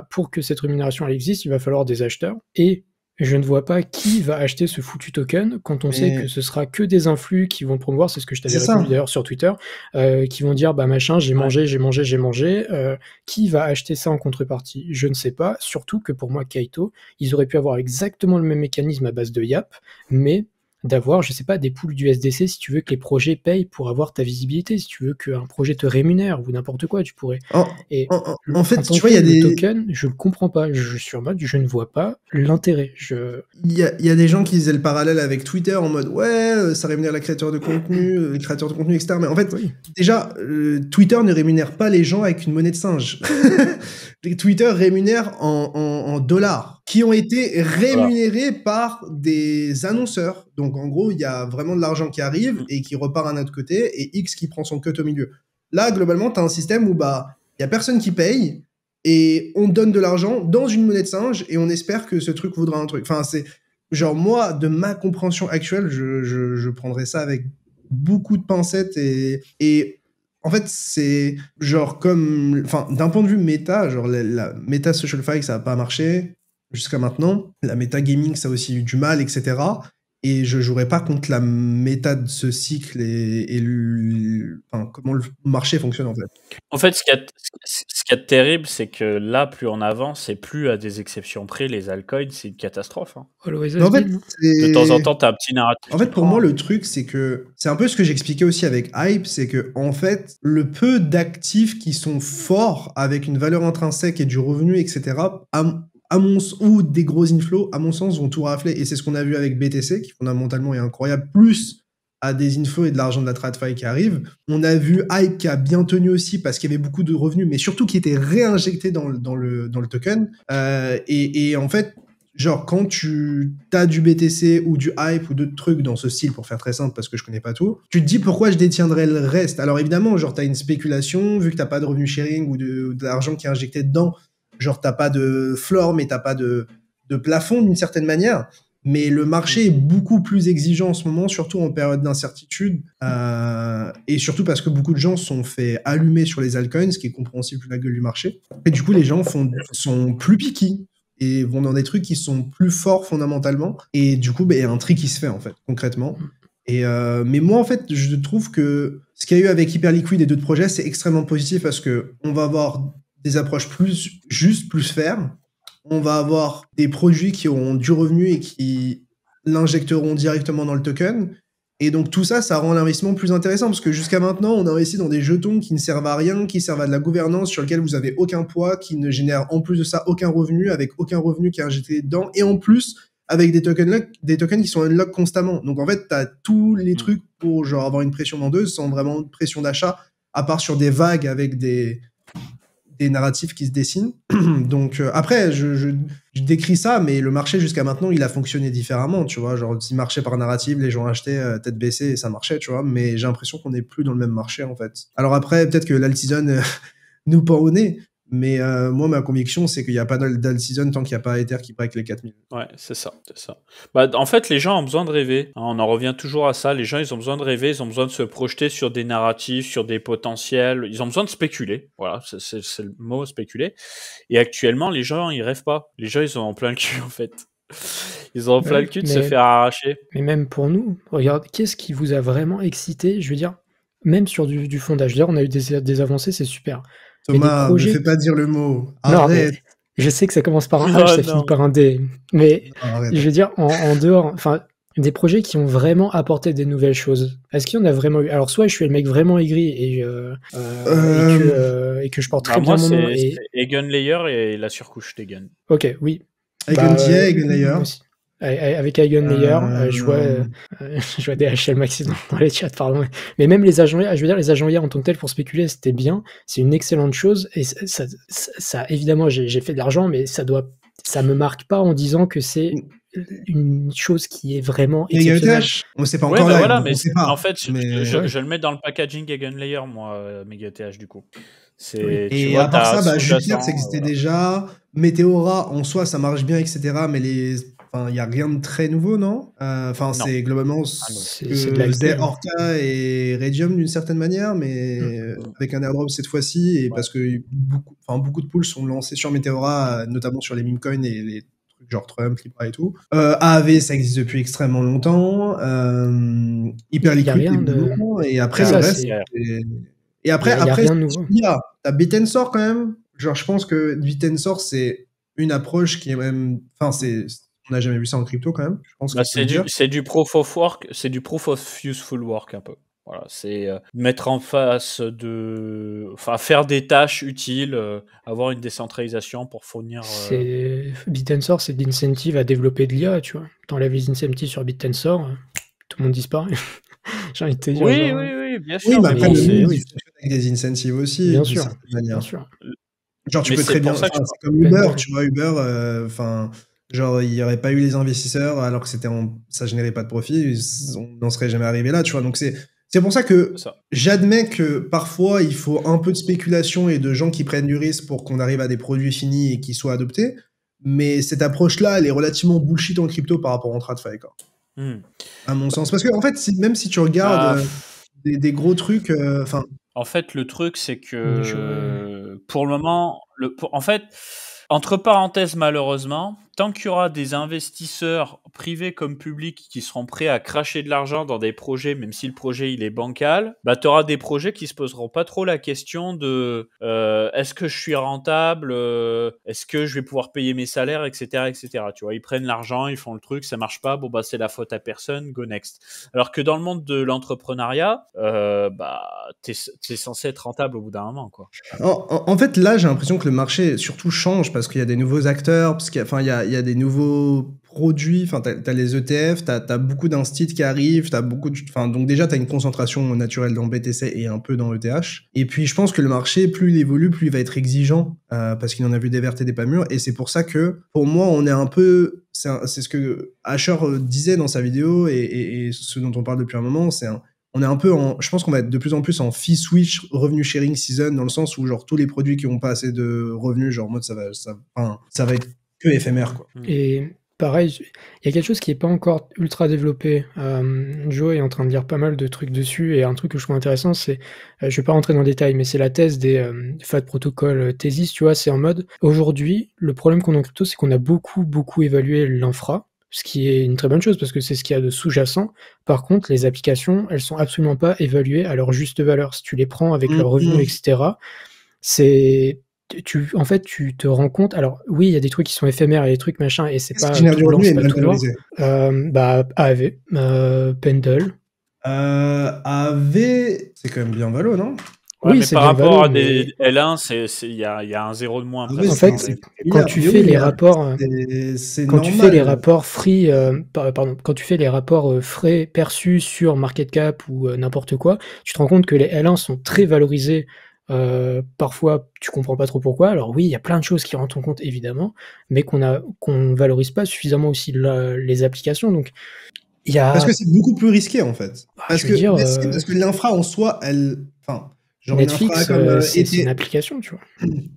S2: pour que cette rémunération elle existe, il va falloir des acheteurs, et je ne vois pas qui va acheter ce foutu token quand on sait que ce sera que des influx qui vont promouvoir, c'est ce que je t'avais répondu d'ailleurs sur Twitter, qui vont dire machin, j'ai mangé, qui va acheter ça en contrepartie? Je ne sais pas, surtout que pour moi Kaito, ils auraient pu avoir exactement le même mécanisme à base de YAP, mais d'avoir, je sais pas, des poules du SDC si tu veux que les projets payent pour avoir ta visibilité, si tu veux qu'un projet te rémunère ou n'importe quoi, tu pourrais.
S1: En fait, tu vois, il y a des
S2: tokens, je le comprends pas. Je suis en mode, je ne vois pas l'intérêt.
S1: Il y a des gens qui faisaient le parallèle avec Twitter en mode ouais, ça rémunère les créateurs de contenu, etc. Mais en fait, déjà, Twitter ne rémunère pas les gens avec une monnaie de singe. Twitter rémunère en dollars qui ont été rémunérés par des annonceurs. Donc, en gros, il y a vraiment de l'argent qui arrive et qui repart à notre côté et X qui prend son cut au milieu. Là, globalement, tu as un système où il y a personne qui paye et on donne de l'argent dans une monnaie de singe et on espère que ce truc vaudra un truc. Enfin, c'est genre, moi, de ma compréhension actuelle, je prendrais ça avec beaucoup de pincettes et en fait, c'est genre comme... Enfin, d'un point de vue méta, genre la méta SocialFi, ça n'a pas marché jusqu'à maintenant. La méta gaming, ça a aussi eu du mal, etc. et je jouerai pas contre la méta de ce cycle et comment le marché fonctionne en fait.
S3: En fait, ce qu'il y a de terrible, c'est que là, plus on avance et plus à des exceptions près, les altcoins, c'est une catastrophe. Hein.
S2: Always
S1: Mais
S2: has
S1: en fait,
S2: been, non
S3: De temps en temps, tu as un petit narratif.
S1: En fait, pour moi, le truc, c'est que c'est un peu ce que j'expliquais aussi avec Hype, c'est que en fait, le peu d'actifs qui sont forts avec une valeur intrinsèque et du revenu, etc., ou des gros inflows, à mon sens, vont tout rafler. Et c'est ce qu'on a vu avec BTC, qui fondamentalement est incroyable, plus à des inflows et de l'argent de la TradFi qui arrive. On a vu Hype qui a bien tenu aussi parce qu'il y avait beaucoup de revenus, mais surtout qui était réinjecté dans le token. Et en fait, genre, quand tu as du BTC ou du Hype ou d'autres trucs dans ce style, pour faire très simple, parce que je connais pas tout, tu te dis pourquoi je détiendrais le reste. Alors évidemment, genre, tu as une spéculation, vu que t'as pas de revenu sharing ou d'argent qui est injecté dedans, genre, t'as pas de floor, mais t'as pas de plafond d'une certaine manière. Mais le marché est beaucoup plus exigeant en ce moment, surtout en période d'incertitude, et surtout parce que beaucoup de gens sont fait allumer sur les altcoins, ce qui est compréhensible vu la gueule du marché. Et du coup, les gens sont plus piqués et vont dans des trucs qui sont plus forts fondamentalement. Et du coup, il y a un tri qui se fait, en fait, concrètement. Mais moi, en fait, je trouve que ce qu'il y a eu avec Hyperliquid et d'autres projets, c'est extrêmement positif parce qu'on va avoir des approches plus justes, plus faires. On va avoir des produits qui auront du revenu et qui l'injecteront directement dans le token. Et donc tout ça, ça rend l'investissement plus intéressant parce que jusqu'à maintenant, on a investi dans des jetons qui ne servent à rien, qui servent à de la gouvernance, sur lequel vous avez aucun poids, qui ne génèrent en plus de ça aucun revenu, avec aucun revenu qui est injecté dedans, et en plus avec des tokens qui sont unlock constamment. Donc en fait, t'as tous les trucs pour genre avoir une pression vendeuse sans vraiment de pression d'achat, à part sur des vagues avec des narratifs qui se dessinent. Donc après, je décris ça, mais le marché jusqu'à maintenant, il a fonctionné différemment, tu vois. Genre, s'il marchait par narrative, les gens achetaient tête baissée et ça marchait, tu vois. Mais j'ai l'impression qu'on n'est plus dans le même marché, en fait. Alors après, peut-être que l'alt-season nous pend au nez, mais moi, ma conviction, c'est qu'il n'y a pas d'alt-season tant qu'il n'y a pas Ether qui break les 4000.
S3: Ouais, c'est ça. Bah, en fait, les gens ont besoin de rêver. Hein, on en revient toujours à ça. Les gens, ils ont besoin de rêver, ils ont besoin de se projeter sur des narratifs, sur des potentiels. Ils ont besoin de spéculer. Voilà, c'est le mot, spéculer. Et actuellement, les gens, ils rêvent pas. Les gens, ils ont en plein le cul, en fait. Ils ont en plein le cul de se faire arracher.
S2: Mais même pour nous, regarde, qu'est-ce qui vous a vraiment excité? Je veux dire, même sur du fondage. Je veux dire, on a eu des avancées, c'est super.
S1: Thomas, ne fais pas dire le mot. Arrête.
S2: Non, je sais que ça commence par un H, ça finit par un D. Mais je veux dire, en dehors, enfin, des projets qui ont vraiment apporté des nouvelles choses. Est-ce qu'il y en a vraiment eu? Alors, soit je suis le mec vraiment aigri et que je porte très bien mon nom.
S3: C'est Eigenlayer et la surcouche d'Eigen.
S2: Ok, oui.
S1: Eigenlayer.
S2: Avec Eigenlayer, je vois des HL Maxi dans les chats, pardon. Mais même les agents IA, je veux dire, les agents IA en tant que tel pour spéculer, c'était bien. C'est une excellente chose. Et ça évidemment, j'ai fait de l'argent, mais ça me marque pas en disant que c'est une chose qui est vraiment exceptionnelle.
S1: On sait pas encore
S3: voilà, mais en fait, je le mets dans le packaging Eigenlayer, moi, MegaETH, du coup.
S1: Et à part ça, Jupiter, ça existait déjà. Meteora, en soi, ça marche bien, etc. Mais il n'y a rien de très nouveau, non? C'est globalement ce que faisaient Orca et Radium d'une certaine manière, mais avec un airdrop cette fois-ci, et parce que beaucoup de pools sont lancés sur Meteora, notamment sur les meme coins et les trucs genre Trump, Libra et tout. AAV, ça existe depuis extrêmement longtemps. Hyperliquid, et après, le reste... Et après, t'as Bitensor quand même. Genre, je pense que Bitensor, c'est une approche qui est même... on n'a jamais vu ça en crypto quand même. Je pense
S3: c'est du proof of work, c'est du proof of useful work un peu. Voilà, c'est mettre en face faire des tâches utiles, avoir une décentralisation pour fournir...
S2: Bitensor, c'est l'incentive à développer de l'IA, tu vois. T'enlèves les incentives sur Bitensor, tout le monde disparaît. J'ai envie de te dire.
S3: Oui, bien sûr.
S1: Oui, après, avec des incentives aussi.
S2: Bien sûr.
S1: Genre, tu peux très bien... C'est comme Uber, tu vois, Uber, genre, il n'y aurait pas eu les investisseurs alors que ça générait pas de profit, on n'en serait jamais arrivé là, tu vois. Donc, c'est pour ça que j'admets que parfois, il faut un peu de spéculation et de gens qui prennent du risque pour qu'on arrive à des produits finis et qui soient adoptés. Mais cette approche-là, elle est relativement bullshit en crypto par rapport en TradFi, quoi. À mon sens. Parce que, en fait, même si tu regardes des gros trucs...
S3: En fait, le truc, c'est que pour le moment... En fait, entre parenthèses, malheureusement, tant qu'il y aura des investisseurs privés comme publics qui seront prêts à cracher de l'argent dans des projets, même si le projet il est bancal, bah tu auras des projets qui se poseront pas trop la question de est-ce que je suis rentable, est-ce que je vais pouvoir payer mes salaires, etc., etc. Tu vois, ils prennent l'argent, ils font le truc, ça marche pas, bon bah c'est la faute à personne, go next. Alors que dans le monde de l'entrepreneuriat, bah t'es censé être rentable au bout d'un moment, quoi.
S1: En fait, là, j'ai l'impression que le marché surtout change parce qu'il y a des nouveaux acteurs, parce qu'il y a, enfin, il y a des nouveaux produits. Enfin, t'as les ETF, t'as beaucoup d'instits qui arrivent, enfin, donc déjà, t'as une concentration naturelle dans BTC et un peu dans ETH. Et puis, je pense que le marché, plus il évolue, plus il va être exigeant parce qu'il en a vu des vertes et des pas mûres. Et c'est pour ça que, pour moi, on est un peu, c'est ce que Asher disait dans sa vidéo et ce dont on parle depuis un moment, on est un peu je pense qu'on va être de plus en plus en fee switch revenu sharing season, dans le sens où genre tous les produits qui ont pas assez de revenus, genre en mode ça va être que éphémère, quoi.
S2: Et pareil, il y a quelque chose qui est pas encore ultra développé. Joe est en train de lire pas mal de trucs dessus, et un truc que je trouve intéressant, c'est, je vais pas rentrer dans le détail, mais c'est la thèse des FAT protocol thesis, tu vois, c'est en mode, aujourd'hui, le problème qu'on a en crypto, c'est qu'on a beaucoup évalué l'infra, ce qui est une très bonne chose parce que c'est ce qu'il y a de sous-jacent. Par contre, les applications, elles sont absolument pas évaluées à leur juste valeur. Si tu les prends avec leurs revenus, etc., en fait, tu te rends compte. Alors, oui, il y a des trucs qui sont éphémères et des trucs machin, et c'est pas tout blanc, c'est pas tout noir. AAV, Pendle.
S1: AAV, c'est quand même bien valo, non?
S3: Ouais, oui, mais par rapport à des L1, il y a un 0 de moins.
S2: En fait, quand tu fais les rapports, quand tu fais les rapports free, quand tu fais les rapports frais perçus sur market cap ou n'importe quoi, tu te rends compte que les L1 sont très valorisés. Parfois, tu comprends pas trop pourquoi. Alors oui, il y a plein de choses qui rentrent en compte évidemment, mais qu'on valorise pas suffisamment aussi les applications. Donc
S1: parce que c'est beaucoup plus risqué en fait. Parce que l'infra en soi,
S2: genre Netflix, c'est une application, tu vois.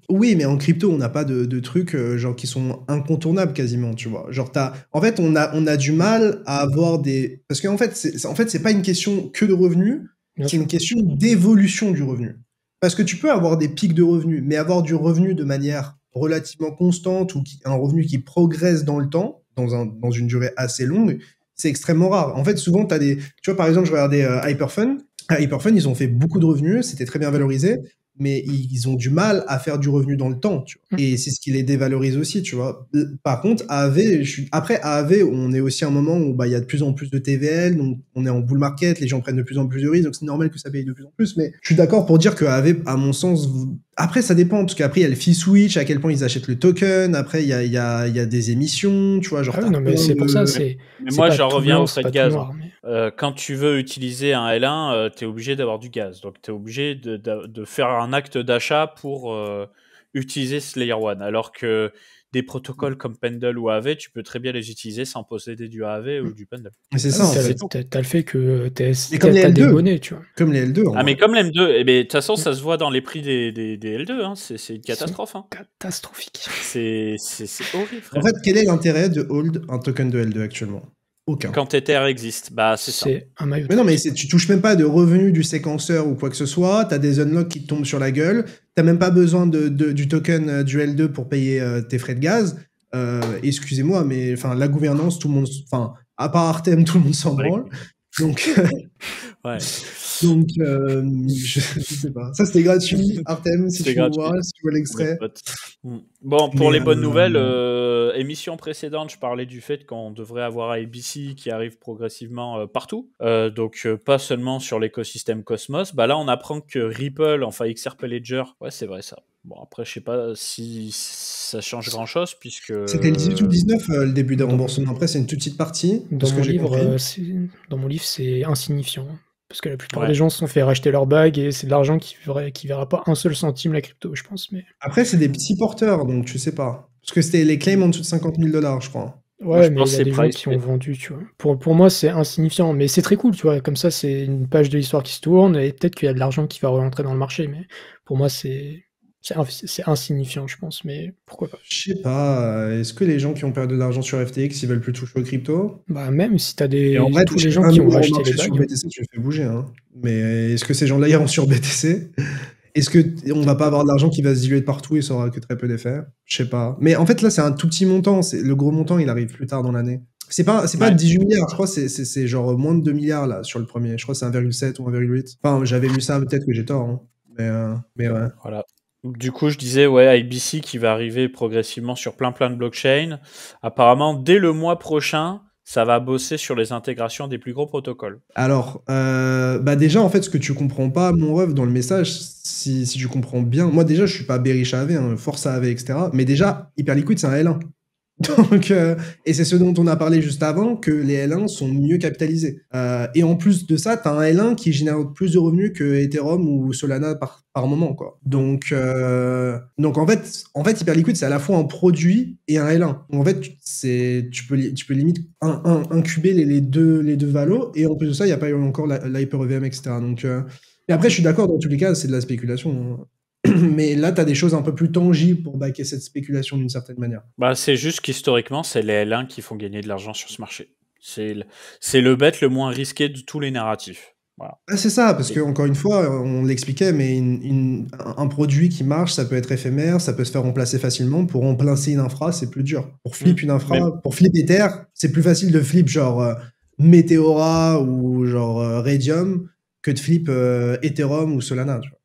S1: Oui, mais en crypto, on n'a pas de trucs genre qui sont incontournables quasiment, tu vois. Genre en fait, on a du mal à avoir des, parce qu'en fait, c'est pas une question que de revenus, c'est une question d'évolution du revenu. Parce que tu peux avoir des pics de revenus, mais avoir du revenu de manière relativement constante ou un revenu qui progresse dans le temps, dans une durée assez longue, c'est extrêmement rare. En fait, souvent, tu vois, par exemple, je regardais Hyperfund. Hyperfund, ils ont fait beaucoup de revenus, c'était très bien valorisé, mais ils ont du mal à faire du revenu dans le temps, tu vois. Et c'est ce qui les dévalorise aussi, tu vois. Par contre, après AAV, on est aussi à un moment où il y a de plus en plus de TVL, donc on est en bull market, les gens prennent de plus en plus de risques, donc c'est normal que ça paye de plus en plus. Mais je suis d'accord pour dire que AAV, à mon sens, après ça dépend, parce qu'après il y a le fee switch, à quel point ils achètent le token, après il y a des émissions, tu vois. Genre
S2: non, mais c'est pour ça,
S3: Mais moi, j'en reviens au frais de gaz. Quand tu veux utiliser un L1, tu es obligé d'avoir du gaz. Donc, tu es obligé de faire un acte d'achat pour utiliser ce Layer 1. Alors que des protocoles comme Pendle ou AAV, tu peux très bien les utiliser sans posséder du AAV ou du Pendle.
S1: C'est ça, en fait.
S2: T'as le fait que t'as des monnaies, tu vois.
S1: Comme les L2.
S3: Mais comme les M2, de toute façon, ça se voit dans les prix des L2. Hein. C'est une catastrophe. Hein.
S2: Catastrophique.
S3: C'est horrible, frère.
S1: En fait, quel est l'intérêt de hold un token de L2 actuellement? Aucun.
S3: Quand Tether existe, c'est ça.
S2: C'est un maillot.
S1: Mais non, mais tu touches même pas de revenus du séquenceur ou quoi que ce soit. T'as des unlocks qui te tombent sur la gueule. T'as même pas besoin du token du L2 pour payer tes frais de gaz. Excusez-moi, mais la gouvernance, tout le monde, à part Artem, tout le monde s'en branle. Donc,
S3: ouais.
S1: Donc, je sais pas. Ça, c'était gratuit. Artem, si tu veux voir, si tu vois l'extrait.
S3: Bon, pour les bonnes nouvelles, émission précédente, je parlais du fait qu'on devrait avoir ABC qui arrive progressivement partout. Donc, pas seulement sur l'écosystème Cosmos. Là, on apprend que Ripple, XRP Ledger, ouais, c'est vrai ça. Bon, après, je sais pas si ça change grand-chose, puisque...
S1: C'était le 18 ou 19, le début des remboursements. Après, c'est une toute petite partie.
S2: Dans mon livre, c'est insignifiant. Parce que la plupart des gens se sont fait racheter leur bague et c'est de l'argent qui verra pas un seul centime la crypto, je pense. Mais...
S1: Après, c'est des petits porteurs, donc tu sais pas. Parce que c'était les claims en dessous de $50,000, je crois.
S2: Ouais, mais il y a des gens qui ont vendu, tu vois. Pour moi, c'est insignifiant, mais c'est très cool, tu vois. Comme ça, c'est une page de l'histoire qui se tourne et peut-être qu'il y a de l'argent qui va rentrer dans le marché, mais pour moi, c'est insignifiant, je pense, mais pourquoi pas.
S1: Je sais pas, est-ce que les gens qui ont perdu de l'argent sur FTX, ils veulent plus toucher aux crypto?
S2: Même si t'as tous les gens qui ont racheté les bagues...
S1: sur BTC, tu les fais bouger, hein. Mais est-ce que ces gens-là iront sur BTC? Est-ce que on va pas avoir de l'argent qui va se diluer de partout et ça aura que très peu d'effet? Je sais pas. Mais en fait, là, c'est un tout petit montant. Le gros montant, il arrive plus tard dans l'année. C'est pas 18 milliards, je crois que c'est genre moins de 2 milliards là sur le premier. Je crois que c'est 1,7 ou 1,8. Enfin, j'avais lu ça, peut-être que j'ai tort. Hein. Mais ouais.
S3: Voilà. Du coup, je disais, ouais, IBC qui va arriver progressivement sur plein de blockchains. Apparemment, dès le mois prochain, ça va bosser sur les intégrations des plus gros protocoles.
S1: Alors, déjà, en fait, ce que tu comprends pas, mon ref, dans le message, si tu comprends bien, moi déjà, je suis pas bearish AV, hein, force AV, etc. Mais déjà, Hyperliquid, c'est un L1. Donc, et c'est ce dont on a parlé juste avant, que les L1 sont mieux capitalisés. Et en plus de ça, tu as un L1 qui génère plus de revenus que Ethereum ou Solana par moment, quoi. Donc en fait, Hyperliquid, c'est à la fois un produit et un L1. Donc, en fait, tu peux limite incuber les deux valos, et en plus de ça, il n'y a pas eu encore la Hyper-EVM, etc. Donc, et après, je suis d'accord, dans tous les cas, c'est de la spéculation. Hein. Mais là, tu as des choses un peu plus tangibles pour backer cette spéculation d'une certaine manière.
S3: Bah, c'est juste qu'historiquement, c'est les L1 qui font gagner de l'argent sur ce marché. C'est le bet le moins risqué de tous les narratifs. Voilà.
S1: Ah, c'est ça, parce que encore une fois, on l'expliquait, mais un produit qui marche, ça peut être éphémère, ça peut se faire remplacer facilement. Pour remplacer une infra, c'est plus dur. Pour flip une infra, pour flip Ether, c'est plus facile de flip genre Meteora ou genre Radium que de flip Ethereum ou Solana. Tu vois.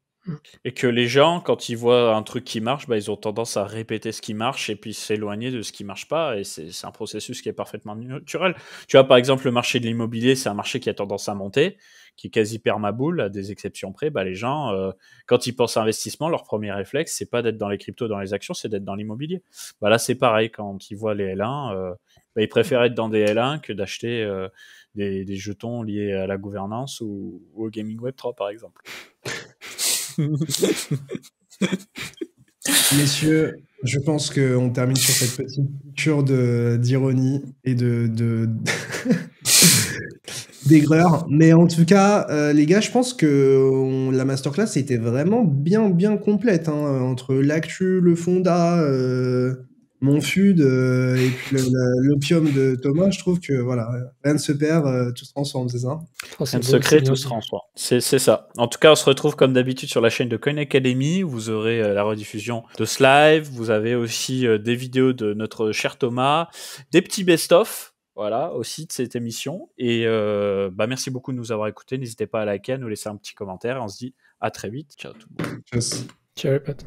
S3: Et que les gens, quand ils voient un truc qui marche, bah, ils ont tendance à répéter ce qui marche et puis s'éloigner de ce qui marche pas. Et c'est un processus qui est parfaitement naturel. Tu vois, par exemple, le marché de l'immobilier, c'est un marché qui a tendance à monter, qui est quasi permaboule, à des exceptions près. Bah, les gens, quand ils pensent à investissement, leur premier réflexe, c'est pas d'être dans les cryptos, dans les actions, c'est d'être dans l'immobilier. Bah, là, c'est pareil. Quand ils voient les L1, bah, ils préfèrent être dans des L1 que d'acheter des jetons liés à la gouvernance ou au gaming Web3, par exemple.
S1: Messieurs, je pense qu'on termine sur cette petite cure d'ironie et d'aigreur. Mais en tout cas, les gars, je pense que la masterclass était vraiment bien complète. Hein, entre l'actu, le fonda, mon FUD et puis l'opium de Thomas, je trouve que voilà, rien ne se perd, tout se transforme, c'est ça?
S3: Rien de secret, tout se transforme. C'est ça. En tout cas, on se retrouve comme d'habitude sur la chaîne de Coin Academy. Vous aurez la rediffusion de ce live. Vous avez aussi des vidéos de notre cher Thomas, des petits best-of, voilà, aussi de cette émission. Et merci beaucoup de nous avoir écoutés. N'hésitez pas à liker, à nous laisser un petit commentaire. Et on se dit à très vite. Ciao tout le monde.
S1: Yes.
S2: Ciao les potes.